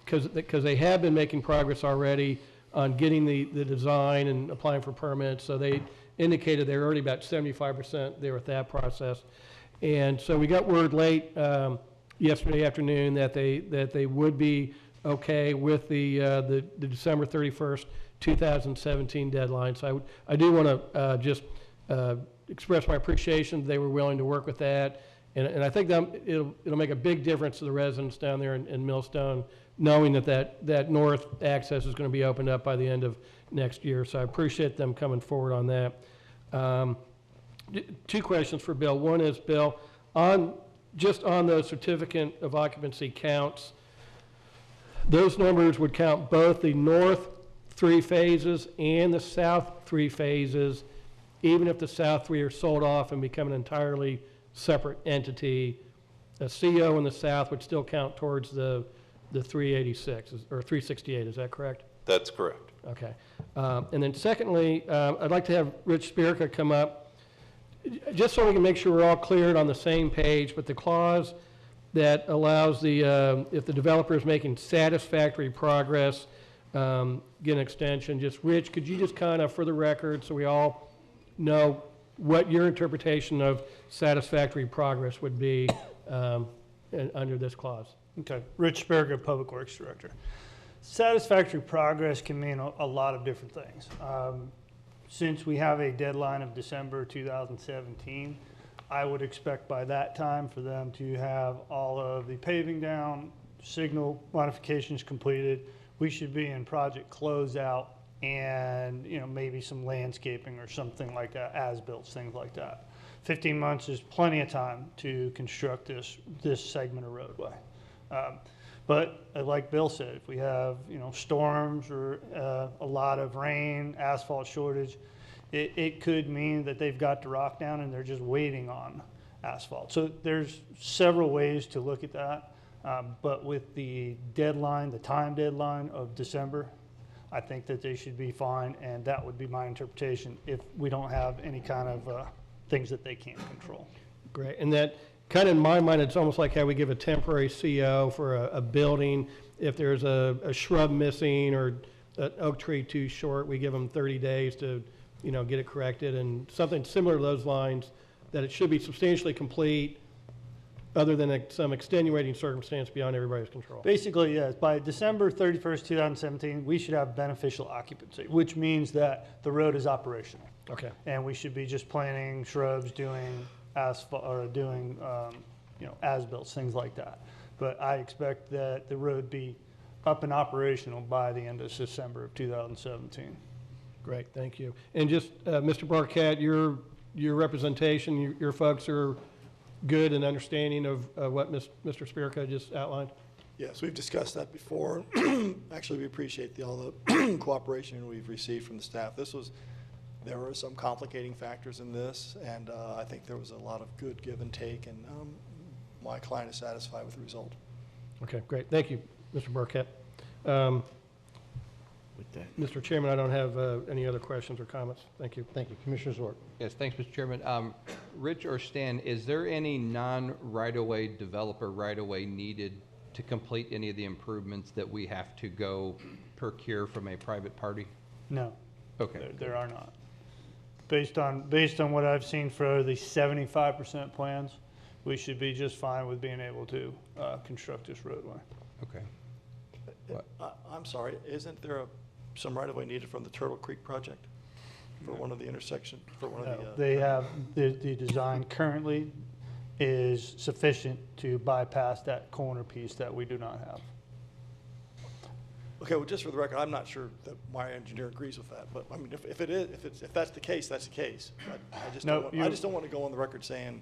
Because they have been making progress already on getting the design and applying for permits. So they indicated they're already about 75% there with that process. And so we got word late yesterday afternoon that they would be okay with the December 31st, 2017 deadline. So I do want to just express my appreciation. They were willing to work with that. And I think that it'll make a big difference to the residents down there in Millstone, knowing that north access is going to be opened up by the end of next year. So I appreciate them coming forward on that. 2 questions for Bill. One is, Bill, just on those certificate of occupancy counts, those numbers would count both the north 3 phases and the south 3 phases, even if the south 3 are sold off and become an entirely separate entity. A CO in the south would still count towards the 386 or 368. Is that correct? That's correct. Okay. And then secondly, I'd like to have Rich Spirica come up just so we can make sure we're all cleared on the same page. But the clause that allows if the developer is making satisfactory progress, get an extension. Just Rich, could you just kind of, for the record, so we all know what your interpretation of satisfactory progress would be under this clause? Okay, Rich Spirica, Public Works Director. Satisfactory progress can mean a lot of different things. Since we have a deadline of December 2017, I would expect by that time for them to have all of the paving down, signal modifications completed. We should be in project closeout and maybe some landscaping or something like that, as-built, things like that. 15 months is plenty of time to construct this segment of roadway. But like Bill said, if we have storms or a lot of rain, asphalt shortage, it could mean that they've got the rock down and they're just waiting on asphalt. So there's several ways to look at that. But with the deadline, the time deadline of December, I think that they should be fine, and that would be my interpretation if we don't have any kind of things that they can't control. Great. And that kind of in my mind, it's almost like how we give a temporary CO for a building. If there's a shrub missing or an oak tree too short, we give them 30 days to get it corrected, and something similar to those lines, that it should be substantially complete other than some extenuating circumstance beyond everybody's control. Basically, yes, by December 31st, 2017, we should have beneficial occupancy, which means that the road is operational. Okay. And we should be just planting shrubs, doing asphalt, or doing, as-built, things like that. But I expect that the road be up and operational by the end of December of 2017. Great, thank you. And just, Mr. Barquette, your representation, your folks are good and understanding of what Mr. Spirica just outlined? Yes, we've discussed that before. Actually, we appreciate all the cooperation we've received from the staff. There were some complicating factors in this, and I think there was a lot of good give and take, and my client is satisfied with the result. Okay, great. Thank you, Mr. Barquette. Mr. Chairman, I don't have any other questions or comments. Thank you. Thank you. Commissioner Zorc. Yes, thanks, Mr. Chairman. Rich or Stan, is there any non-right-of-way developer right-of-way needed to complete any of the improvements that we have to go procure from a private party? No. Okay. There are not. Based on what I've seen for the 75% plans, we should be just fine with being able to construct this roadway. Okay. I'm sorry, isn't there some right-of-way needed from the Turtle Creek project for one of the intersections, for one of the? They have, the design currently is sufficient to bypass that corner piece that we do not have. Okay, well, just for the record, I'm not sure that my engineer agrees with that, but I mean, if that's the case, that's the case. But I just don't want to go on the record saying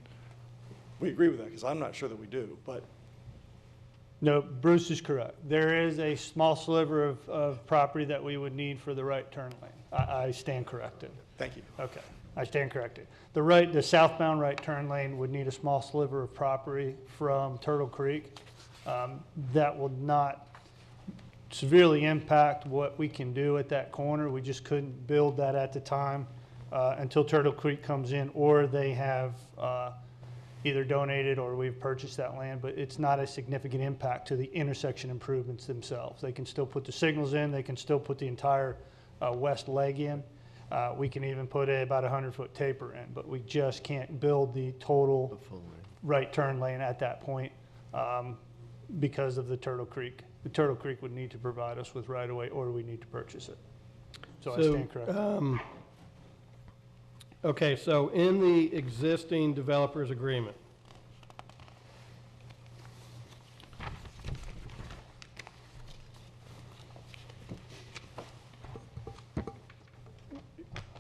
we agree with that, because I'm not sure that we do, but. No, Bruce is correct. There is a small sliver of property that we would need for the right turn lane. I stand corrected. Thank you. Okay, I stand corrected. The southbound right turn lane would need a small sliver of property from Turtle Creek. That will not severely impact what we can do at that corner. We just couldn't build that at the time until Turtle Creek comes in, or they have either donated or we've purchased that land, but it's not a significant impact to the intersection improvements themselves. They can still put the signals in, they can still put the entire west leg in. We can even put about 100-foot taper in, but we just can't build the total right turn lane at that point because of the Turtle Creek. The Turtle Creek would need to provide us with right-of-way, or we need to purchase it. So I stand corrected. Okay, so in the existing developers agreement,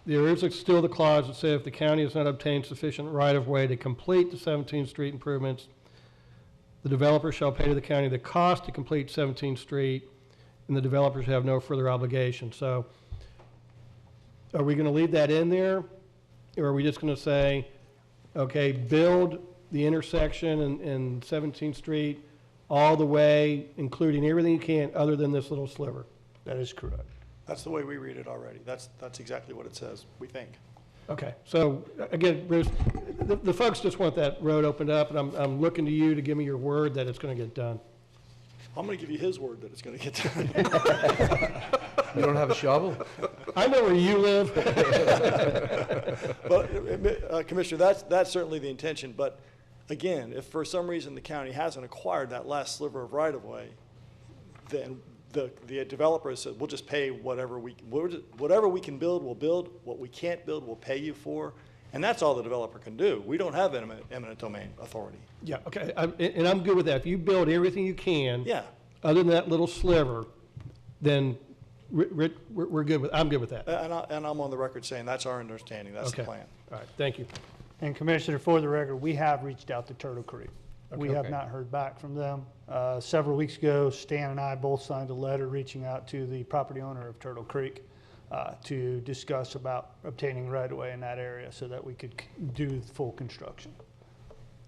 there is still the clause that says if the county has not obtained sufficient right-of-way to complete the 17th Street improvements, the developer shall pay to the county the cost to complete 17th Street, and the developers have no further obligation. So are we going to leave that in there? Or are we just going to say, okay, build the intersection and 17th Street all the way, including everything you can other than this little sliver? That is correct. That's the way we read it already. That's exactly what it says, we think. Okay, so again, Bruce, the folks just want that road opened up, and I'm looking to you to give me your word that it's going to get done. I'm going to give you his word that it's going to get done. You don't have a shovel? I know where you live. But, Commissioner, that's certainly the intention. But again, if for some reason the county hasn't acquired that last sliver of right-of-way, then the developer said, we'll just pay whatever we can build, we'll build. What we can't build, we'll pay you for. And that's all the developer can do. We don't have eminent domain authority. Yeah, okay, and I'm good with that. If you build everything you can, yeah, other than that little sliver, then we're good with. I'm good with that. And I'm on the record saying that's our understanding. That's the plan. All right, thank you. And Commissioner, for the record, we have reached out to Turtle Creek. Okay. We have not heard back from them. Several weeks ago, Stan and I both signed a letter reaching out to the property owner of Turtle Creek to discuss about obtaining right-of-way in that area so that we could do full construction.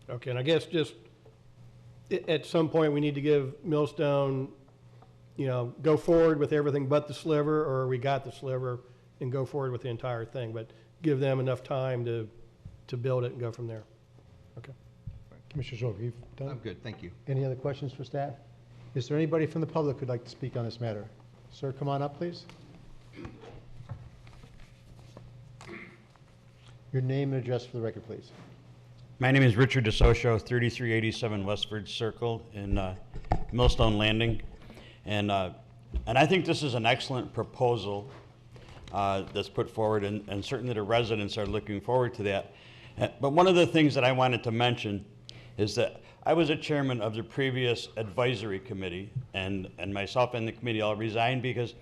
Okay, and I guess just at some point we need to give Millstone, go forward with everything but the sliver, or we got the sliver and go forward with the entire thing, but give them enough time to build it and go from there. Okay. Commissioner Zorc, you've done? I'm good, thank you. Any other questions for staff? Is there anybody from the public who'd like to speak on this matter? Sir, come on up, please. Your name and address for the record, please. My name is Richard DeSocio, 3387 Westford Circle in Millstone Landing. And I think this is an excellent proposal that's put forward, and certainly the residents are looking forward to that. But one of the things that I wanted to mention is that I was a chairman of the previous advisory committee, and myself and the committee all resigned because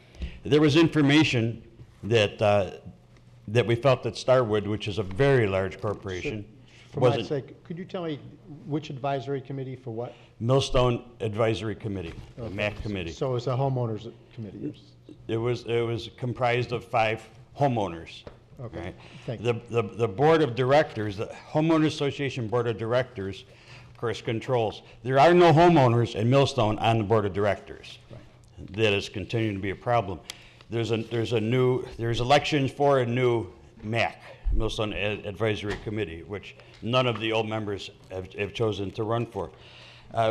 there was information that that we felt that Starwood, which is a very large corporation, For my sake, could you tell me which advisory committee for what? Millstone Advisory Committee, the MAC committee. So it's a homeowners committee? It was comprised of 5 homeowners. Okay, right? thank you. The board of directors, the Homeowners Association Board of Directors, of course, controls. There are no homeowners in Millstone on the board of directors. Right. That is continuing to be a problem. There's elections for a new MAC, Millstone Advisory Committee, which none of the old members have chosen to run for.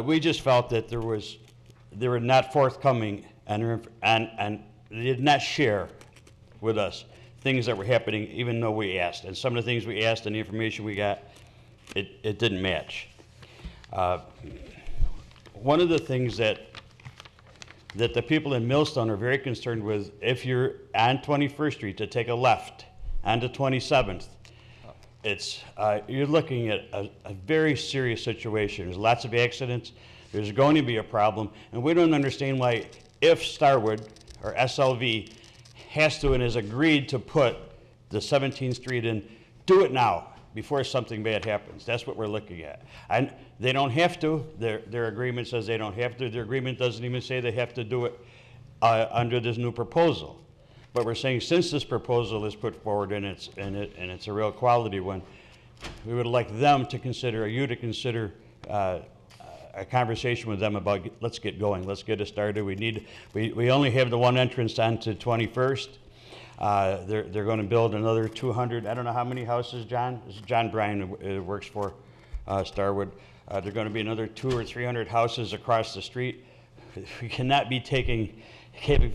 We just felt that they were not forthcoming and they did not share with us things that were happening, even though we asked. And some of the things we asked and the information we got, it didn't match. One of the things that the people in Millstone are very concerned with, if you're on 21st Street to take a left onto 27th, you're looking at a very serious situation. There's lots of accidents. There's going to be a problem, and we don't understand why, if Starwood or SLV has to and has agreed to put the 17th Street in, do it now before something bad happens. That's what we're looking at. And they don't have to. Their agreement says they don't have to. Their agreement doesn't even say they have to do it under this new proposal. But we're saying, since this proposal is put forward and it's a real quality one, we would like them to consider, or you to consider, a conversation with them about, let's get going, let's get it started. We only have the one entrance onto 21st. They're going to build another 200, I don't know how many houses, John? This is John Bryan, who works for Starwood. There are going to be another 200 or 300 houses across the street. We cannot be taking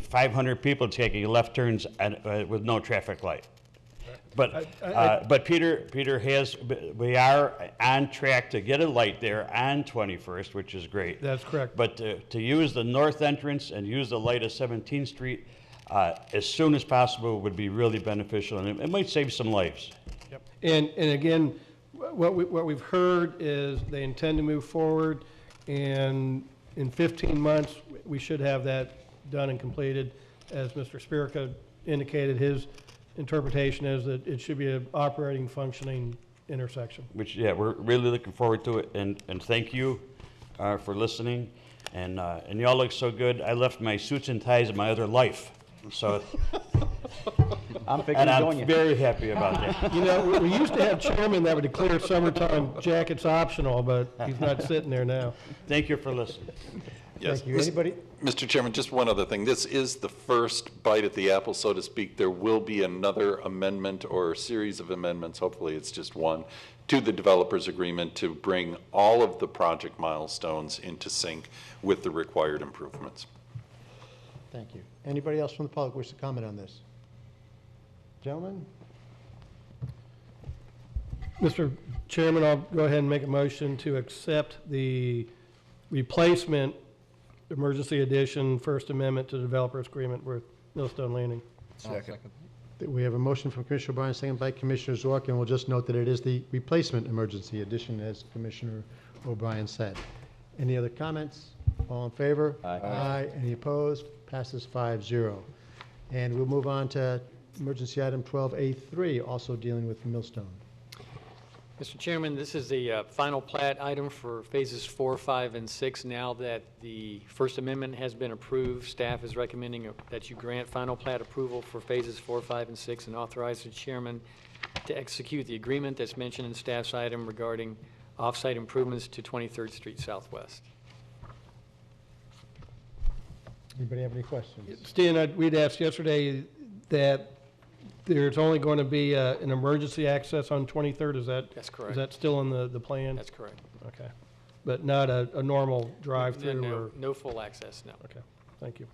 500 people taking left turns with no traffic light. But Peter has, we are on track to get a light there on 21st, which is great. That's correct. But to use the north entrance and use the light of 17th Street as soon as possible would be really beneficial, and it might save some lives. Yep. And again, what we've heard is they intend to move forward, and in 15 months, we should have that done and completed. As Mr. Spirica indicated, his interpretation is that it should be an operating, functioning intersection. Which, yeah, we're really looking forward to it, and thank you for listening. And y'all look so good. I left my suits and ties in my other life, so I'm very happy about that. You know, we used to have chairmen that would declare summertime jackets optional, but he's not sitting there now. Thank you for listening. Yes. Thank you. Anybody? Mr. Chairman, just one other thing. This is the first bite at the apple, so to speak. There will be another amendment or a series of amendments, hopefully it's just one, to the developers agreement to bring all of the project milestones into sync with the required improvements. Thank you. Anybody else from the public wish to comment on this? Gentlemen? Mr. Chairman, I'll go ahead and make a motion to accept the replacement emergency addition First Amendment to the developers agreement with Millstone Landing. Second. We have a motion from Commissioner O'Brien, second by Commissioner Zork, and we'll just note that it is the replacement emergency addition, as Commissioner O'Brien said. Any other comments? All in favor? Aye. Aye. Any opposed? Passes 5-0. And we'll move on to emergency item 12A3, also dealing with Millstone. Mr. Chairman, this is the final plat item for phases 4, 5, and 6. Now that the First Amendment has been approved, staff is recommending that you grant final plat approval for phases 4, 5, and 6 and authorize the chairman to execute the agreement that's mentioned in staff's item regarding off-site improvements to 23rd Street Southwest. Anybody have any questions? Stan, we'd asked yesterday that there's only going to be an emergency access on 23rd. That's correct. Is that still in the plan? That's correct. Okay. But not a normal drive-through? No, no full access, no. Okay. Thank you.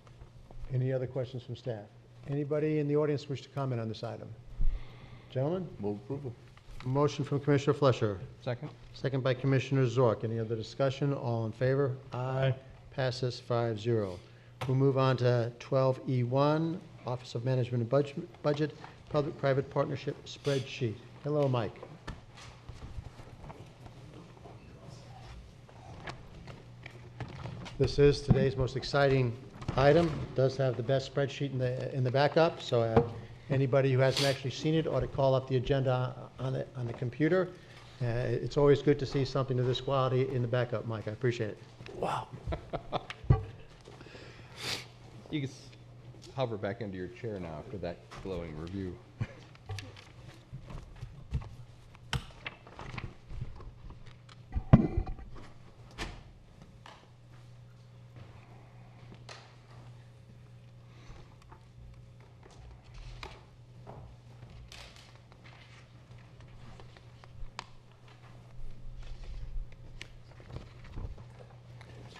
Any other questions from staff? Anybody in the audience wish to comment on this item? Gentlemen? Move approval. Motion from Commissioner Fleischer. Second? Second by Commissioner Zork. Any other discussion? All in favor? Aye. Passes 5-0. We'll move on to 12E1, Office of Management and Budget, Public-Private Partnership Spreadsheet. Hello, Mike. This is today's most exciting item. It does have the best spreadsheet in the backup, so anybody who hasn't actually seen it ought to call up the agenda on the computer. It's always good to see something of this quality in the backup, Mike. I appreciate it. Wow. You can hover back into your chair now after that glowing review.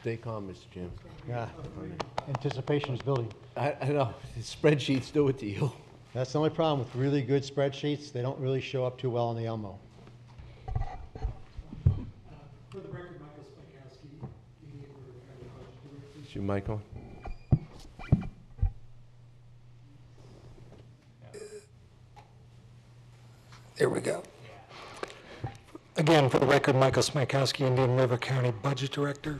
Stay calm, Mr. Jim. Yeah. Anticipation is building. I know, the spreadsheets do it to you. That's the only problem with really good spreadsheets. They don't really show up too well on the Elmo. For the record, Michael Spikowski, Is your mic on? There we go. Again, for the record, Michael Smikowski, Indian River County Budget Director.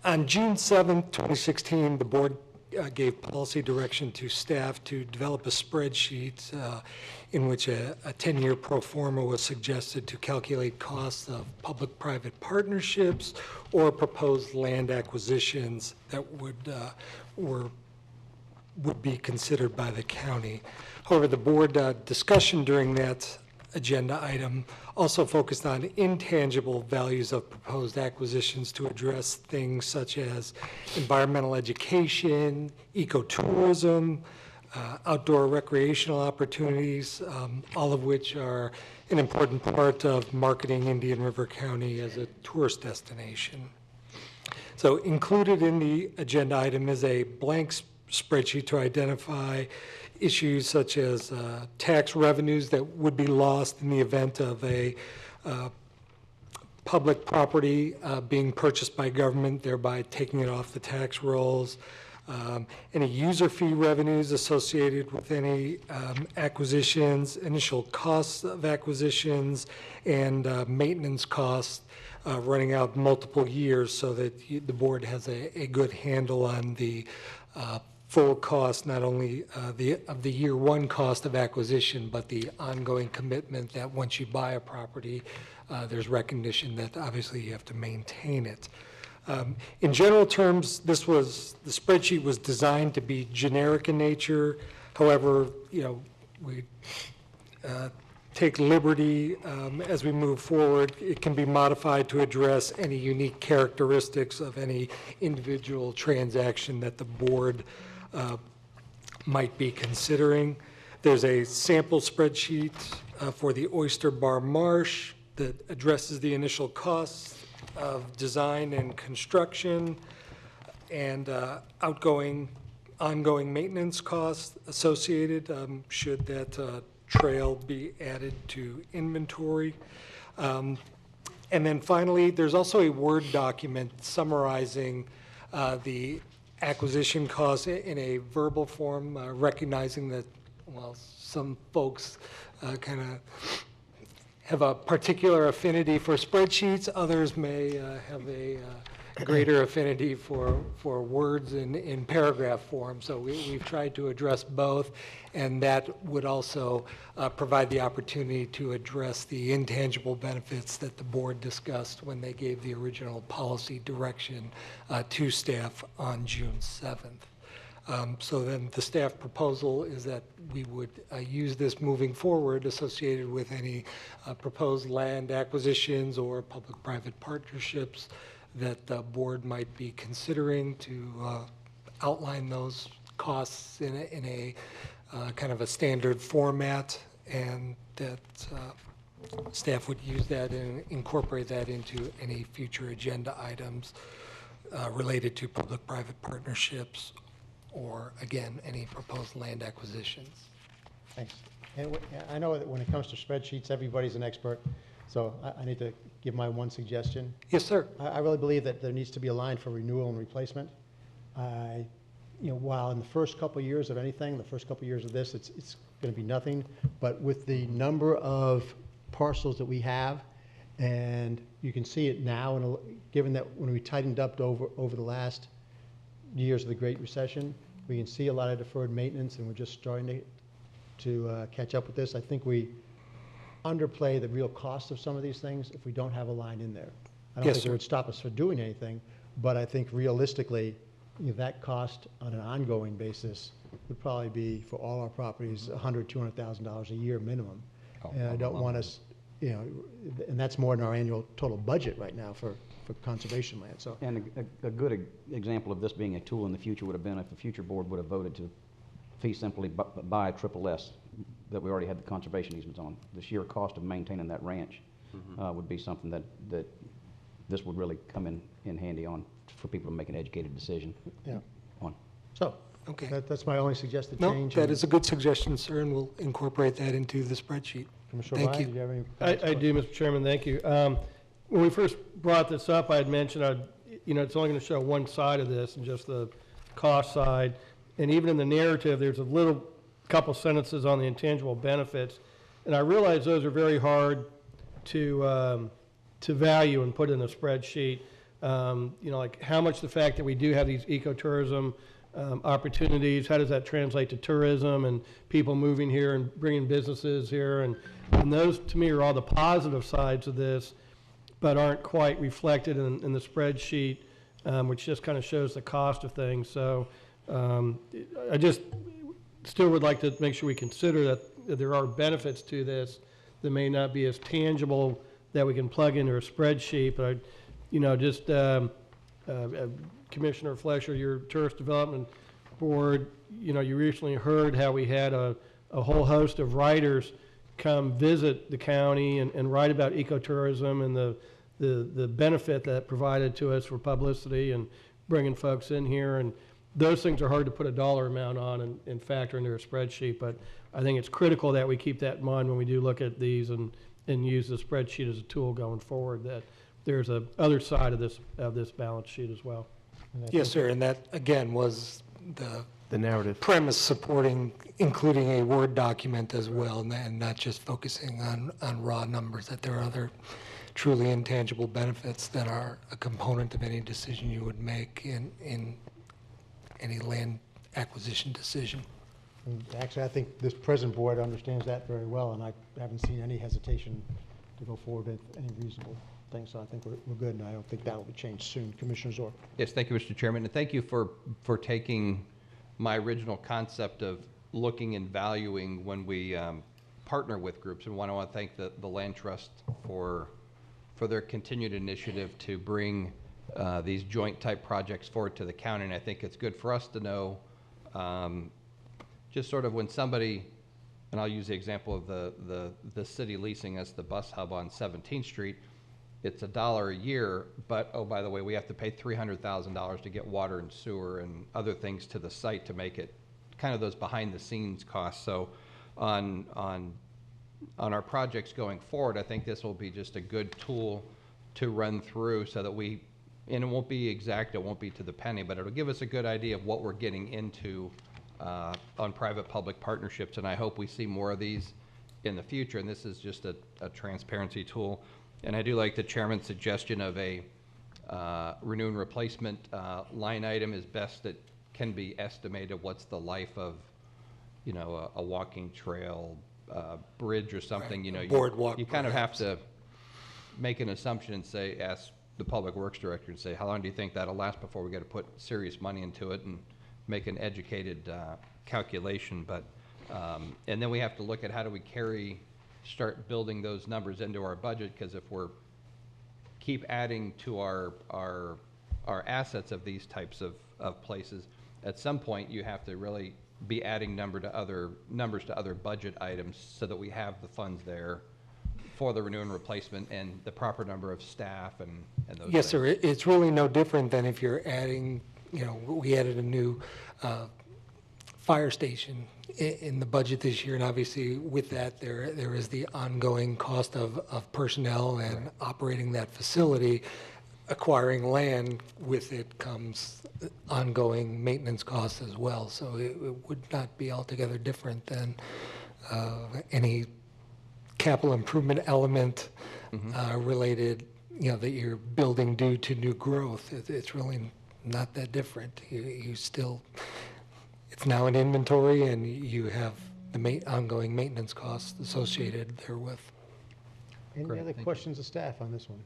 On June 7th, 2016, the board gave policy direction to staff to develop a spreadsheet in which a 10-year pro forma was suggested to calculate costs of public-private partnerships or proposed land acquisitions that would be considered by the county. However, the board discussion during that agenda item also focused on intangible values of proposed acquisitions to address things such as environmental education, ecotourism, outdoor recreational opportunities, all of which are an important part of marketing Indian River County as a tourist destination. So included in the agenda item is a blank spreadsheet to identify issues such as tax revenues that would be lost in the event of a public property being purchased by government, thereby taking it off the tax rolls, any user fee revenues associated with any acquisitions, initial costs of acquisitions, and maintenance costs running out multiple years so that the board has a good handle on the full cost, not only of the year one cost of acquisition, but the ongoing commitment that once you buy a property, there's recognition that obviously you have to maintain it. In general terms, the spreadsheet was designed to be generic in nature. However, we take liberty as we move forward. It can be modified to address any unique characteristics of any individual transaction that the board might be considering. There's a sample spreadsheet for the Oyster Bar Marsh that addresses the initial costs of design and construction and ongoing maintenance costs associated should that trail be added to inventory. And then finally, there's also a Word document summarizing the acquisition costs in a verbal form, recognizing that, well, some folks kind of have a particular affinity for spreadsheets. Others may have a greater affinity for words in paragraph form. So we've tried to address both, and that would also provide the opportunity to address the intangible benefits that the board discussed when they gave the original policy direction to staff on June 7th. So then the staff proposal is that we would use this moving forward associated with any proposed land acquisitions or public-private partnerships that the board might be considering to outline those costs in a kind of a standard format, and that staff would use that and incorporate that into any future agenda items related to public-private partnerships or, again, any proposed land acquisitions. Thanks. And I know that when it comes to spreadsheets, everybody's an expert, so I need to give my one suggestion. Yes, sir. I really believe that there needs to be a line for renewal and replacement. While in the first couple of years of anything, the first couple of years of this, it's going to be nothing, but with the number of parcels that we have, and you can see it now, and given that when we tightened up over the last years of the Great Recession, we can see a lot of deferred maintenance, and we're just starting to catch up with this. I think we underplay the real cost of some of these things if we don't have a line in there. I don't Yes, think sir. it would stop us from doing anything, but I think realistically, that cost on an ongoing basis would probably be, for all our properties, $100,000, $200,000 a year minimum. And I don't want us, and that's more than our annual total budget right now for conservation land, so. And a good example of this being a tool in the future would have been if the future board would have voted to fee simply buy triple S that we already had the conservation easements on. The sheer cost of maintaining that ranch would be something that this would really come in handy on for people to make an educated decision on. So, Okay. That's my only suggested No, change. that is a good suggestion, sir, and we'll incorporate that into the spreadsheet. Commissioner Thank O'Brien, you. did you have any? I do, Mr. Chairman, thank you. When we first brought this up, I had mentioned, it's only going to show one side of this, and just the cost side. And even in the narrative, there's a couple sentences on the intangible benefits. And I realize those are very hard to value and put in a spreadsheet. Like how much the fact that we do have these ecotourism opportunities, how does that translate to tourism and people moving here and bringing businesses here? And those, to me, are all the positive sides of this, but aren't quite reflected in the spreadsheet, which just kind of shows the cost of things. So I just still would like to make sure we consider that there are benefits to this that may not be as tangible that we can plug into a spreadsheet, but Commissioner Fletcher, your Tourist Development Board, you recently heard how we had a whole host of writers come visit the county and write about ecotourism and the benefit that provided to us for publicity and bringing folks in here. And those things are hard to put a dollar amount on and factor into a spreadsheet, but I think it's critical that we keep that in mind when we do look at these and use the spreadsheet as a tool going forward, that there's a other side of this balance sheet as well. Yes, sir, and that, again, was The narrative. premise supporting including a Word document as well, and not just focusing on raw numbers, that there are other truly intangible benefits that are a component of any decision you would make in any land acquisition decision. And actually, I think this present board understands that very well, and I haven't seen any hesitation to go forward with any reasonable thing, so I think we're good, and I don't think that will change soon. Commissioner Zorn. Yes, thank you, Mr. Chairman, and thank you for taking my original concept of looking and valuing when we partner with groups. And I want to thank the Land Trust for their continued initiative to bring these joint type projects forward to the county. And I think it's good for us to know, just sort of when somebody, and I'll use the example of the city leasing us the bus hub on 17th Street. It's $1 a year, but oh, by the way, we have to pay $300,000 to get water and sewer and other things to the site to make it kind of those behind the scenes costs. So on our projects going forward, I think this will be just a good tool to run through so that and it won't be exact, it won't be to the penny, but it'll give us a good idea of what we're getting into on private-public partnerships, and I hope we see more of these in the future, and this is just a transparency tool. And I do like the chairman's suggestion of a renew and replacement line item as best it can be estimated. What's the life of, a walking trail, bridge or something, Boardwalk, you kind of have to make an assumption and ask the Public Works Director and say, how long do you think that'll last before we got to put serious money into it and make an educated calculation. But and then we have to look at how do we start building those numbers into our budget, because if we're keep adding to our assets of these types of places, at some point you have to really be adding numbers to other budget items so that we have the funds there for the renew and replacement and the proper number of staff and those Yes, things. sir. It's really no different than if you're adding, we added a new fire station in the budget this year, and obviously with that, there is the ongoing cost of personnel and operating that facility. Acquiring land, with it comes ongoing maintenance costs as well, so it would not be altogether different than any capital improvement element related, that you're building due to new growth. It's really not that different. You still, it's now in inventory, and you have the ongoing maintenance costs associated therewith. Any other questions of staff on this one?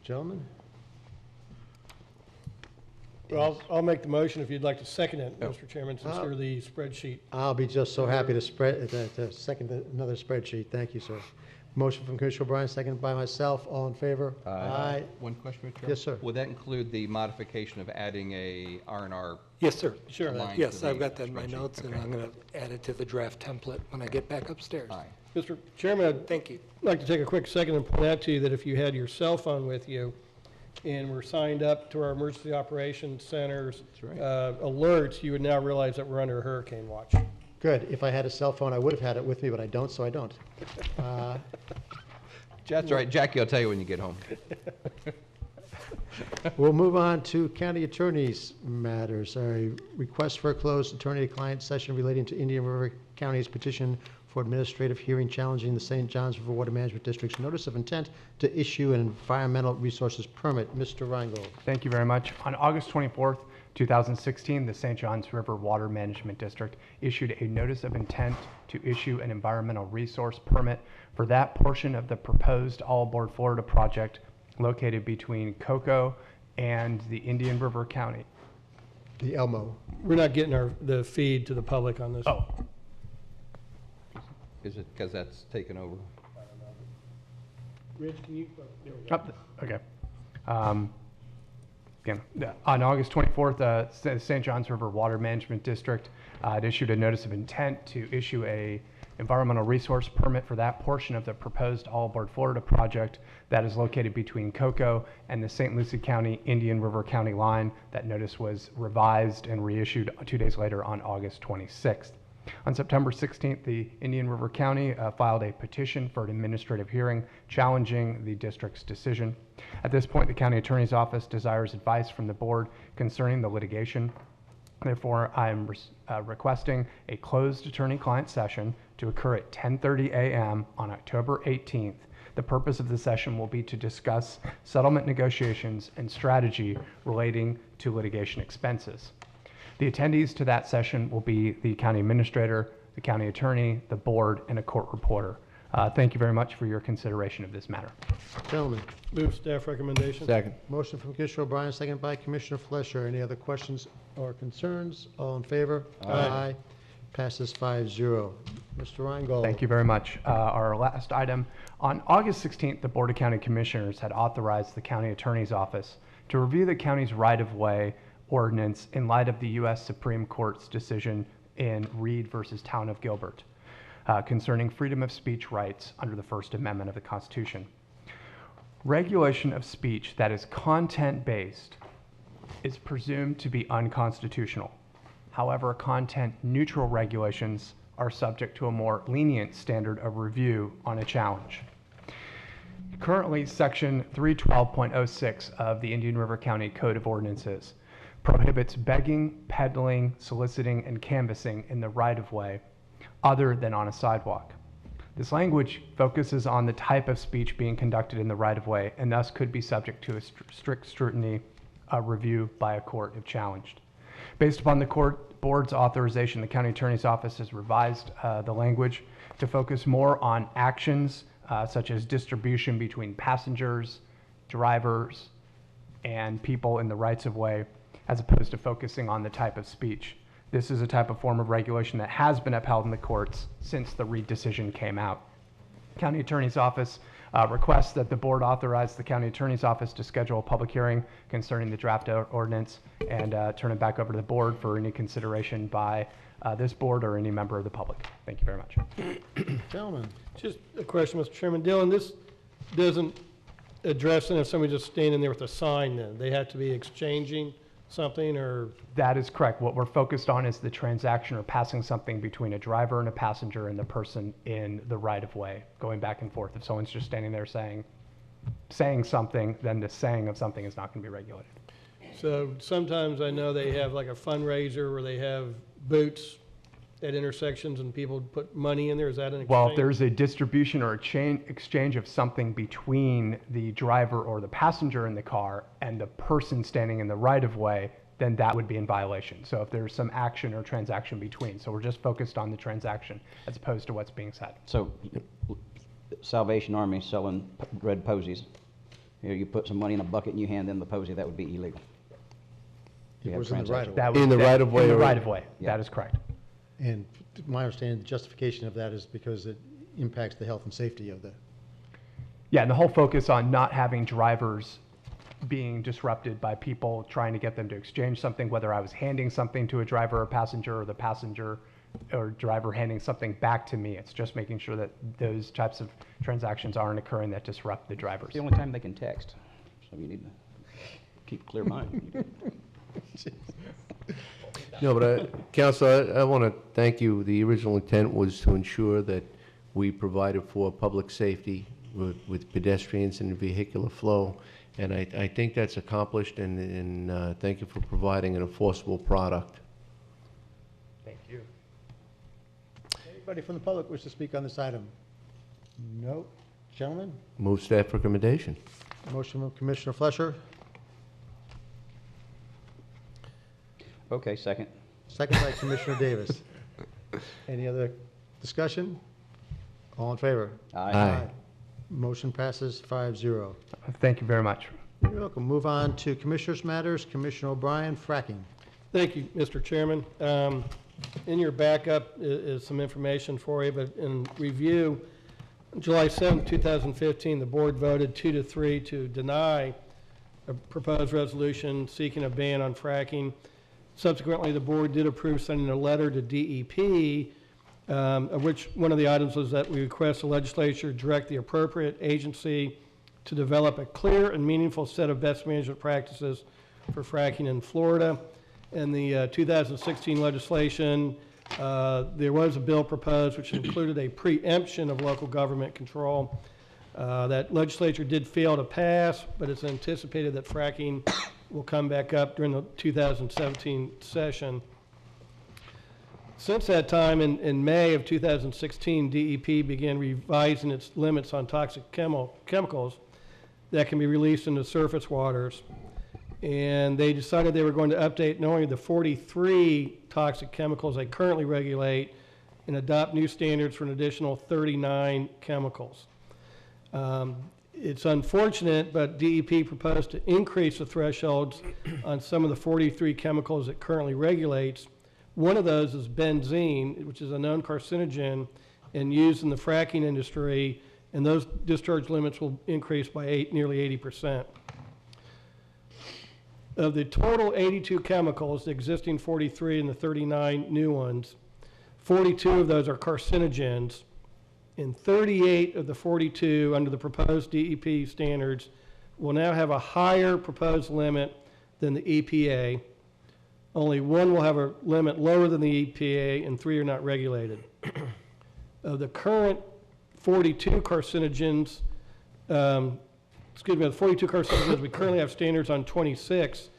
Gentlemen? Well, I'll make the motion if you'd like to second it, Mr. Chairman, since you're the spreadsheet. I'll be just so happy to second another spreadsheet. Thank you, sir. Motion from Commissioner O'Brien, seconded by myself. All in favor? Aye. One question, Mr. Chairman? Yes, sir. Would that include the modification of adding a R&R? Yes, sir. Sure. Yes, I've got that in my notes, and I'm going to add it to the draft template when I get back upstairs. Mr. Chairman, Thank you. I'd like to take a quick second and point out to you that if you had your cell phone with you and were signed up to our emergency operations center's alerts, you would now realize that we're under hurricane watch. Good. If I had a cell phone, I would have had it with me, but I don't, so I don't. That's all right. Jackie, I'll tell you when you get home. We'll move on to county attorney's matters. A request for a closed attorney-to-client session relating to Indian River County's petition for administrative hearing challenging the St. Johns River Water Management District's notice of intent to issue an environmental resources permit. Mr. Reingold. Thank you very much. On August 24th, 2016, the St. Johns River Water Management District issued a notice of intent to issue an environmental resource permit for that portion of the proposed All Aboard Florida project located between Cocoa and the Indian River County. The Elmo. We're not getting the feed to the public on this. Oh. Is it because that's taken over? Rich, can you? Okay. Again, on August 24th, the St. Johns River Water Management District had issued a notice of intent to issue a environmental resource permit for that portion of the proposed All Aboard Florida project that is located between Cocoa and the St. Lucie County, Indian River County line. That notice was revised and reissued 2 days later on August 26th. On September 16th, the Indian River County filed a petition for an administrative hearing challenging the district's decision. At this point, the county attorney's office desires advice from the board concerning the litigation. Therefore, I am requesting a closed attorney-client session to occur at 10:30 a.m. on October 18th. The purpose of the session will be to discuss settlement negotiations and strategy relating to litigation expenses. The attendees to that session will be the county administrator, the county attorney, the board, and a court reporter. Thank you very much for your consideration of this matter. Gentlemen. Move staff recommendation. Second. Motion from Commissioner O'Brien, second by Commissioner Fleischer. Any other questions or concerns? All in favor? Aye. Passes 5-0. Mr. Reingold. Thank you very much. Our last item. On August 16th, the Board of County Commissioners had authorized the county attorney's office to review the county's right-of-way ordinance in light of the U.S. Supreme Court's decision in Reed versus Town of Gilbert concerning freedom of speech rights under the First Amendment of the Constitution. Regulation of speech that is content-based is presumed to be unconstitutional. However, content-neutral regulations are subject to a more lenient standard of review on a challenge. Currently, Section 312.06 of the Indian River County Code of Ordinances prohibits begging, peddling, soliciting, and canvassing in the right-of-way other than on a sidewalk. This language focuses on the type of speech being conducted in the right-of-way and thus could be subject to a strict scrutiny review by a court if challenged. Based upon the board's authorization, the county attorney's office has revised the language to focus more on actions such as distribution between passengers, drivers, and people in the rights-of-way, as opposed to focusing on the type of speech. This is a type of form of regulation that has been upheld in the courts since the Reed decision came out. County Attorney's Office requests that the board authorize the County Attorney's Office to schedule a public hearing concerning the draft ordinance and turn it back over to the board for any consideration by this board or any member of the public. Thank you very much. Gentlemen. Just a question, Mr. Chairman. Dylan, this doesn't address if somebody just standing there with a sign then. They have to be exchanging something, or? That is correct. What we're focused on is the transaction or passing something between a driver and a passenger and the person in the right-of-way, going back and forth. If someone's just standing there saying something, then the saying of something is not going to be regulated. So sometimes I know they have like a fundraiser where they have booths at intersections and people put money in there. Is that an exchange? Well, if there's a distribution or a exchange of something between the driver or the passenger in the car and the person standing in the right-of-way, then that would be in violation. So if there's some action or transaction between. So we're just focused on the transaction as opposed to what's being said. So Salvation Army selling red posies. Here, you put some money in a bucket and you hand them the posy, that would be illegal. It was in the right of way. That would- In the right-of-way In the or- right-of-way, Yeah. that is correct. And my understanding, the justification of that is because it impacts the health and safety of the... Yeah, and the whole focus on not having drivers being disrupted by people trying to get them to exchange something, whether I was handing something to a driver or passenger, or the passenger or driver handing something back to me. It's just making sure that those types of transactions aren't occurring that disrupt the drivers. It's the only time they can text, so you need to keep a clear mind. No, but Council, I want to thank you. The original intent was to ensure that we provided for public safety with pedestrians and vehicular flow, and I think that's accomplished, and thank you for providing an enforceable product. Thank you. Anybody from the public wish to speak on this item? No. Gentlemen? Move staff recommendation. Motion from Commissioner Flesher. Okay, second. Second by Commissioner Davis. Any other discussion? All in favor? Aye. Motion passes 5-0. Thank you very much. You're welcome. Move on to Commissioners' Matters. Commissioner O'Brien, fracking. Thank you, Mr. Chairman. In your backup is some information for you, but in review, July 7, 2015, the board voted 2-3 to deny a proposed resolution seeking a ban on fracking. Subsequently, the board did approve sending a letter to DEP, of which one of the items was that we request the legislature direct the appropriate agency to develop a clear and meaningful set of best management practices for fracking in Florida. In the 2016 legislation, there was a bill proposed which included a preemption of local government control. That legislature did fail to pass, but it's anticipated that fracking will come back up during the 2017 session. Since that time, in May of 2016, DEP began revising its limits on toxic chemicals that can be released into surface waters. And they decided they were going to update not only the 43 toxic chemicals they currently regulate and adopt new standards for an additional 39 chemicals. It's unfortunate, but DEP proposed to increase the thresholds on some of the 43 chemicals it currently regulates. One of those is benzene, which is a known carcinogen and used in the fracking industry, and those discharge limits will increase by nearly 80%. Of the total 82 chemicals, the existing 43 and the 39 new ones, 42 of those are carcinogens, and 38 of the 42 under the proposed DEP standards will now have a higher proposed limit than the EPA. Only one will have a limit lower than the EPA, and 3 are not regulated. Of the current 42 carcinogens, the 42 carcinogens, we currently have standards on 26.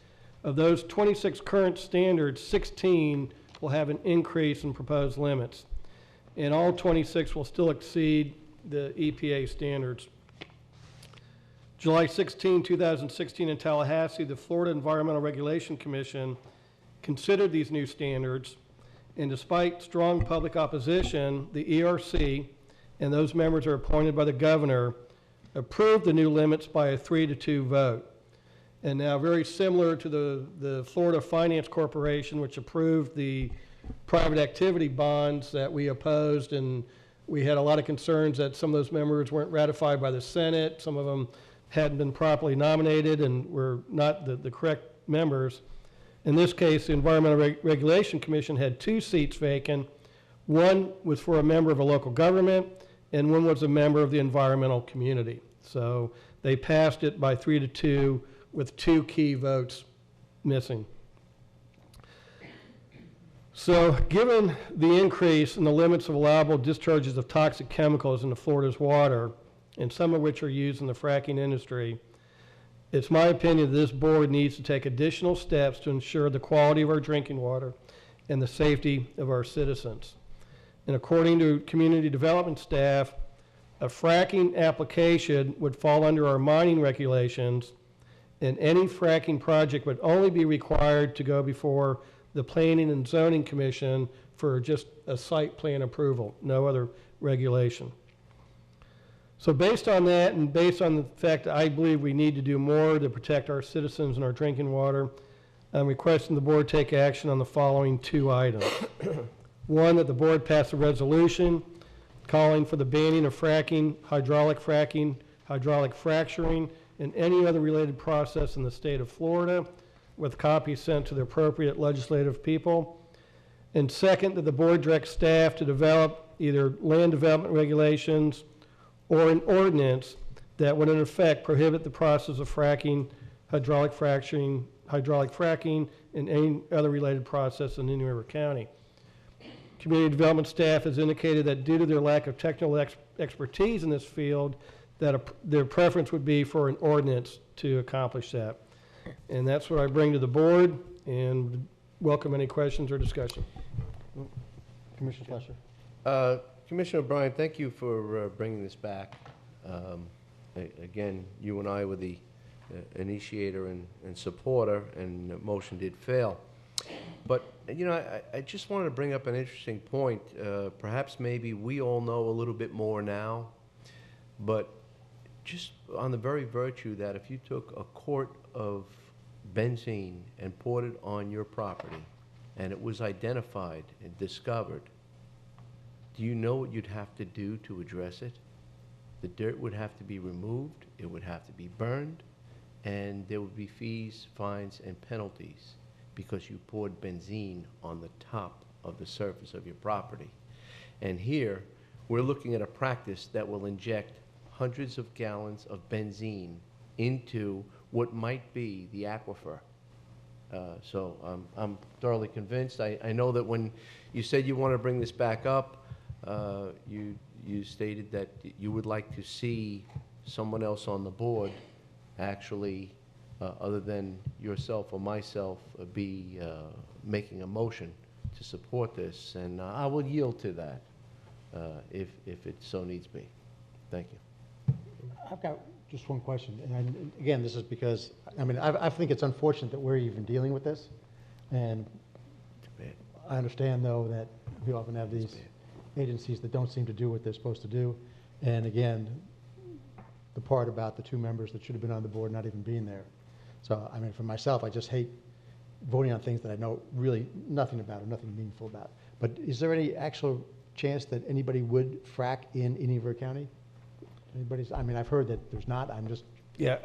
Of those 26 current standards, 16 will have an increase in proposed limits. And all 26 will still exceed the EPA standards. July 16, 2016 in Tallahassee, the Florida Environmental Regulation Commission considered these new standards, and despite strong public opposition, the ERC, and those members are appointed by the governor, approved the new limits by a 3-2 vote. And now, very similar to the Florida Finance Corporation, which approved the private activity bonds that we opposed, and we had a lot of concerns that some of those members weren't ratified by the Senate. Some of them hadn't been properly nominated and were not the correct members. In this case, the Environmental Regulation Commission had 2 seats vacant. One was for a member of a local government, and one was a member of the environmental community. So they passed it by 3-2 with 2 key votes missing. So, given the increase in the limits of allowable discharges of toxic chemicals into Florida's water, and some of which are used in the fracking industry, it's my opinion that this board needs to take additional steps to ensure the quality of our drinking water and the safety of our citizens. And according to community development staff, a fracking application would fall under our mining regulations, and any fracking project would only be required to go before the Planning and Zoning Commission for just a site plan approval, no other regulation. So based on that, and based on the fact that I believe we need to do more to protect our citizens and our drinking water, I'm requesting the board take action on the following 2 items. One, that the board pass a resolution calling for the banning of fracking, hydraulic fracturing, and any other related process in the state of Florida, with copies sent to the appropriate legislative people. And second, that the board direct staff to develop either land development regulations or an ordinance that would in effect prohibit the process of fracking, hydraulic fracking, and any other related process in Indian River County. Community development staff has indicated that due to their lack of technical expertise in this field, that their preference would be for an ordinance to accomplish that. And that's what I bring to the board, and welcome any questions or discussion. Commissioner Fletcher. Commissioner O'Brien, thank you for bringing this back. Again, you and I were the initiator and supporter, and the motion did fail. But, you know, I just wanted to bring up an interesting point. Perhaps maybe we all know a little bit more now, but just on the very virtue that if you took a quart of benzene and poured it on your property and it was identified and discovered, do you know what you'd have to do to address it? The dirt would have to be removed, it would have to be burned, and there would be fees, fines, and penalties because you poured benzene on the top of the surface of your property. And here, we're looking at a practice that will inject hundreds of gallons of benzene into what might be the aquifer. So I'm thoroughly convinced. I know that when you said you want to bring this back up, you stated that you would like to see someone else on the board actually, other than yourself or myself, be making a motion to support this, and I will yield to that if it so needs be. Thank you. I've got just one question, and again, this is because, I mean, I think it's unfortunate that we're even dealing with this, and I understand, though, that we often have these agencies that don't seem to do what they're supposed to do, and again, the part about the 2 members that should have been on the board not even being there. So, I mean, for myself, I just hate voting on things that I know really nothing about or nothing meaningful about. But is there any actual chance that anybody would frack in Indian River County? Anybody's, I mean, I've heard that there's not, I'm just. Yeah,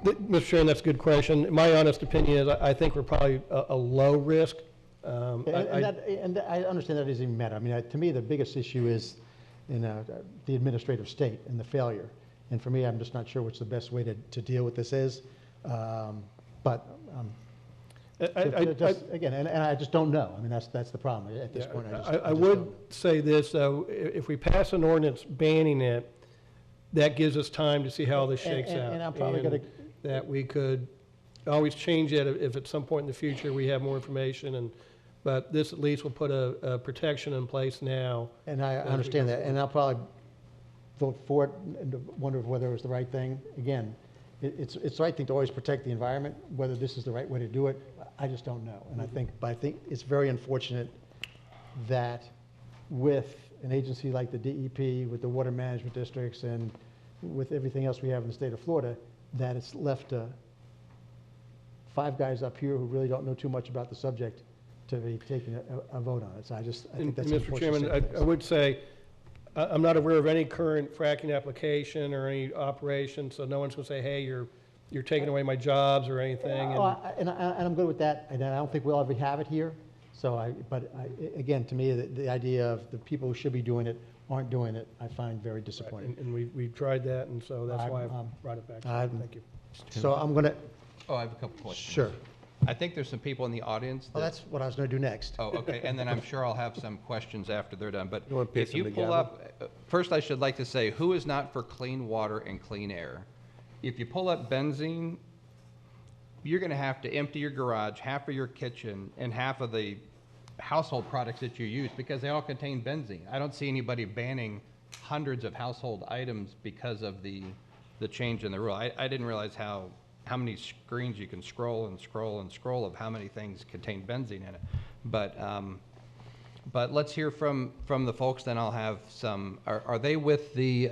Mr. Chairman, that's a good question. My honest opinion is I think we're probably a low risk. And I understand that doesn't even matter. I mean, to me, the biggest issue is the administrative state and the failure. And for me, I'm just not sure what's the best way to deal with this is. But again, and I just don't know. I mean, that's the problem at this point. I would say this, though, if we pass an ordinance banning it, that gives us time to see how this shakes out. And I'm probably going to. That we could always change it if at some point in the future we have more information, but this at least will put a protection in place now. And I understand that, and I'll probably vote for it and wonder whether it was the right thing. Again, it's the right thing to always protect the environment. Whether this is the right way to do it, I just don't know. And I think it's very unfortunate that with an agency like the DEP, with the water management districts, and with everything else we have in the state of Florida, that it's left 5 guys up here who really don't know too much about the subject to be taking a vote on it. So I think that's Mr. Chairman, I would say I'm not aware of any current fracking application or any operation, so no one's going to say, hey, you're taking away my jobs or anything. And I'm good with that, and I don't think we'll ever have it here. So again, to me, the idea of the people who should be doing it aren't doing it, I find very disappointing. And we've tried that, and so that's why I brought it back. Thank you. So I'm going to. Oh, I have a couple questions. Sure. I think there's some people in the audience. Well, that's what I was going to do next. Oh, okay, and then I'm sure I'll have some questions after they're done. But You wanna piss if you them pull together? up, first I should like to say, who is not for clean water and clean air? If you pull up benzene, you're gonna have to empty your garage, half of your kitchen, and half of the household products that you use, because they all contain benzene. I don't see anybody banning hundreds of household items because of the change in the rule. I didn't realize how many screens you can scroll and scroll and scroll of how many things contain benzene in it. But let's hear from the folks, then I'll have some, are they with the,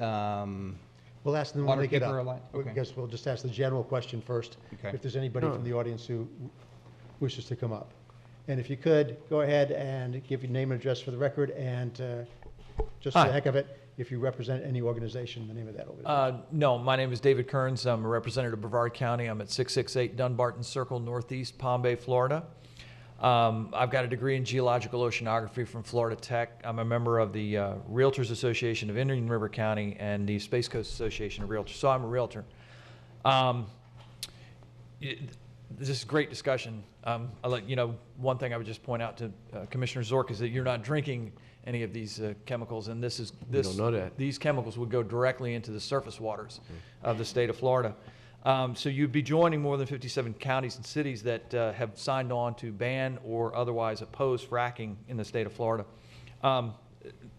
We'll ask them when they get Waterkeeper up. Alliance? Okay. I guess we'll just ask the general question first. Okay. If there's anybody from the audience who wishes to come up. And if you could, go ahead and give your name and address for the record, and just for Hi. the heck of it, if you represent any organization, the name of that organization. No, my name is David Kearns. I'm a representative of Brevard County. I'm at 668 Dunbarton Circle, Northeast Palm Bay, Florida. I've got a degree in geological oceanography from Florida Tech. I'm a member of the Realtors Association of Indian River County and the Space Coast Association of Realtors, so I'm a realtor. This is great discussion. One thing I would just point out to Commissioner Zork is that you're not drinking any of these chemicals, and don't know that. these chemicals would go directly into the surface waters of the state of Florida. So you'd be joining more than 57 counties and cities that have signed on to ban or otherwise oppose fracking in the state of Florida.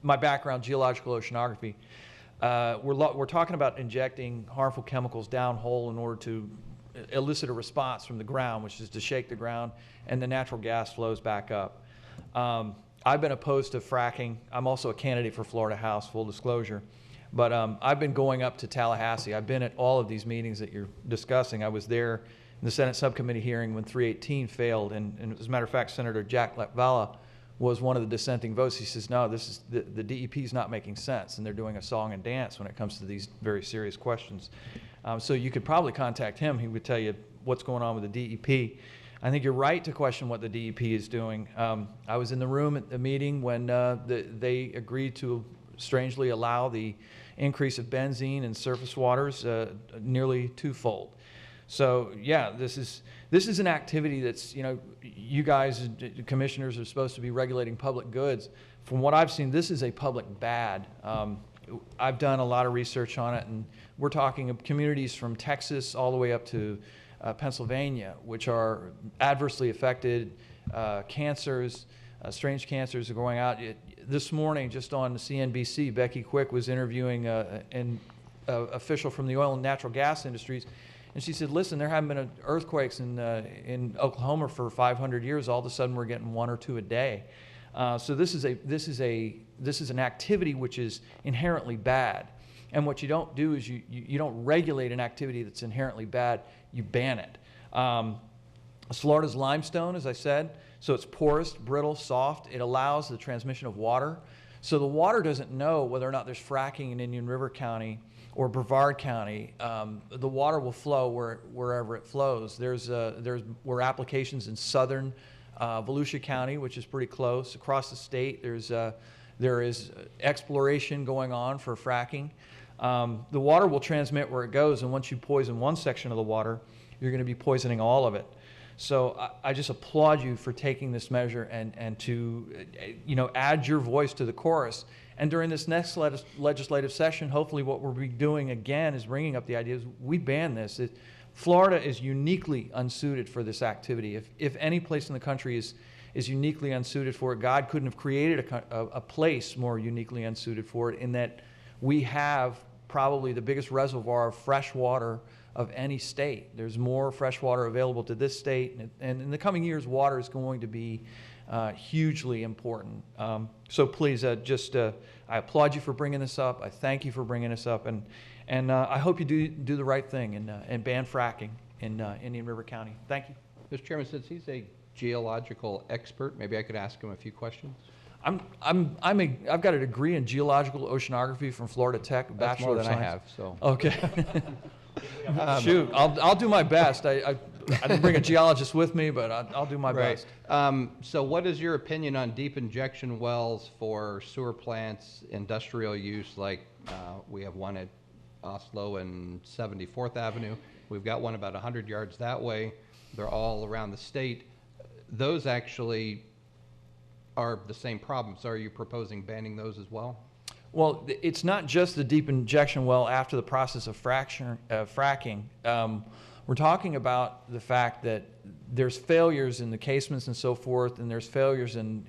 My background, geological oceanography. We're talking about injecting harmful chemicals downhole in order to elicit a response from the ground, which is to shake the ground, and the natural gas flows back up. I've been opposed to fracking. I'm also a candidate for Florida House, full disclosure. But I've been going up to Tallahassee. I've been at all of these meetings that you're discussing. I was there in the Senate subcommittee hearing when 318 failed. And as a matter of fact, Senator Jack Latvala was one of the dissenting votes. He says, no, this is the DEP is not making sense, and they're doing a song and dance when it comes to these very serious questions. So you could probably contact him. He would tell you what's going on with the DEP. I think you're right to question what the DEP is doing. I was in the room at the meeting when they agreed to strangely allow the increase of benzene in surface waters nearly twofold. So yeah, this is an activity that's, you guys, commissioners, are supposed to be regulating public goods. From what I've seen, this is a public bad. I've done a lot of research on it, and we're talking of communities from Texas all the way up to Pennsylvania, which are adversely affected. Cancers, strange cancers are going out. This morning, just on the CNBC, Becky Quick was interviewing an official from the oil and natural gas industries, and she said, listen, there haven't been earthquakes in Oklahoma for 500 years. All of a sudden, we're getting 1 or 2 a day. So this is an activity which is inherently bad. And what you don't do is you don't regulate an activity that's inherently bad, you ban it. Florida's limestone, as I said, so it's porous, brittle, soft. It allows the transmission of water. So the water doesn't know whether or not there's fracking in Indian River County or Brevard County. The water will flow wherever it flows. Were applications in southern Volusia County, which is pretty close. Across the state, there is exploration going on for fracking. The water will transmit where it goes, and once you poison one section of the water, you're going to be poisoning all of it. So I just applaud you for taking this measure and to add your voice to the chorus. And during this next legislative session, hopefully what we'll be doing again is bringing up the idea is we ban this. Florida is uniquely unsuited for this activity. If any place in the country is uniquely unsuited for it, God couldn't have created a place more uniquely unsuited for it, in that we have probably the biggest reservoir of fresh water of any state. There's more fresh water available to this state, and in the coming years, water is going to be hugely important. So please, I applaud you for bringing this up. I thank you for bringing this up, and I hope you do the right thing and ban fracking in Indian River County. Thank you. Mr. Chairman, since he's a geological expert, maybe I could ask him a few questions. I've got a degree in geological oceanography from Florida Tech, That's Bachelor more of than I Science. have, so. Okay. Shoot, I'll do my best. I didn't bring a geologist with me, but I'll do my best. So what is your opinion on deep injection wells for sewer plants, industrial use, like we have one at Oslo and 74th Avenue. We've got one about 100 yards that way. They're all around the state. Those actually are the same problem. So are you proposing banning those as well? Well, it's not just the deep injection well after the process of fracking. We're talking about the fact that there's failures in the casements and so forth, and there's failures in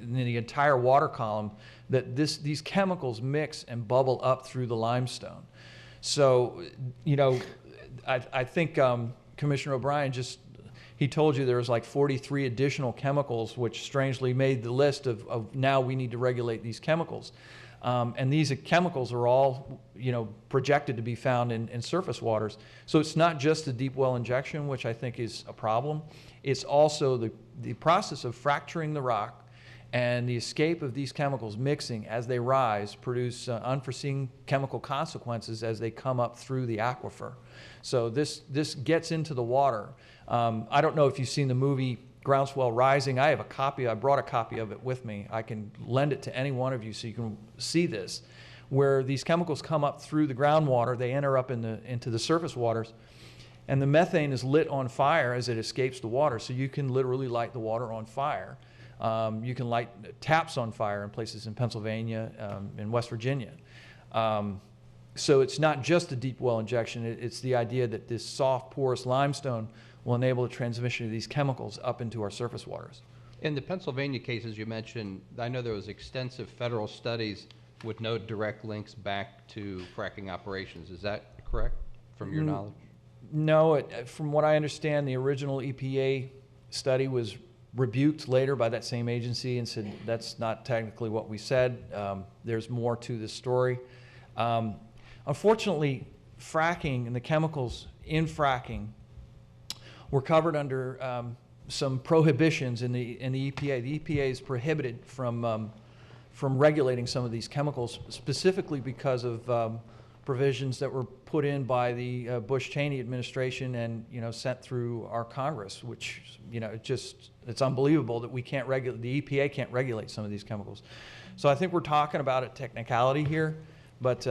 the entire water column, that these chemicals mix and bubble up through the limestone. So, you know, I think Commissioner O'Brien he told you there was like 43 additional chemicals, which strangely made the list of now we need to regulate these chemicals. And these chemicals are all, you know, projected to be found in surface waters. So it's not just the deep well injection, which I think is a problem. It's also the process of fracturing the rock and the escape of these chemicals mixing as they rise produce unforeseen chemical consequences as they come up through the aquifer. So this gets into the water. I don't know if you've seen the movie Groundswell Rising. I have a copy. I brought a copy of it with me. I can lend it to any one of you so you can see this, where these chemicals come up through the groundwater. They enter up into the surface waters, and the methane is lit on fire as it escapes the water. So you can literally light the water on fire. You can light taps on fire in places in Pennsylvania, in West Virginia. So it's not just the deep well injection. It's the idea that this soft, porous limestone will enable the transmission of these chemicals up into our surface waters. In the Pennsylvania cases you mentioned, I know there was extensive federal studies with no direct links back to fracking operations. Is that correct, from your knowledge? No, from what I understand, the original EPA study was rebuked later by that same agency and said that's not technically what we said. There's more to this story. Unfortunately, fracking and the chemicals in fracking were covered under some prohibitions in the EPA. The EPA is prohibited from regulating some of these chemicals, specifically because of provisions that were put in by the Bush-Cheney administration and, you know, sent through our Congress, which, you know, it's unbelievable that we can't regulate, the EPA can't regulate some of these chemicals. So I think we're talking about a technicality here, but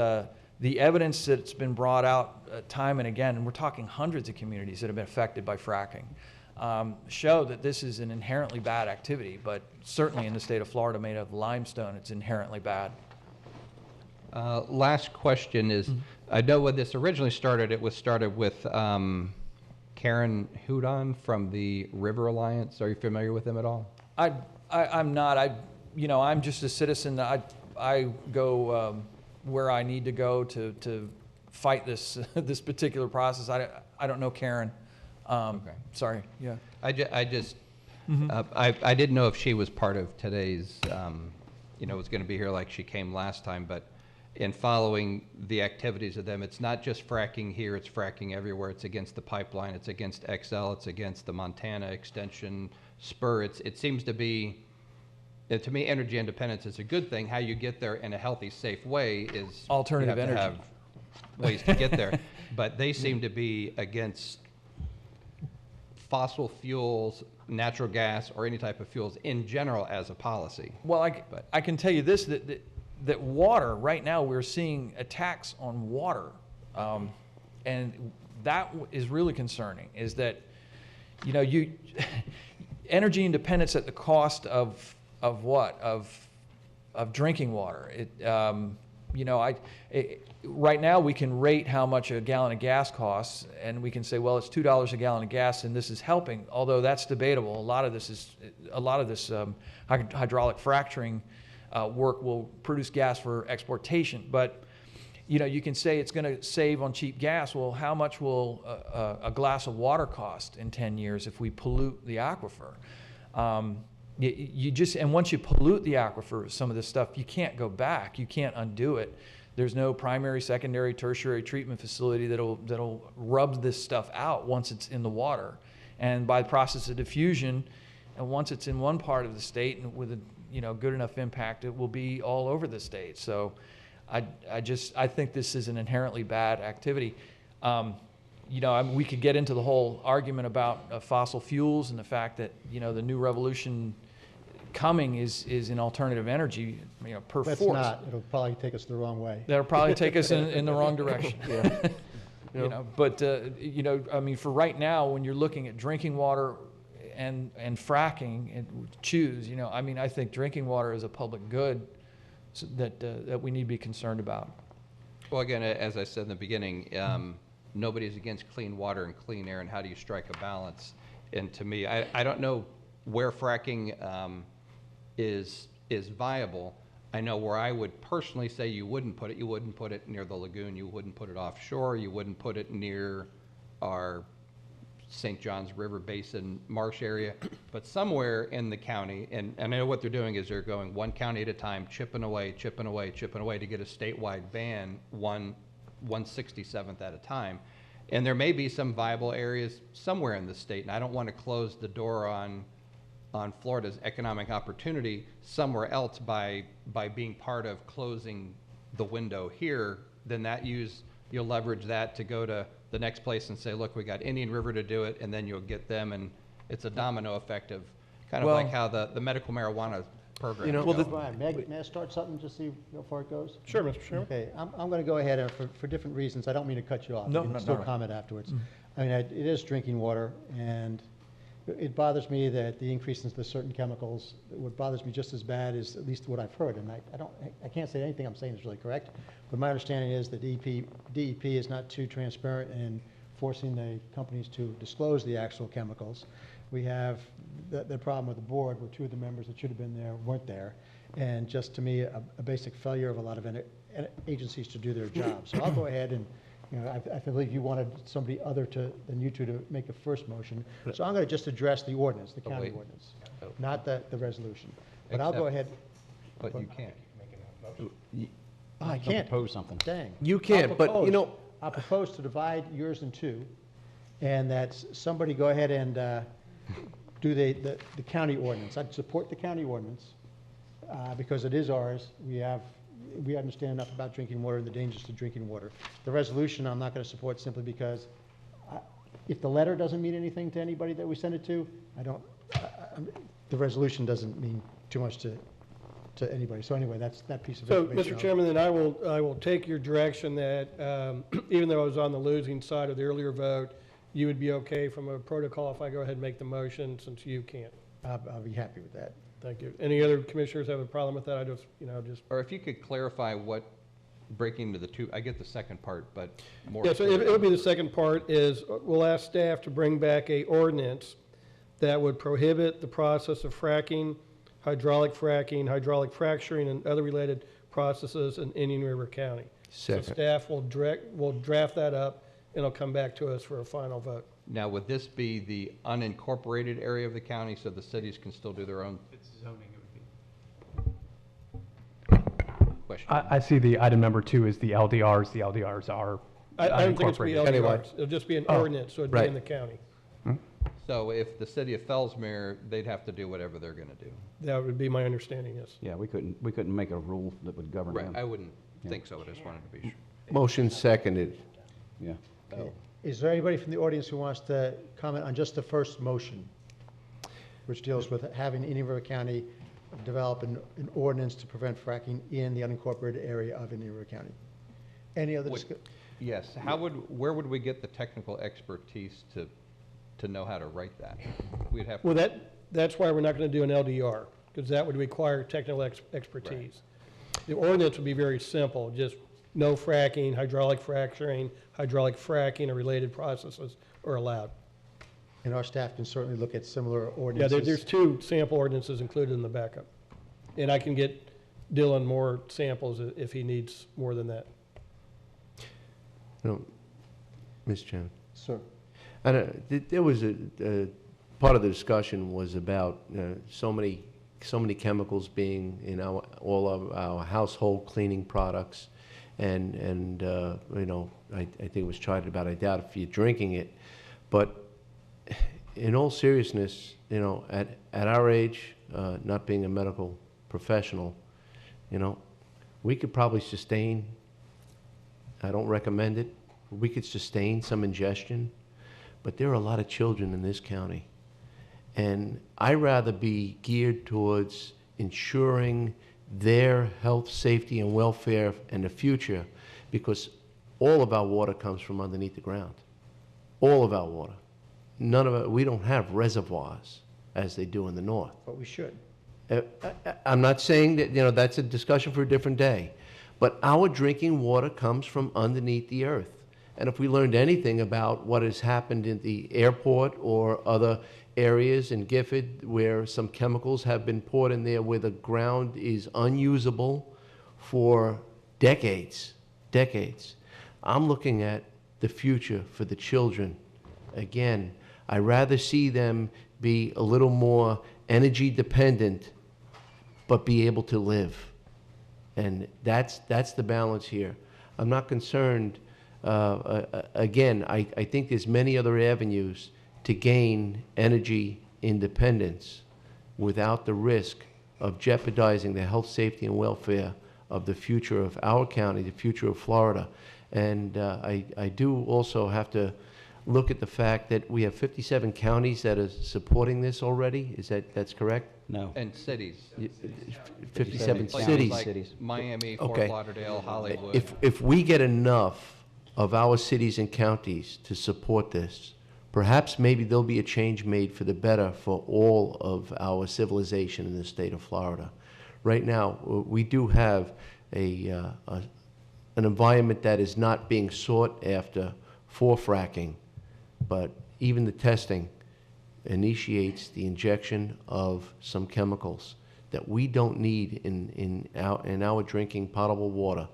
the evidence that's been brought out time and again, and we're talking hundreds of communities that have been affected by fracking, show that this is an inherently bad activity, but certainly in the state of Florida made of limestone, it's inherently bad. Last question is, I know when this originally started, it was started with Karen Hudon from the River Alliance. Are you familiar with them at all? I'm not. You know, I'm just a citizen. I go where I need to go to fight this this particular process. I don't know Karen. Okay. Sorry. Yeah. I didn't know if she was part of today's, you know, was going to be here like she came last time, but in following the activities of them, it's not just fracking here, it's fracking everywhere. It's against the pipeline, it's against XL, it's against the Montana extension spur. It seems to be, to me, energy independence is a good thing. How you get there in a healthy, safe way is alternative energy. You have to have ways to get there. But they seem to be against fossil fuels, natural gas, or any type of fuels in general as a policy. Well, I can tell you this, that water, right now we're seeing attacks on water. And that is really concerning, is that, you know, energy independence at the cost of what? Of drinking water. You know, right now we can rate how much a gallon of gas costs, and we can say, well, it's $2 a gallon of gas, and this is helping. Although that's debatable. A lot of this hydraulic fracturing work will produce gas for exportation. But, you know, you can say it's going to save on cheap gas. Well, how much will a glass of water cost in 10 years if we pollute the aquifer? And once you pollute the aquifer, some of this stuff, you can't go back. You can't undo it. There's no primary, secondary, tertiary treatment facility that'll rub this stuff out once it's in the water. And by the process of diffusion, and once it's in one part of the state and with a good enough impact, it will be all over the state. So I think this is an inherently bad activity. We could get into the whole argument about fossil fuels and the fact that, the new revolution coming is an alternative energy, per That's force. not. It'll probably take us the wrong way. That'll probably take us in the wrong direction. Yeah. But I mean, for right now, when you're looking at drinking water and fracking and choose, I mean, I think drinking water is a public good that we need to be concerned about. Well, again, as I said in the beginning, nobody's against clean water and clean air, and how do you strike a balance? And to me, I don't know where fracking is viable. I know where I would personally say you wouldn't put it. You wouldn't put it near the lagoon. You wouldn't put it offshore. You wouldn't put it near our St. Johns River Basin marsh area. But somewhere in the county, and I know what they're doing is they're going one county at a time, chipping away to get a statewide ban, 1/67th at a time. And there may be some viable areas somewhere in the state, and I don't want to close the door on Florida's economic opportunity somewhere else by being part of closing the window here. Then you'll leverage that to go to the next place and say, look, we got Indian River to do it, and then you'll get them, and it's a domino effect of kind of like how the medical marijuana program. Brian, may I start something, just see how far it goes? Sure, Mr. Chairman. Okay, I'm going to go ahead and for different reasons. I don't mean to cut you off. No, You can no, still no. comment afterwards. I mean, it is drinking water, and it bothers me that the increase in the certain chemicals, what bothers me just as bad is at least what I've heard, and I can't say anything I'm saying is really correct, but my understanding is that DEP is not too transparent in forcing the companies to disclose the actual chemicals. We have the problem with the board where two of the members that should have been there weren't there, and just to me, a basic failure of a lot of agencies to do their job. So I'll go ahead and, I believe you wanted somebody other than you two to make a first motion. So I'm going to just address the ordinance, the county ordinance, not the resolution. But I'll go ahead. But you can't. I can't. Propose something. Dang. You can't, but, I'll propose to divide yours in two, and that somebody go ahead and do the county ordinance. I'd support the county ordinance because it is ours. We understand enough about drinking water and the dangers to drinking water. The resolution I'm not going to support simply because if the letter doesn't mean anything to anybody that we send it to, the resolution doesn't mean too much to anybody. So anyway, that's that piece of So, information. Mr. Chairman, then I will take your direction that even though I was on the losing side of the earlier vote, you would be okay from a protocol if I go ahead and make the motion since you can't. I'll be happy with that. Thank you. Any other commissioners have a problem with that? Or if you could clarify what breaking into the two, I get the second part, but more. Yeah, so it'll be the second part is we'll ask staff to bring back a ordinance that would prohibit the process of fracking, hydraulic fracturing, and other related processes in Indian River County. Second. So staff will draft that up, and it'll come back to us for a final vote. Now, would this be the unincorporated area of the county so the cities can still do their own? It's zoning, it would be. Question. I see the item number 2 is the LDRs. The LDRs are I don't think it's be unincorporated. LDRs. It'll just be an ordinance, so it'd be in the county. So if the city of Fellsmere, they'd have to do whatever they're going to do. That would be my understanding, yes. Yeah, we couldn't make a rule that would govern Right, them. I wouldn't think so, I just wanted to be sure. Motion seconded. Yeah. Okay. Is there anybody from the audience who wants to comment on just the first motion, which deals with having Indian River County develop an ordinance to prevent fracking in the unincorporated area of Indian River County? Any other discussion? Yes, where would we get the technical expertise to know how to write that? We'd have. Well, that's why we're not going to do an LDR, because that would require technical expertise. The ordinance would be very simple, just no fracking, hydraulic fracturing, hydraulic fracking, or related processes are allowed. And our staff can certainly look at similar Yeah, ordinances. there's 2 sample ordinances included in the backup. And I can get Dylan more samples if he needs more than that. Mr. Chairman. Sir. There was part of the discussion was about so many chemicals being in all of our household cleaning products, and I think it was charted about. I doubt if you're drinking it, but in all seriousness, at our age, not being a medical professional, we could probably sustain. I don't recommend it. We could sustain some ingestion, but there are a lot of children in this county, And I rather be geared towards ensuring their health, safety, and welfare in the future, because all of our water comes from underneath the ground. All of our water. None of it, we don't have reservoirs as they do in the north. But we should. I'm not saying that, that's a discussion for a different day, but our drinking water comes from underneath the earth. And if we learned anything about what has happened in the airport or other areas in Gifford where some chemicals have been poured in there where the ground is unusable for decades, I'm looking at the future for the children. Again, I'd rather see them be a little more energy dependent, but be able to live. And that's the balance here. I'm not concerned. Again, I think there's many other avenues to gain energy independence without the risk of jeopardizing the health, safety, and welfare of the future of our county, the future of Florida. And I do also have to look at the fact that we have 57 counties that are supporting this already. That's correct? No. And cities. 57 Places cities. like Miami, Fort Okay. Lauderdale, Hollywood. If we get enough of our cities and counties to support this, perhaps maybe there'll be a change made for the better for all of our civilization in the state of Florida. Right now, we do have an environment that is not being sought after for fracking, but even the testing initiates the injection of some chemicals that we don't need in our drinking potable water.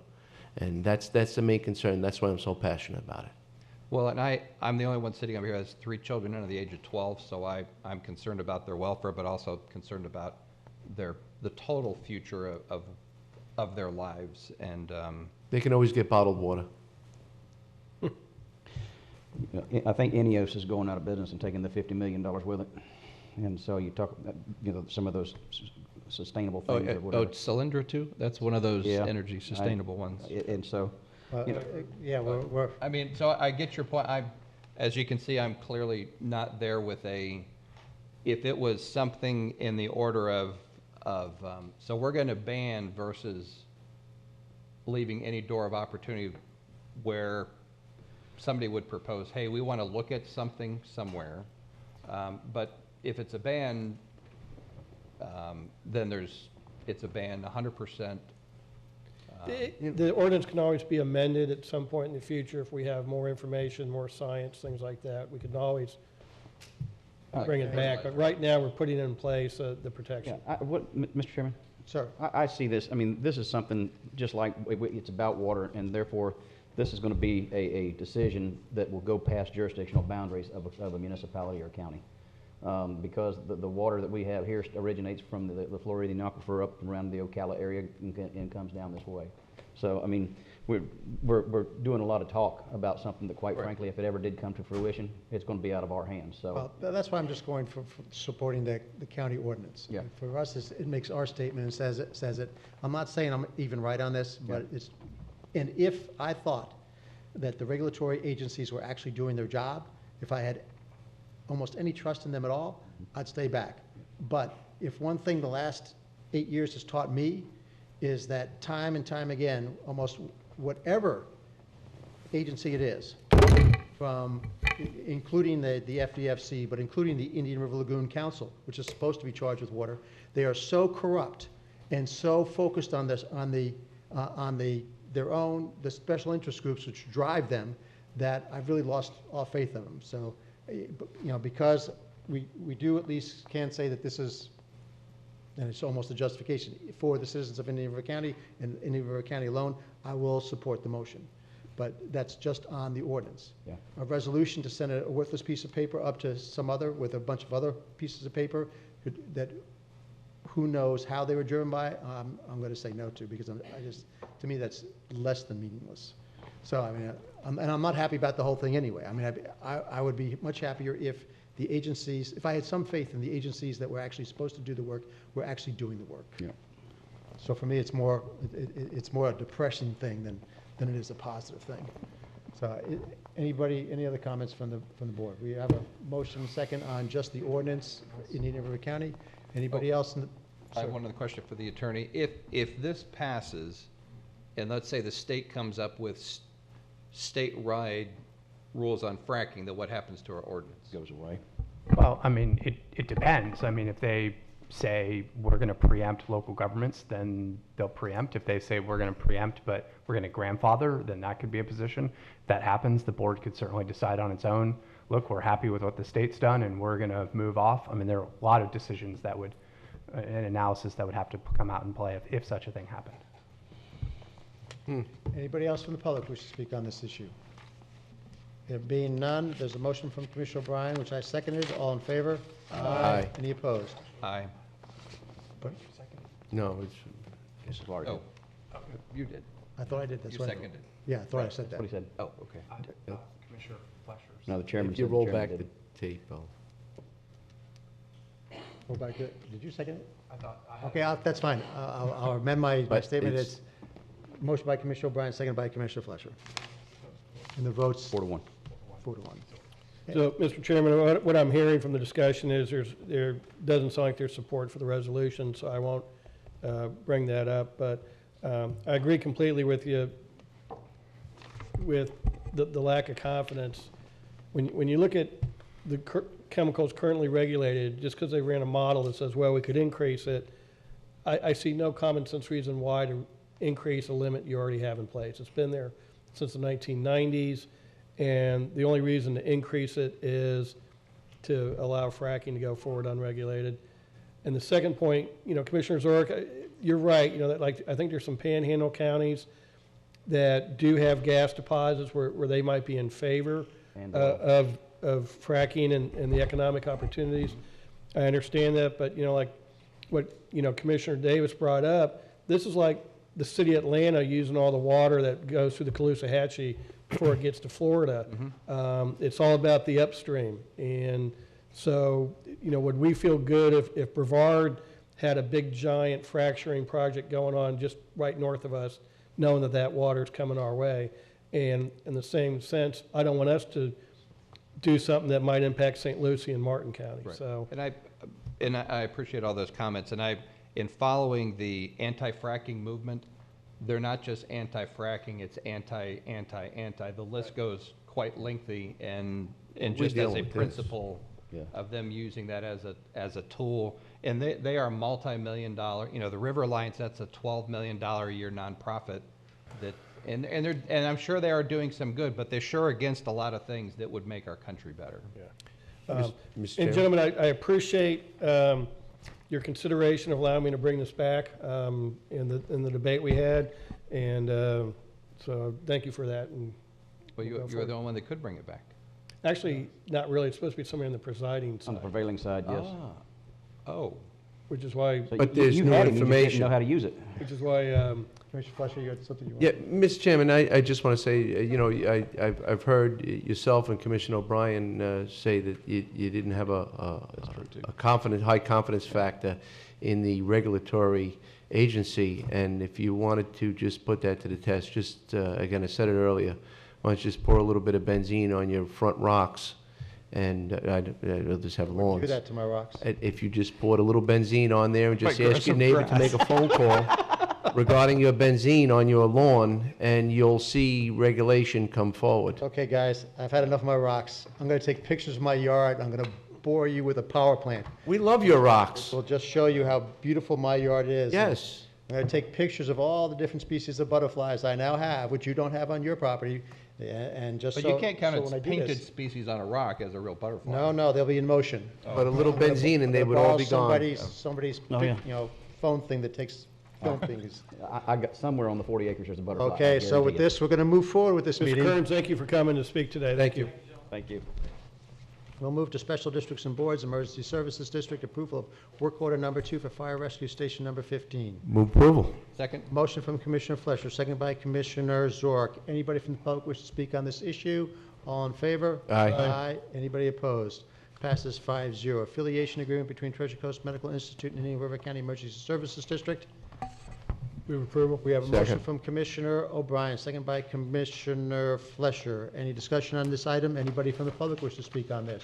And that's the main concern. That's why I'm so passionate about it. Well, and I'm the only one sitting over here that has 3 children under the age of 12, so I'm concerned about their welfare, but also concerned about the total future of their lives. And they can always get bottled water. I think INEOS is going out of business and taking the $50 million with it. And so you talk, some of those sustainable things or whatever. Solyndra too? That's one of those Yeah. energy sustainable ones. And so, Yeah, we're I mean, so I get your point. As you can see, I'm clearly not there with if it was something in the order of so we're going to ban versus leaving any door of opportunity where somebody would propose, hey, we want to look at something somewhere. But if it's a ban, then it's a ban 100%. The ordinance can always be amended at some point in the future if we have more information, more science, things like that. We can always bring it back, but right now we're putting in place the protection. yeah, Mr. Chairman? Sir. I see this, this is something just like, it's about water, and therefore, this is going to be a decision that will go past jurisdictional boundaries of a municipality or county. Because the water that we have here originates from the Floridian aquifer up around the Ocala area and comes down this way. So, we're doing a lot of talk about something that, quite frankly, if it ever did come to fruition, it's going to be out of our hands, so. Well, that's why I'm just going for supporting the county ordinance. Yeah. For us, it makes our statement and says it. I'm not saying I'm even right on this, but and if I thought that the regulatory agencies were actually doing their job, if I had almost any trust in them at all, I'd stay back. But if one thing the last 8 years has taught me is that time and time again, almost whatever agency it is, from including the FDFC, but including the Indian River Lagoon Council, which is supposed to be charged with water, they are so corrupt and so focused on this, the special interest groups which drive them, that I've really lost all faith in them. So, because we do at least can say that this is, and it's almost a justification for the citizens of Indian River County and Indian River County alone, I will support the motion. But that's just on the ordinance. Yeah. A resolution to send a worthless piece of paper up to some other with a bunch of other pieces of paper that who knows how they were driven by, I'm going to say no to, because to me that's less than meaningless. So I'm not happy about the whole thing anyway. I would be much happier if the agencies, if I had some faith in the agencies that were actually supposed to do the work, were actually doing the work. Yeah. So for me, it's more a depressing thing than it is a positive thing. So Anybody, any other comments from the board? We have a motion and second on just the ordinance in Indian River County. Anybody else? I have one other question for the attorney. If this passes, and let's say the state comes up with statewide rules on fracking, then what happens to our ordinance? Goes away. Well, I mean, it depends. I mean, if they say we're going to preempt local governments, then they'll preempt. If they say we're going to preempt, but we're going to grandfather, then that could be a position. If that happens, the board could certainly decide on its own, look, we're happy with what the state's done and we're going to move off. I mean, there are a lot of decisions that would, an analysis that would have to come out and play if such a thing happened. Anybody else from the public wish to speak on this issue? There being none, there's a motion from Commissioner O'Brien, which I seconded. All in favor? Aye. Any opposed? Aye. No, This is large. Oh, you did. I thought I did. That's You what I- seconded. Yeah, I thought I said that. That's what he said. Oh, okay. Commissioner Fleischer's. No, the chairman if you said. roll back the tape, Go back to, did you second it? I thought I had. Okay, that's fine. I'll amend my But statement. it's- It's motion by Commissioner O'Brien, second by Commissioner Fleischer. And the votes? 4-1. 4-1. So, Mr. Chairman, what I'm hearing from the discussion is there doesn't sound like there's support for the resolution, so I won't bring that up. But I agree completely with you with the lack of confidence. When you look at the chemicals currently regulated, just because they ran a model that says, well, we could increase it, I see no common sense reason why to increase a limit you already have in place. It's been there since the 1990s. And the only reason to increase it is to allow fracking to go forward unregulated. And the second point, Commissioner Zork, you're right, that I think there's some panhandle counties that do have gas deposits where they might be in favor of fracking and the economic opportunities. I understand that, but like what, Commissioner Davis brought up, this is like the city of Atlanta using all the water that goes through the Caloosahatchee before it gets to Florida. It's all about the upstream. And so, would we feel good if Brevard had a big giant fracturing project going on just right north of us, knowing that water is coming our way? And in the same sense, I don't want us to do something that might impact St. Lucie and Martin County. Right. So, And I appreciate all those comments. And in following the anti-fracking movement, they're not just anti-fracking, it's anti. The list goes quite lengthy, and just as a principle of them using that as a tool. And they are multi-million dollar, the River Alliance, that's a $12 million a year nonprofit that, and I'm sure they are doing some good, but they're sure against a lot of things that would make our country better. And gentlemen, I appreciate your consideration of allowing me to bring this back in the debate we had, and so thank you for that. And Well, you were the only one that could bring it back. actually, not really. It's supposed to be somebody on the presiding side. On the prevailing side, yes. Oh. Which is why. So But you- there's you no had it, you just didn't information. know how to use it. Which is why. Commissioner Fleischer, you had something you want? Yeah, Mr. Chairman, I just want to say, I've heard yourself and Commissioner O'Brien say that you didn't have a high confidence factor in the regulatory agency, and if you wanted to just put that to the test, just, again, I said it earlier, why don't you just pour a little bit of benzene on your front rocks, and I'll just have lawns. do that to my rocks. If you just poured a little benzene on there and just Might grow ask your some neighbor to grass. make a phone call regarding your benzene on your lawn, and you'll see regulation come forward. Okay, guys, I've had enough of my rocks. I'm going to take pictures of my yard. I'm going to bore you with a power plant. We love your rocks. We'll just show you how beautiful my yard is. Yes. I'm going to take pictures of all the different species of butterflies I now have, which you don't have on your property, and just But so. you can't count so its when I do painted this- species on a rock as a real butterfly. No, they'll be in motion. But a little benzene and they would all be gone. Somebody's, Oh, yeah. phone thing that takes film things. I got somewhere on the 40 acres there's a butterfly. I Okay, so with guarantee it. this, we're going to move forward with this Mr. meeting. Kearns, thank you for coming to speak today. Thank you. Thank you. We'll move to Special Districts and Boards, Emergency Services District, approval of work order number 2 for Fire Rescue Station number 15. Move approval. Second. Motion from Commissioner Fleischer, second by Commissioner Zork. Anybody from the public wish to speak on this issue? All in favor? Aye. Aye. Anybody opposed? Passes 5-0. Affiliation agreement between Treasure Coast Medical Institute and Indian River County Emergency Services District. Move approval. We have a motion Second. from Commissioner O'Brien, second by Commissioner Flesher. Any discussion on this item? Anybody from the public wish to speak on this?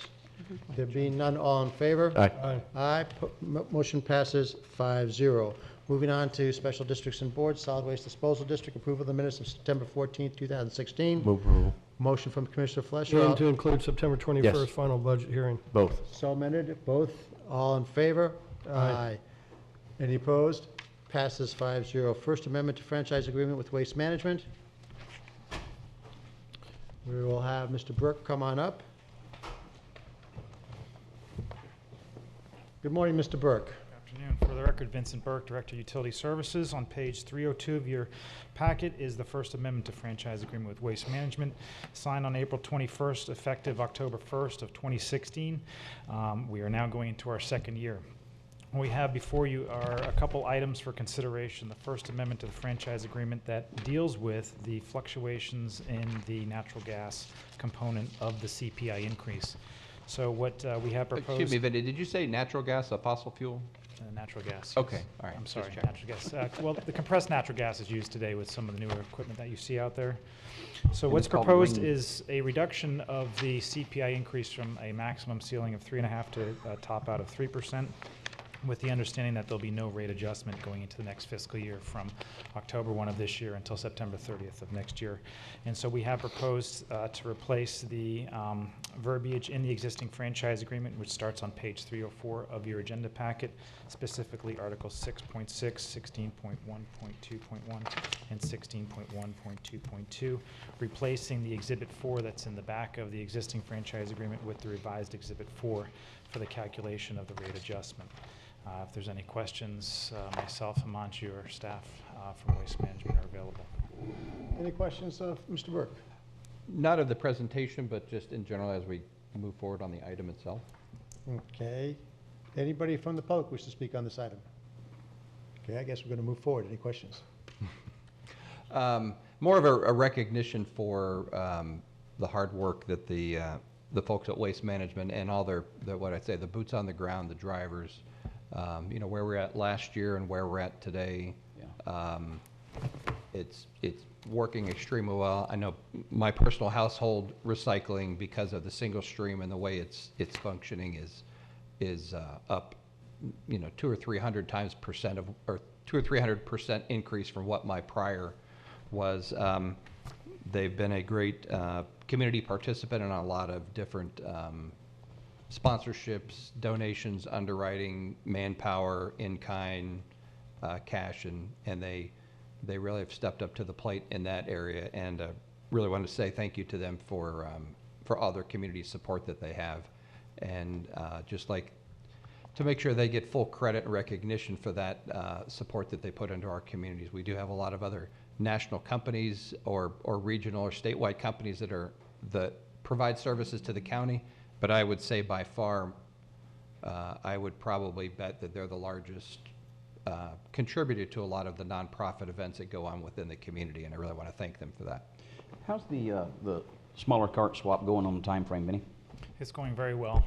There being none, all in favor? Aye. Aye. Aye. Motion passes 5-0. Moving on to special districts and boards, solid waste disposal district, approval of the minutes of September 14th, 2016. Move approval. Motion from Commissioner Flesher. And to include September 21st Yes. final budget hearing. Both. So amended, both, all in favor? Aye. Any opposed? Passes 5-0. First Amendment to franchise agreement with Waste Management. We will have Mr. Burke come on up. Good morning, Mr. Burke. Afternoon. For the record, Vincent Burke, Director of Utility Services. On page 302 of your packet is the First Amendment to franchise agreement with Waste Management, signed on April 21st, effective October 1st of 2016. We are now going into our second year. What we have before you are a couple items for consideration. The First Amendment to the franchise agreement that deals with the fluctuations in the natural gas component of the CPI increase. So what we have proposed... Excuse me, Vinny, did you say natural gas, a fossil fuel? Natural gas. Okay, yes. all right. I'm Just sorry, checking. natural gas. Well, the compressed natural gas is used today with some of the newer equipment that you see out there. So And what's it's called proposed ring. is a reduction of the CPI increase from a maximum ceiling of 3.5 to a top out of 3%, with the understanding that there'll be no rate adjustment going into the next fiscal year from October 1 of this year until September 30th of next year. And so we have proposed to replace the verbiage in the existing franchise agreement, which starts on page 304 of your agenda packet, specifically Articles 6.6, 16.1.2.1, and 16.1.2.2, replacing the Exhibit 4 that's in the back of the existing franchise agreement with the revised Exhibit 4 for the calculation of the rate adjustment. If there's any questions, myself, Himanshu, or staff from Waste Management are available. Any questions of Mr. Burke? Not of the presentation, but just in general as we move forward on the item itself. Okay. Anybody from the public wish to speak on this item? Okay, I guess we're going to move forward. Any questions? More of a recognition for the hard work that the folks at Waste Management and all their what I'd say, the boots on the ground, the drivers, you know, where we're at last year and where we're at today. It's working extremely well. I know my personal household recycling, because of the single stream and the way it's functioning, is up, you know, 200 or 300 times percent of, or 200 or 300% increase from what my prior was. They've been a great community participant in a lot of different sponsorships, donations, underwriting, manpower, in-kind, cash, and they really have stepped up to the plate in that area. And really want to say thank you to them for all their community support that they have, and just like to make sure they get full credit and recognition for that support that they put into our communities. We do have a lot of other national companies or regional or statewide companies that provide services to the county, but I would say by far, I would probably bet that they're the largest contributor to a lot of the nonprofit events that go on within the community, and I really want to thank them for that. How's the smaller cart swap going on the time frame, Benny? It's going very well.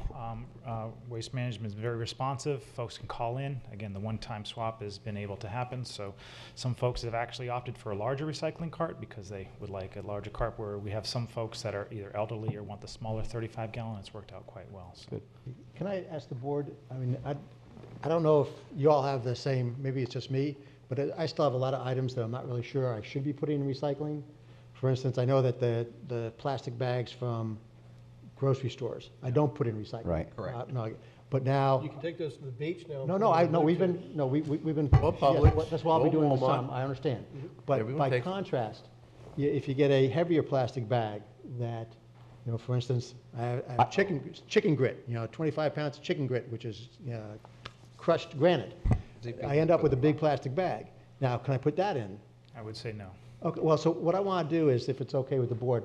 Waste Management is very responsive. Folks can call in. Again, the one-time swap has been able to happen. So some folks have actually opted for a larger recycling cart because they would like a larger cart, where we have some folks that are either elderly or want the smaller 35-gallon. It's worked out quite well. So. Good. Can I ask the board, I mean, I don't know if you all have the same, maybe it's just me, but I still have a lot of items that I'm not really sure I should be putting in recycling. For instance, I know that the plastic bags from grocery stores, I don't put in recycling. Right. Correct. No, but now. You can take those to the beach now. We've been. Or Publix, yes, that's what I'll be or doing with Walmart. some, I understand. But Everyone by takes- contrast, if you get a heavier plastic bag that, you know, for instance, I have chicken grit, you know, 25 pounds of chicken grit, which is crushed granite. I end up with a big plastic bag. Now, can I put that in? I would say no. Okay, well, so what I want to do is, if it's okay with the board,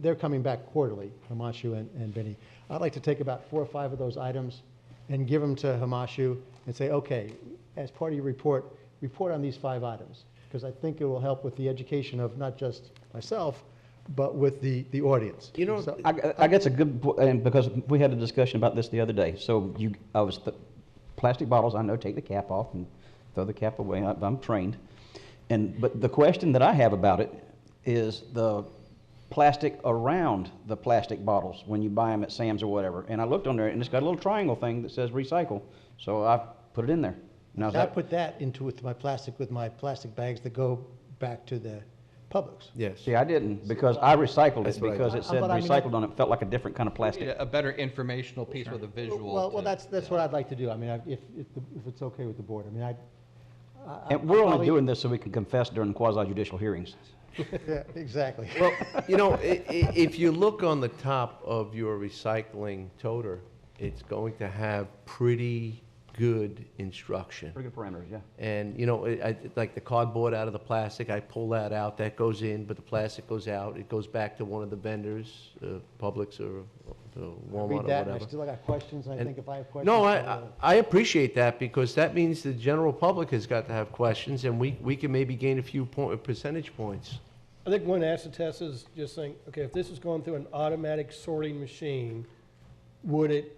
they're coming back quarterly, Himanshu and Vinny. I'd like to take about 4 or 5 of those items and give them to Himanshu and say, okay, as part of your report on these 5 items, because I think it will help with the education of not just myself, but with the audience. You know, So- I guess a good, and because we had a discussion about this the other day. So plastic bottles, I know, take the cap off and throw the cap away. I'm trained. But the question that I have about it is the plastic around the plastic bottles when you buy them at Sam's or whatever. And I looked on there, and it's got a little triangle thing that says recycle, so I put it in there. Now, is I that, put that into with my plastic bags that go back to the Publix. Yes. see, I didn't, because I recycled That's it, what I because did. it said But I mean, recycled on it, felt like a different kind of Need plastic. a better informational piece with a visual. Well, to- that's what I'd like to do. I mean, if it's okay with the board. I mean, And we're only doing this so we can confess during quasi judicial hearings. Yeah, exactly. Well, you know, if you look on the top of your recycling toter, it's going to have pretty good instruction. Pretty good parameters, yeah. And, you know, like the cardboard out of the plastic, I pull that out, that goes in, but the plastic goes out. It goes back to one of the vendors, Publix or Walmart or Read that, and whatever. I still got questions, and I think if I have questions. No, I appreciate that, because that means the general public has got to have questions, and we can maybe gain a few percentage points. I think one acid test is just saying, okay, if this is going through an automatic sorting machine, would it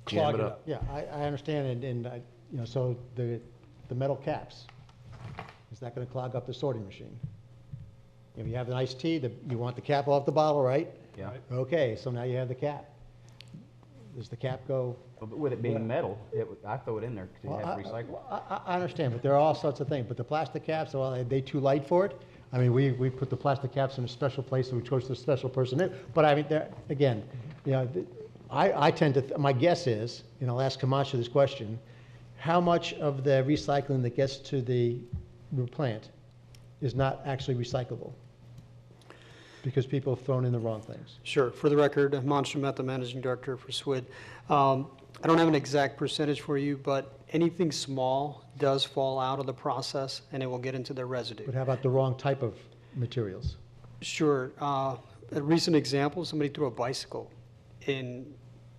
clog it up? Yeah, I understand, and so the metal caps, is that gonna clog up the sorting machine? If you have an iced tea, you want the cap off the bottle, right? Yeah. Okay, so now you have the cap. Does the cap go? But with it being metal, I throw it in there to have it recycled. I understand, but there are all sorts of things, but the plastic caps, well, are they too light for it? I mean, we put the plastic caps in a special place, and we choose the special person in, but I mean, again, I tend to, my guess is, and I'll ask Camacho this question, how much of the recycling that gets to the plant is not actually recyclable? Because people have thrown in the wrong things. Sure. For the record, Monster Mehta, Managing Director for SWID. I don't have an exact percentage for you, but anything small does fall out of the process, and it will get into the residue. But how about the wrong type of materials? Sure. A recent example, somebody threw a bicycle in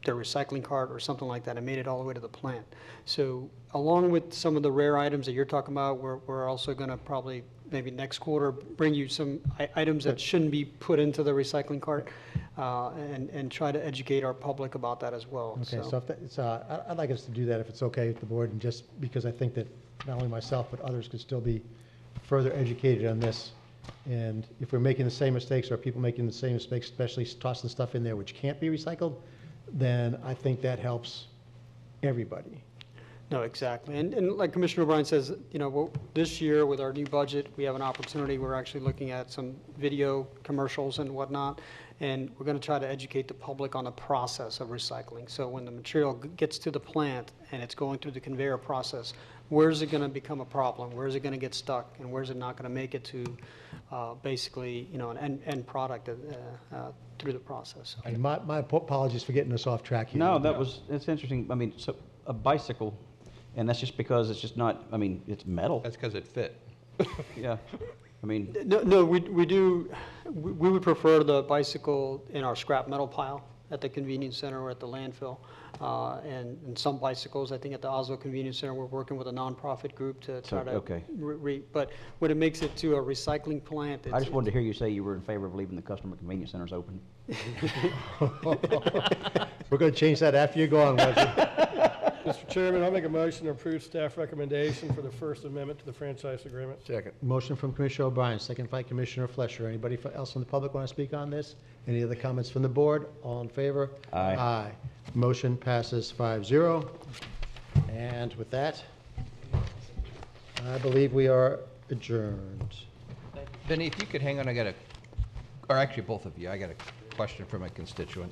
their recycling cart or something like that and made it all the way to the plant. So along with some of the rare items that you're talking about, we're also going to probably maybe next quarter bring you some items that shouldn't be put into the recycling cart and try to educate our public about that as well. Okay, so I'd like us to do that if it's okay with the board, and just because I think that not only myself, but others could still be further educated on this. And if we're making the same mistakes, or people making the same mistakes, especially tossing stuff in there which can't be recycled, then I think that helps everybody. No, exactly. And like Commissioner O'Brien says, this year with our new budget, we have an opportunity. We're actually looking at some video commercials and whatnot, and we're going to try to educate the public on the process of recycling. So when the material gets to the plant and it's going through the conveyor process, where's it going to become a problem? Where's it going to get stuck? And where's it not going to make it to basically, an end product through the process? And my apologies for getting us off track here. No, it's interesting. I mean, so a bicycle, and that's just because it's just not, I mean, it's metal. That's because it fit. Yeah. I mean. No, we would prefer the bicycle in our scrap metal pile at the convenience center or at the landfill. And some bicycles, I think at the Oslo Convenience Center, we're working with a nonprofit group to try to. Okay. But when it makes it to a recycling plant. I just wanted to hear you say you were in favor of leaving the customer convenience centers open. We're going to change that after you're gone, Wesley. Mr. Chairman, I'll make a motion to approve staff recommendation for the First Amendment to the franchise agreement. Second. Motion from Commissioner O'Brien, second by Commissioner Flesher. Anybody else in the public want to speak on this? Any other comments from the board? All in favor? Aye. Aye. Motion passes 5-0. And with that, I believe we are adjourned. Benny, if you could hang on, or actually both of you, I got a question from a constituent.